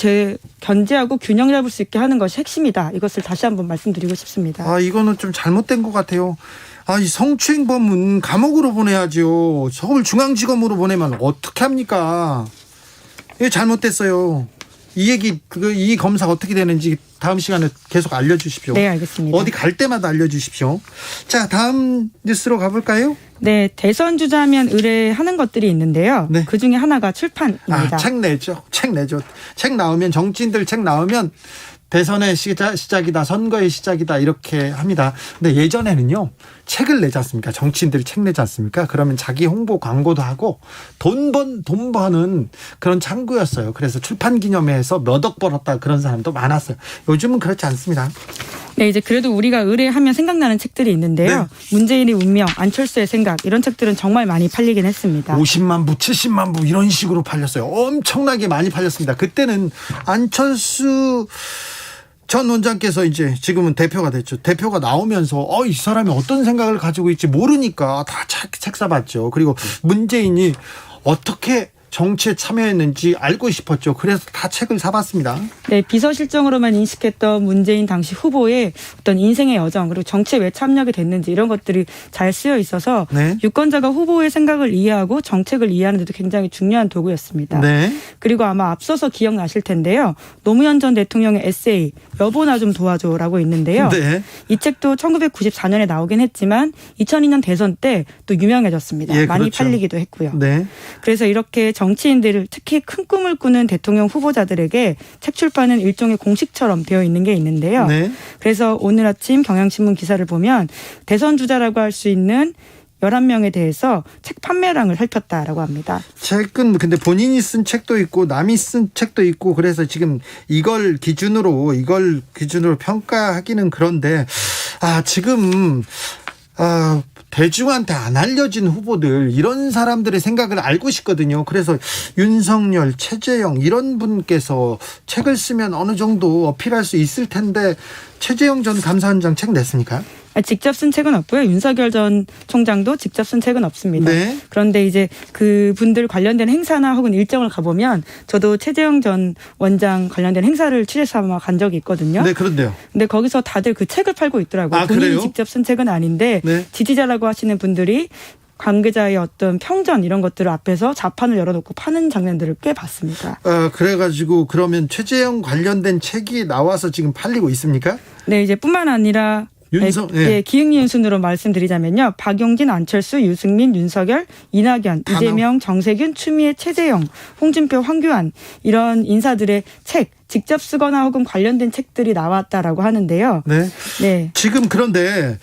견제하고 균형 잡을 수 있게 하는 것이 핵심이다. 이것을 다시 한번 말씀드리고 싶습니다. 이거는 좀 잘못된 것 같아요. 이 성추행범은 감옥으로 보내야죠. 서울중앙지검으로 보내면 어떻게 합니까? 이게 잘못됐어요. 이 검사 어떻게 되는지 다음 시간에 계속 알려주십시오. 네, 알겠습니다. 어디 갈 때마다 알려주십시오. 자, 다음 뉴스로 가볼까요? 네, 대선 주자면 의뢰하는 것들이 있는데요. 네. 그 중에 하나가 출판입니다. 책 내죠. 책 나오면 정치인들 책 나오면 대선의 시작이다, 선거의 시작이다 이렇게 합니다. 근데 예전에는요, 책을 내지 않습니까? 정치인들이 책 내지 않습니까? 그러면 자기 홍보 광고도 하고 돈 버는 그런 창구였어요. 그래서 출판 기념회에서 몇 억 벌었다 그런 사람도 많았어요. 요즘은 그렇지 않습니다. 네, 이제 그래도 우리가 의뢰하면 생각나는 책들이 있는데요. 네. 문재인의 운명, 안철수의 생각 이런 책들은 정말 많이 팔리긴 했습니다. 50만 부, 70만 부 이런 식으로 팔렸어요. 엄청나게 많이 팔렸습니다. 그때는 안철수 전 원장께서 이제 지금은 대표가 됐죠. 대표가 나오면서 이 사람이 어떤 생각을 가지고 있지 모르니까 다 책 사봤죠. 그리고 문재인이 어떻게 정치에 참여했는지 알고 싶었죠. 그래서 다 책을 사봤습니다. 네, 비서실장으로만 인식했던 문재인 당시 후보의 어떤 인생의 여정 그리고 정치에 왜 참여하게 됐는지 이런 것들이 잘 쓰여 있어서 네. 유권자가 후보의 생각을 이해하고 정책을 이해하는 데도 굉장히 중요한 도구였습니다. 네. 그리고 아마 앞서서 기억나실 텐데요. 노무현 전 대통령의 에세이 여보나 좀 도와줘라고 있는데요. 네. 이 책도 1994년에 나오긴 했지만 2002년 대선 때 또 유명해졌습니다. 예, 많이 그렇죠. 팔리기도 했고요. 네. 그래서 이렇게 정치인들을 특히 큰 꿈을 꾸는 대통령 후보자들에게 책 출판은 일종의 공식처럼 되어 있는 게 있는데요. 네. 그래서 오늘 아침 경향신문 기사를 보면 대선 주자라고 할 수 있는 11명에 대해서 책 판매량을 살폈다라고 합니다. 책은 근데 본인이 쓴 책도 있고 남이 쓴 책도 있고 그래서 지금 이걸 기준으로 평가하기는 그런데 지금 대중한테 안 알려진 후보들 이런 사람들의 생각을 알고 싶거든요. 그래서 윤석열, 최재형 이런 분께서 책을 쓰면 어느 정도 어필할 수 있을 텐데 최재형 전 감사원장 책 냈습니까? 직접 쓴 책은 없고요. 윤석열 전 총장도 직접 쓴 책은 없습니다. 네. 그런데 이제 그분들 관련된 행사나 혹은 일정을 가보면 저도 최재형 전 원장 관련된 행사를 취재삼아 간 적이 있거든요. 네, 그런데요. 근데 거기서 다들 그 책을 팔고 있더라고요. 본인이 그래요? 직접 쓴 책은 아닌데 네. 지지자라고 하시는 분들이 관계자의 어떤 평전 이런 것들을 앞에서 자판을 열어놓고 파는 장면들을 꽤 봤습니다. 그래가지고 그러면 최재형 관련된 책이 나와서 지금 팔리고 있습니까? 네, 이제 뿐만 아니라 기흥리은 순으로 말씀드리자면요. 박용진, 안철수, 유승민, 윤석열, 이낙연, 이재명, 정세균, 추미애, 최재형, 홍준표, 황교안 이런 인사들의 책 직접 쓰거나 혹은 관련된 책들이 나왔다라고 하는데요. 네. 네. 지금 그런데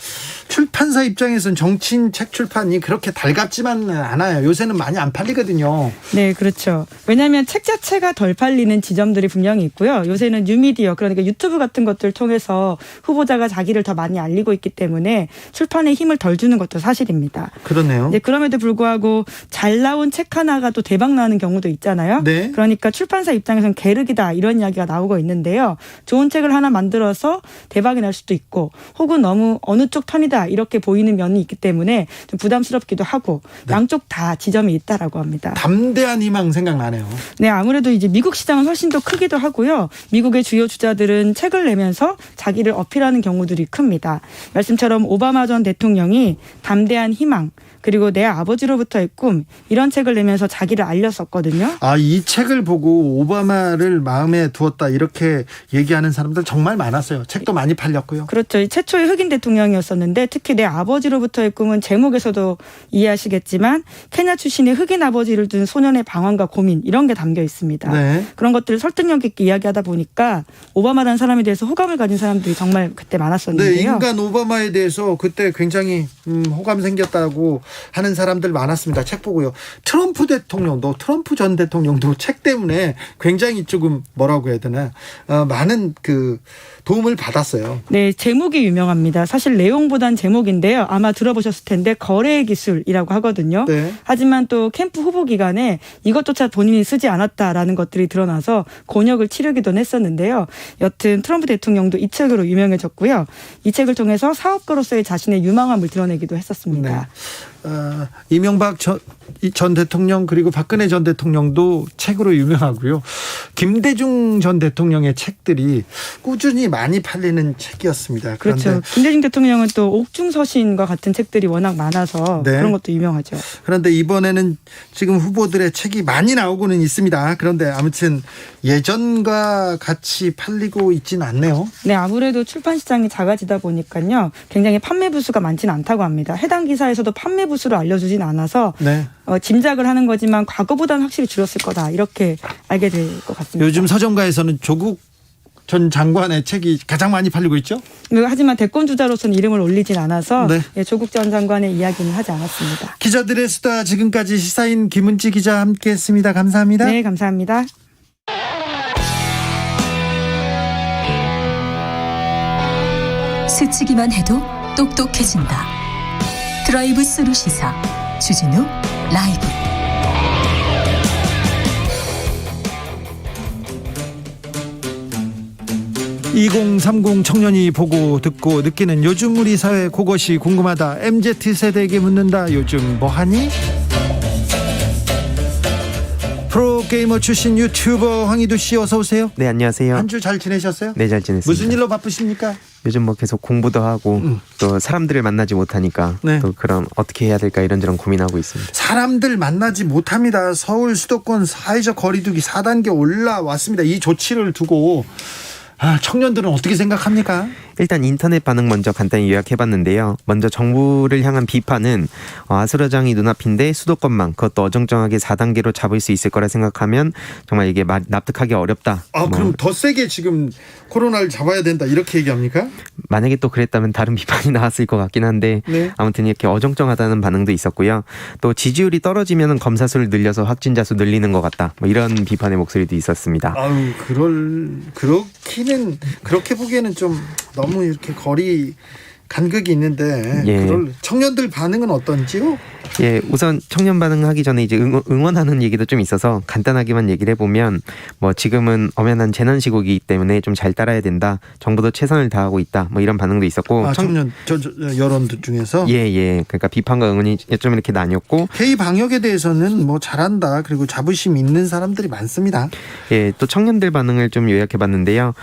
출판사 입장에서는 정치인 책 출판이 그렇게 달갑지만은 않아요. 요새는 많이 안 팔리거든요. 네, 그렇죠. 왜냐하면 책 자체가 덜 팔리는 지점들이 분명히 있고요. 요새는 뉴미디어 그러니까 유튜브 같은 것들을 통해서 후보자가 자기를 더 많이 알리고 있기 때문에 출판에 힘을 덜 주는 것도 사실입니다. 그러네요. 네, 그럼에도 불구하고 잘 나온 책 하나가 또 대박 나는 경우도 있잖아요. 네. 그러니까 출판사 입장에서는 계륵이다 이런 이야기가 나오고 있는데요. 좋은 책을 하나 만들어서 대박이 날 수도 있고 혹은 너무 어느 쪽 편이다 이렇게 보이는 면이 있기 때문에 좀 부담스럽기도 하고 네. 양쪽 다 지점이 있다라고 합니다. 담대한 희망 생각나네요. 네, 아무래도 이제 미국 시장은 훨씬 더 크기도 하고요. 미국의 주요 주자들은 책을 내면서 자기를 어필하는 경우들이 큽니다. 말씀처럼 오바마 전 대통령이 담대한 희망 그리고 내 아버지로부터의 꿈 이런 책을 내면서 자기를 알렸었거든요. 이 책을 보고 오바마를 마음에 두었다 이렇게 얘기하는 사람들 정말 많았어요. 책도 많이 팔렸고요. 그렇죠. 최초의 흑인 대통령이었었는데 특히 내 아버지로부터의 꿈은 제목에서도 이해하시겠지만 케냐 출신의 흑인 아버지를 둔 소년의 방황과 고민 이런 게 담겨 있습니다. 네. 그런 것들을 설득력 있게 이야기하다 보니까 오바마라는 사람에 대해서 호감을 가진 사람들이 정말 그때 많았었는데요. 네, 인간 오바마에 대해서 그때 굉장히 호감 생겼다고 하는 사람들 많았습니다. 책 보고요. 트럼프 전 대통령도 책 때문에 굉장히 조금 뭐라고 해야 그래야 되나 많은 그 도움을 받았어요. 네, 제목이 유명합니다. 사실 내용보단 제목인데요. 아마 들어보셨을 텐데 거래 기술이라고 하거든요. 네. 하지만 또 캠프 후보 기간에 이것조차 본인이 쓰지 않았다라는 것들이 드러나서 곤욕을 치르기도 했었는데요. 여튼 트럼프 대통령도 이 책으로 유명해졌고요. 이 책을 통해서 사업가로서의 자신의 유망함을 드러내기도 했었습니다. 네. 이명박 전 대통령 그리고 박근혜 전 대통령도 책으로 유명하고요. 김대중 전 대통령의 책들이 꾸준히 많이 팔리는 책이었습니다. 그런데 그렇죠. 김대중 대통령은 또 옥중서신과 같은 책들이 워낙 많아서 네. 그런 것도 유명하죠. 그런데 이번에는 지금 후보들의 책이 많이 나오고는 있습니다. 그런데 아무튼 예전과 같이 팔리고 있지는 않네요. 네, 아무래도 출판 시장이 작아지다 보니까요. 굉장히 판매 부수가 많지는 않다고 합니다. 해당 기사에서도 판매 부수를 알려주진 않아서 네. 짐작을 하는 거지만 과거보다는 확실히 줄었을 거다. 이렇게 알게 될 것 같습니다. 요즘 서점가에서는 조국 전 장관의 책이 가장 많이 팔리고 있죠? 하지만 대권 주자로서는 이름을 올리진 않아서 네. 조국 전 장관의 이야기는 하지 않았습니다. 기자들의 수다 지금까지 시사인 김은지 기자 함께했습니다. 감사합니다. 네, 감사합니다. 스치기만 해도 똑똑해진다. 드라이브 스루 시사 주진우 라이브. (2030) 청년이 보고 듣고 느끼는 요즘 우리 사회 그것이 궁금하다. MZ세대에게 묻는다. 요즘 뭐하니? 프로게이머 출신 유튜버 황희두 씨 어서 오세요. 네, 안녕하세요. 한 주 잘 지내셨어요? 네, 잘 지냈습니다. 무슨 일로 바쁘십니까? 요즘 뭐 계속 공부도 하고 또 사람들을 만나지 못하니까 네. 또 그럼 어떻게 해야 될까 이런저런 고민하고 있습니다. 사람들 만나지 못합니다. 서울 수도권 사회적 거리두기 4단계 올라왔습니다. 이 조치를 두고 청년들은 어떻게 생각합니까? 일단 인터넷 반응 먼저 간단히 요약해봤는데요. 먼저 정부를 향한 비판은 아수라장이 눈앞인데 수도권만 그것도 어정쩡하게 4단계로 잡을 수 있을 거라 생각하면 정말 이게 납득하기 어렵다. 그럼 더 세게 지금 코로나를 잡아야 된다 이렇게 얘기합니까? 만약에 또 그랬다면 다른 비판이 나왔을 것 같긴 한데 네. 아무튼 이렇게 어정쩡하다는 반응도 있었고요. 또 지지율이 떨어지면 검사 수를 늘려서 확진자 수 늘리는 것 같다. 뭐 이런 비판의 목소리도 있었습니다. 그렇게 보기에는 좀 너무 이렇게 거리 간극이 있는데 예. 그럴 청년들 반응은 어떤지요? 예, 우선 청년 반응하기 전에 이제 응원하는 얘기도 좀 있어서 간단하게만 얘기를 해보면 뭐 지금은 엄연한 재난 시국이기 때문에 좀 잘 따라야 된다. 정부도 최선을 다하고 있다. 뭐 이런 반응도 있었고. 청년 여론 중에서 예. 그러니까 비판과 응원이 좀 이렇게 나뉘었고. K 방역에 대해서는 뭐 잘한다. 그리고 자부심 있는 사람들이 많습니다. 예, 또 청년들 반응을 좀 요약해봤는데요.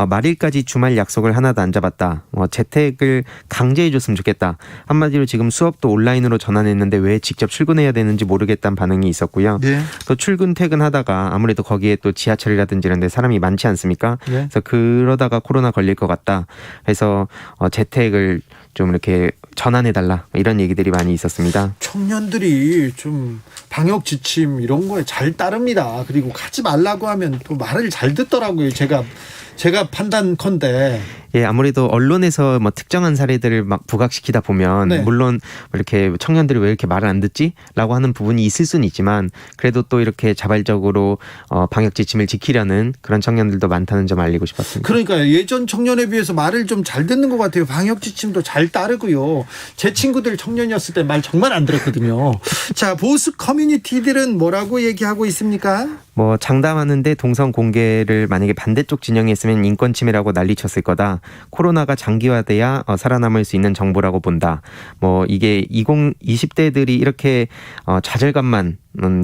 말일까지 주말 약속을 하나도 안 잡았다. 재택을 강제해줬으면 좋겠다. 한마디로 지금 수업도 온라인으로 전환했는데 왜 직접 출근해야 되는지 모르겠다는 반응이 있었고요. 네. 또 출근 퇴근하다가 아무래도 거기에 또 지하철이라든지 이런 데 사람이 많지 않습니까? 네. 그래서 그러다가 코로나 걸릴 것 같다. 그래서 재택을 좀 이렇게 전환해달라 이런 얘기들이 많이 있었습니다. 청년들이 좀 방역 지침 이런 거에 잘 따릅니다. 그리고 가지 말라고 하면 또 말을 잘 듣더라고요. 제가 판단컨대. 예, 아무래도 언론에서 뭐 특정한 사례들을 막 부각시키다 보면 네. 물론 이렇게 청년들이 왜 이렇게 말을 안 듣지?라고 하는 부분이 있을 수는 있지만 그래도 또 이렇게 자발적으로 방역 지침을 지키려는 그런 청년들도 많다는 점 알리고 싶었습니다. 그러니까 예전 청년에 비해서 말을 좀 잘 듣는 것 같아요. 방역 지침도 잘 따르고요. 제 친구들 청년이었을 때 말 정말 안 들었거든요. 자, 보수 커뮤니티들은 뭐라고 얘기하고 있습니까? 뭐 장담하는데 동선 공개를 만약에 반대쪽 진영에 했으면 인권 침해라고 난리쳤을 거다. 코로나가 장기화돼야 살아남을 수 있는 정부라고 본다. 뭐 이게 20대들이 이렇게 좌절감만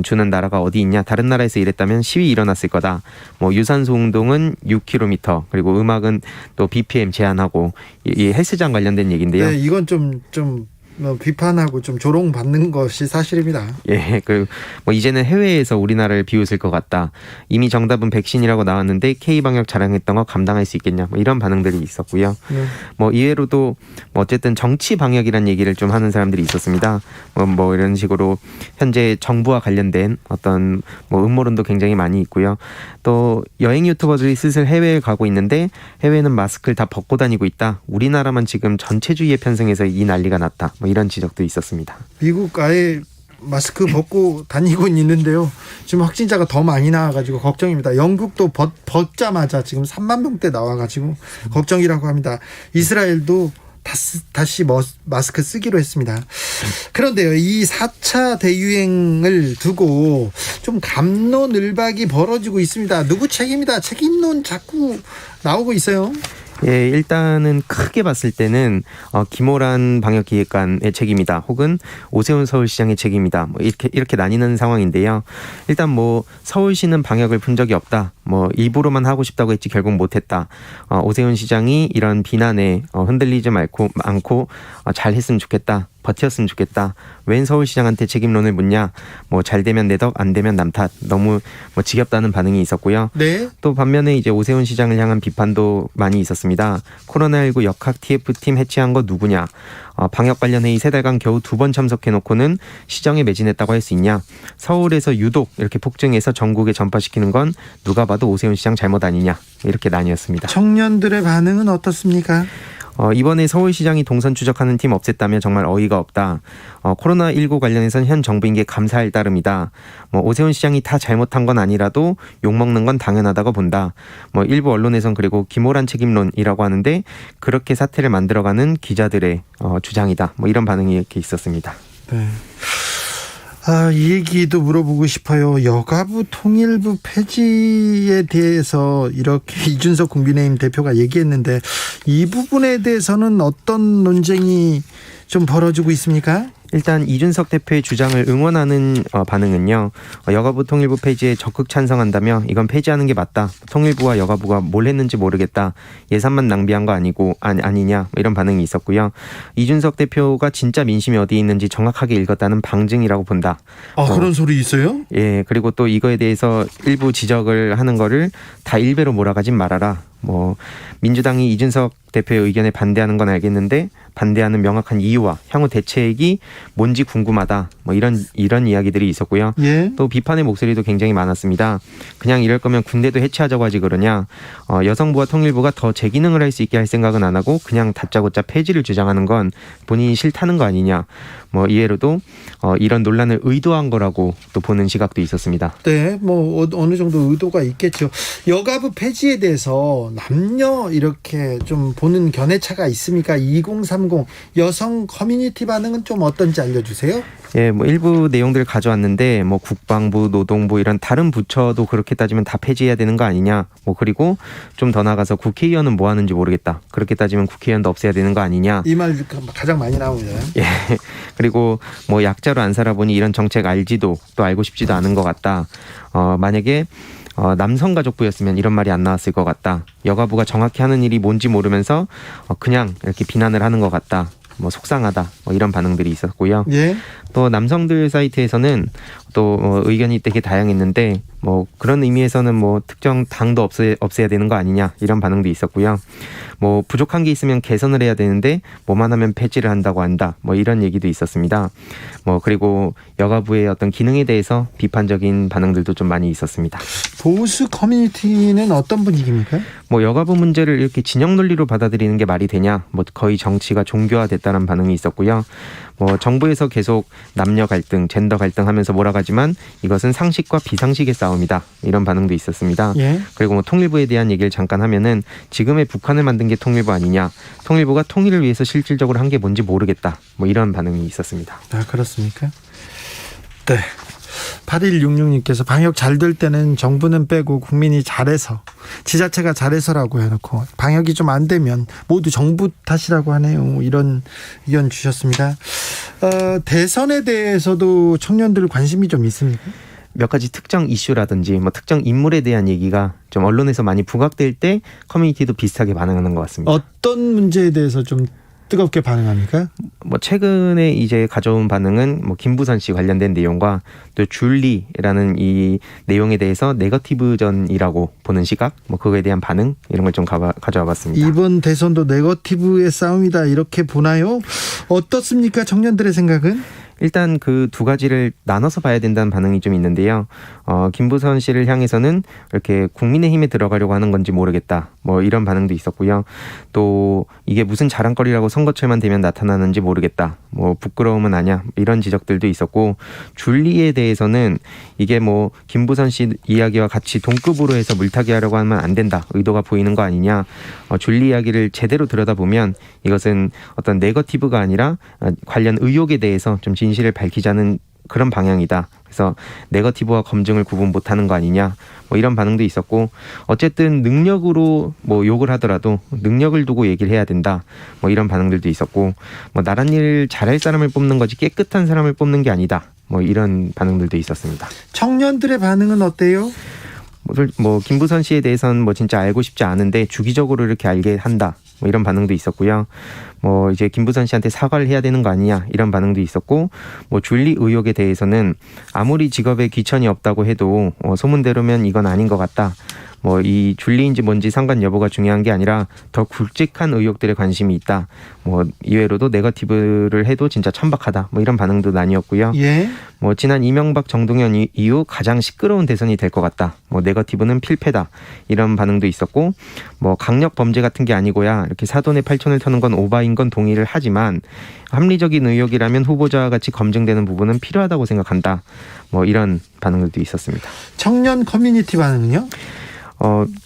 주는 나라가 어디 있냐. 다른 나라에서 이랬다면 시위 일어났을 거다. 뭐 유산소 운동은 6km 그리고 음악은 또 BPM 제한하고 이 헬스장 관련된 얘기인데요. 네, 이건 좀 비판하고 좀 조롱받는 것이 사실입니다. 예, 뭐 이제는 해외에서 우리나라를 비웃을 것 같다. 이미 정답은 백신이라고 나왔는데 K 방역 자랑했던 거 감당할 수 있겠냐. 뭐 이런 반응들이 있었고요. 뭐 이외로도 뭐 어쨌든 정치 방역이란 얘기를 좀 하는 사람들이 있었습니다. 뭐 이런 식으로 현재 정부와 관련된 어떤 뭐 음모론도 굉장히 많이 있고요. 또 여행 유튜버들이 슬슬 해외에 가고 있는데 해외는 마스크를 다 벗고 다니고 있다. 우리나라만 지금 전체주의에 편승해서 이 난리가 났다. 뭐 이런 지적도 있었습니다. 미국 아예 마스크 벗고 다니고 있는데요. 지금 확진자가 더 많이 나와가지고 걱정입니다. 영국도 벗자마자 지금 3만 명대 나와가지고 걱정이라고 합니다. 이스라엘도 다시 마스크 쓰기로 했습니다. 그런데요, 이 4차 대유행을 두고 좀 갑론을박이 벌어지고 있습니다. 누구 책임이다, 책임론 자꾸 나오고 있어요. 예, 일단은 크게 봤을 때는 김호란 방역기획관의 책임이다, 혹은 오세훈 서울시장의 책임이다, 뭐 이렇게 나뉘는 상황인데요. 일단 뭐 서울시는 방역을 푼 적이 없다, 뭐 일부러만 하고 싶다고 했지 결국 못했다. 오세훈 시장이 이런 비난에 흔들리지 않고 잘 했으면 좋겠다, 버텼으면 좋겠다. 웬 서울시장한테 책임론을 묻냐. 뭐 잘 되면 내 덕, 안 되면 남 탓. 너무 뭐 지겹다는 반응이 있었고요. 네. 또 반면에 이제 오세훈 시장을 향한 비판도 많이 있었습니다. 코로나19 역학 TF팀 해체한 거 누구냐. 방역 관련 회의 3달간 겨우 2번 참석해놓고는 시정에 매진했다고 할 수 있냐. 서울에서 유독 이렇게 폭증해서 전국에 전파시키는 건 누가 봐도 오세훈 시장 잘못 아니냐. 이렇게 나뉘었습니다. 청년들의 반응은 어떻습니까? 이번에 서울시장이 동선 추적하는 팀 없앴다면 정말 어이가 없다. 코로나19 관련해서는 현 정부인께 감사할 따름이다. 뭐 오세훈 시장이 다 잘못한 건 아니라도 욕먹는 건 당연하다고 본다. 뭐 일부 언론에선 그리고 김호란 책임론이라고 하는데 그렇게 사태를 만들어가는 기자들의 주장이다. 뭐 이런 반응이 이렇게 있었습니다. 네. 이 얘기도 물어보고 싶어요. 여가부 통일부 폐지에 대해서 이렇게 이준석 국민의힘 대표가 얘기했는데 이 부분에 대해서는 어떤 논쟁이 좀 벌어지고 있습니까? 일단 이준석 대표의 주장을 응원하는 반응은요. 여가부 통일부 폐지에 적극 찬성한다며 이건 폐지하는 게 맞다. 통일부와 여가부가 뭘 했는지 모르겠다. 예산만 낭비한 거 아니냐. 이런 반응이 있었고요. 이준석 대표가 진짜 민심이 어디 있는지 정확하게 읽었다는 방증이라고 본다. 그런 소리 있어요? 예. 그리고 또 이거에 대해서 일부 지적을 하는 거를 다 일배로 몰아가진 말아라. 뭐 민주당이 이준석 대표의 의견에 반대하는 건 알겠는데 반대하는 명확한 이유와 향후 대책이 뭔지 궁금하다. 뭐 이런 이야기들이 있었고요. 예. 또 비판의 목소리도 굉장히 많았습니다. 그냥 이럴 거면 군대도 해체하자고 하지 그러냐. 여성부와 통일부가 더 제 기능을 할 수 있게 할 생각은 안 하고 그냥 다짜고짜 폐지를 주장하는 건 본인이 싫다는 거 아니냐. 뭐 이해로도 이런 논란을 의도한 거라고 또 보는 시각도 있었습니다. 네, 뭐 어느 정도 의도가 있겠죠. 여가부 폐지에 대해서 남녀 이렇게 좀 보는 견해차가 있습니까? 2030 여성 커뮤니티 반응은 좀 어떤지 알려주세요. 예, 뭐 일부 내용들을 가져왔는데 뭐 국방부, 노동부 이런 다른 부처도 그렇게 따지면 다 폐지해야 되는 거 아니냐. 뭐 그리고 좀 더 나가서 국회의원은 뭐 하는지 모르겠다. 그렇게 따지면 국회의원도 없애야 되는 거 아니냐. 이 말 가장 많이 나오네요. 예. 그리고 뭐 약자로 안 살아보니 이런 정책 알지도 또 알고 싶지도 않은 것 같다. 만약에 남성가족부였으면 이런 말이 안 나왔을 것 같다. 여가부가 정확히 하는 일이 뭔지 모르면서 그냥 이렇게 비난을 하는 것 같다. 뭐 속상하다. 뭐 이런 반응들이 있었고요. 예. 또 남성들 사이트에서는 또 의견이 되게 다양했는데 뭐 그런 의미에서는 뭐 특정 당도 없애야 되는 거 아니냐 이런 반응도 있었고요. 뭐 부족한 게 있으면 개선을 해야 되는데 뭐만 하면 폐지를 한다고 한다. 뭐 이런 얘기도 있었습니다. 뭐 그리고 여가부의 어떤 기능에 대해서 비판적인 반응들도 좀 많이 있었습니다. 보수 커뮤니티는 어떤 분위기입니까? 뭐 여가부 문제를 이렇게 진영 논리로 받아들이는 게 말이 되냐. 뭐 거의 정치가 종교화됐다는 반응이 있었고요. 뭐 정부에서 계속 남녀 갈등, 젠더 갈등 하면서 몰아가지만 이것은 상식과 비상식의 싸움이다. 이런 반응도 있었습니다. 예. 그리고 뭐 통일부에 대한 얘기를 잠깐 하면은 지금의 북한을 만든 게 통일부 아니냐. 통일부가 통일을 위해서 실질적으로 한 게 뭔지 모르겠다. 뭐 이런 반응이 있었습니다. 아, 그렇습니까? 네. 8166님께서 방역 잘 될 때는 정부는 빼고 국민이 잘해서 지자체가 잘해서라고 해놓고 방역이 좀 안 되면 모두 정부 탓이라고 하네요. 이런 의견 주셨습니다. 대선에 대해서도 청년들 관심이 좀 있습니까? 몇 가지 특정 이슈라든지 뭐 특정 인물에 대한 얘기가 좀 언론에서 많이 부각될 때 커뮤니티도 비슷하게 반응하는 것 같습니다. 어떤 문제에 대해서 좀 뜨겁게 반응합니까? 뭐 최근에 이제 가져온 반응은 뭐 김부선 씨 관련된 내용과 또 줄리라는 이 내용에 대해서 네거티브전이라고 보는 시각, 뭐 그거에 대한 반응 이런 걸 좀 가져와 봤습니다. 이번 대선도 네거티브의 싸움이다 이렇게 보나요? 어떻습니까? 청년들의 생각은? 일단 그 두 가지를 나눠서 봐야 된다는 반응이 좀 있는데요. 김부선 씨를 향해서는 이렇게 국민의힘에 들어가려고 하는 건지 모르겠다. 뭐 이런 반응도 있었고요. 또 이게 무슨 자랑거리라고 선거철만 되면 나타나는지 모르겠다. 뭐 부끄러움은 아냐. 이런 지적들도 있었고 줄리에 대해서는 이게 뭐 김부선 씨 이야기와 같이 동급으로 해서 물타기 하려고 하면 안 된다. 의도가 보이는 거 아니냐. 줄리 이야기를 제대로 들여다보면 이것은 어떤 네거티브가 아니라 관련 의혹에 대해서 좀 진실을 밝히자는 그런 방향이다. 그래서 네거티브와 검증을 구분 못하는 거 아니냐. 뭐 이런 반응도 있었고 어쨌든 능력으로 뭐 욕을 하더라도 능력을 두고 얘기를 해야 된다. 뭐 이런 반응들도 있었고 뭐 나란 일 잘할 사람을 뽑는 거지 깨끗한 사람을 뽑는 게 아니다. 뭐 이런 반응들도 있었습니다. 청년들의 반응은 어때요? 뭐 김부선 씨에 대해서는 뭐 진짜 알고 싶지 않은데 주기적으로 이렇게 알게 한다. 뭐 이런 반응도 있었고요. 뭐 이제 김부선 씨한테 사과를 해야 되는 거 아니냐 이런 반응도 있었고 뭐 줄리 의혹에 대해서는 아무리 직업에 귀천이 없다고 해도 소문대로면 이건 아닌 것 같다. 뭐 이 줄리인지 뭔지 상관 여부가 중요한 게 아니라 더 굵직한 의혹들에 관심이 있다. 뭐 이외로도 네거티브를 해도 진짜 천박하다. 뭐 이런 반응도 나뉘었고요. 예. 뭐 지난 이명박 정동현 이후 가장 시끄러운 대선이 될 것 같다. 뭐 네거티브는 필패다. 이런 반응도 있었고 뭐 강력 범죄 같은 게 아니고야 이렇게 사돈의 팔촌을 터는 건 오바인 건 동의를 하지만 합리적인 의혹이라면 후보자와 같이 검증되는 부분은 필요하다고 생각한다. 뭐 이런 반응들도 있었습니다. 청년 커뮤니티 반응은요?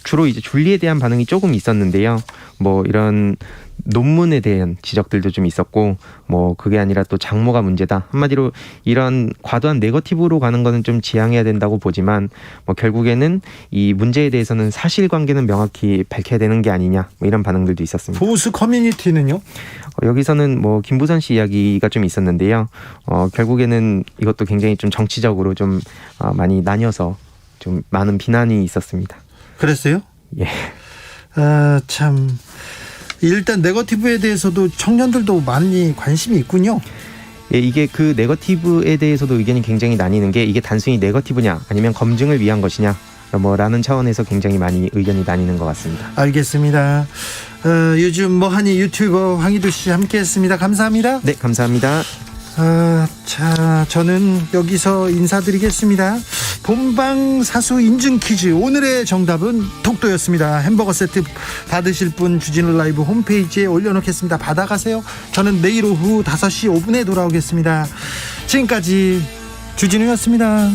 주로 이제 줄리에 대한 반응이 조금 있었는데요. 뭐 이런 논문에 대한 지적들도 좀 있었고 뭐 그게 아니라 또 장모가 문제다. 한마디로 이런 과도한 네거티브로 가는 거는 좀 지양해야 된다고 보지만 뭐 결국에는 이 문제에 대해서는 사실관계는 명확히 밝혀야 되는 게 아니냐. 뭐 이런 반응들도 있었습니다. 보수 커뮤니티는요? 여기서는 뭐 김부선 씨 이야기가 좀 있었는데요. 결국에는 이것도 굉장히 좀 정치적으로 좀 많이 나뉘어서 좀 많은 비난이 있었습니다. 그랬어요? 예. 참 일단 네거티브에 대해서도 청년들도 많이 관심이 있군요. 예, 이게 그 네거티브에 대해서도 의견이 굉장히 나뉘는 게 이게 단순히 네거티브냐 아니면 검증을 위한 것이냐 뭐라는 차원에서 굉장히 많이 의견이 나뉘는 것 같습니다. 알겠습니다. 요즘 뭐하니 유튜버 황희도 씨 함께했습니다. 감사합니다. 네, 감사합니다. 자, 저는 여기서 인사드리겠습니다. 본방 사수 인증 퀴즈 오늘의 정답은 독도였습니다. 햄버거 세트 받으실 분 주진우 라이브 홈페이지에 올려놓겠습니다. 받아가세요. 저는 내일 오후 5시 5분에 돌아오겠습니다. 지금까지 주진우였습니다.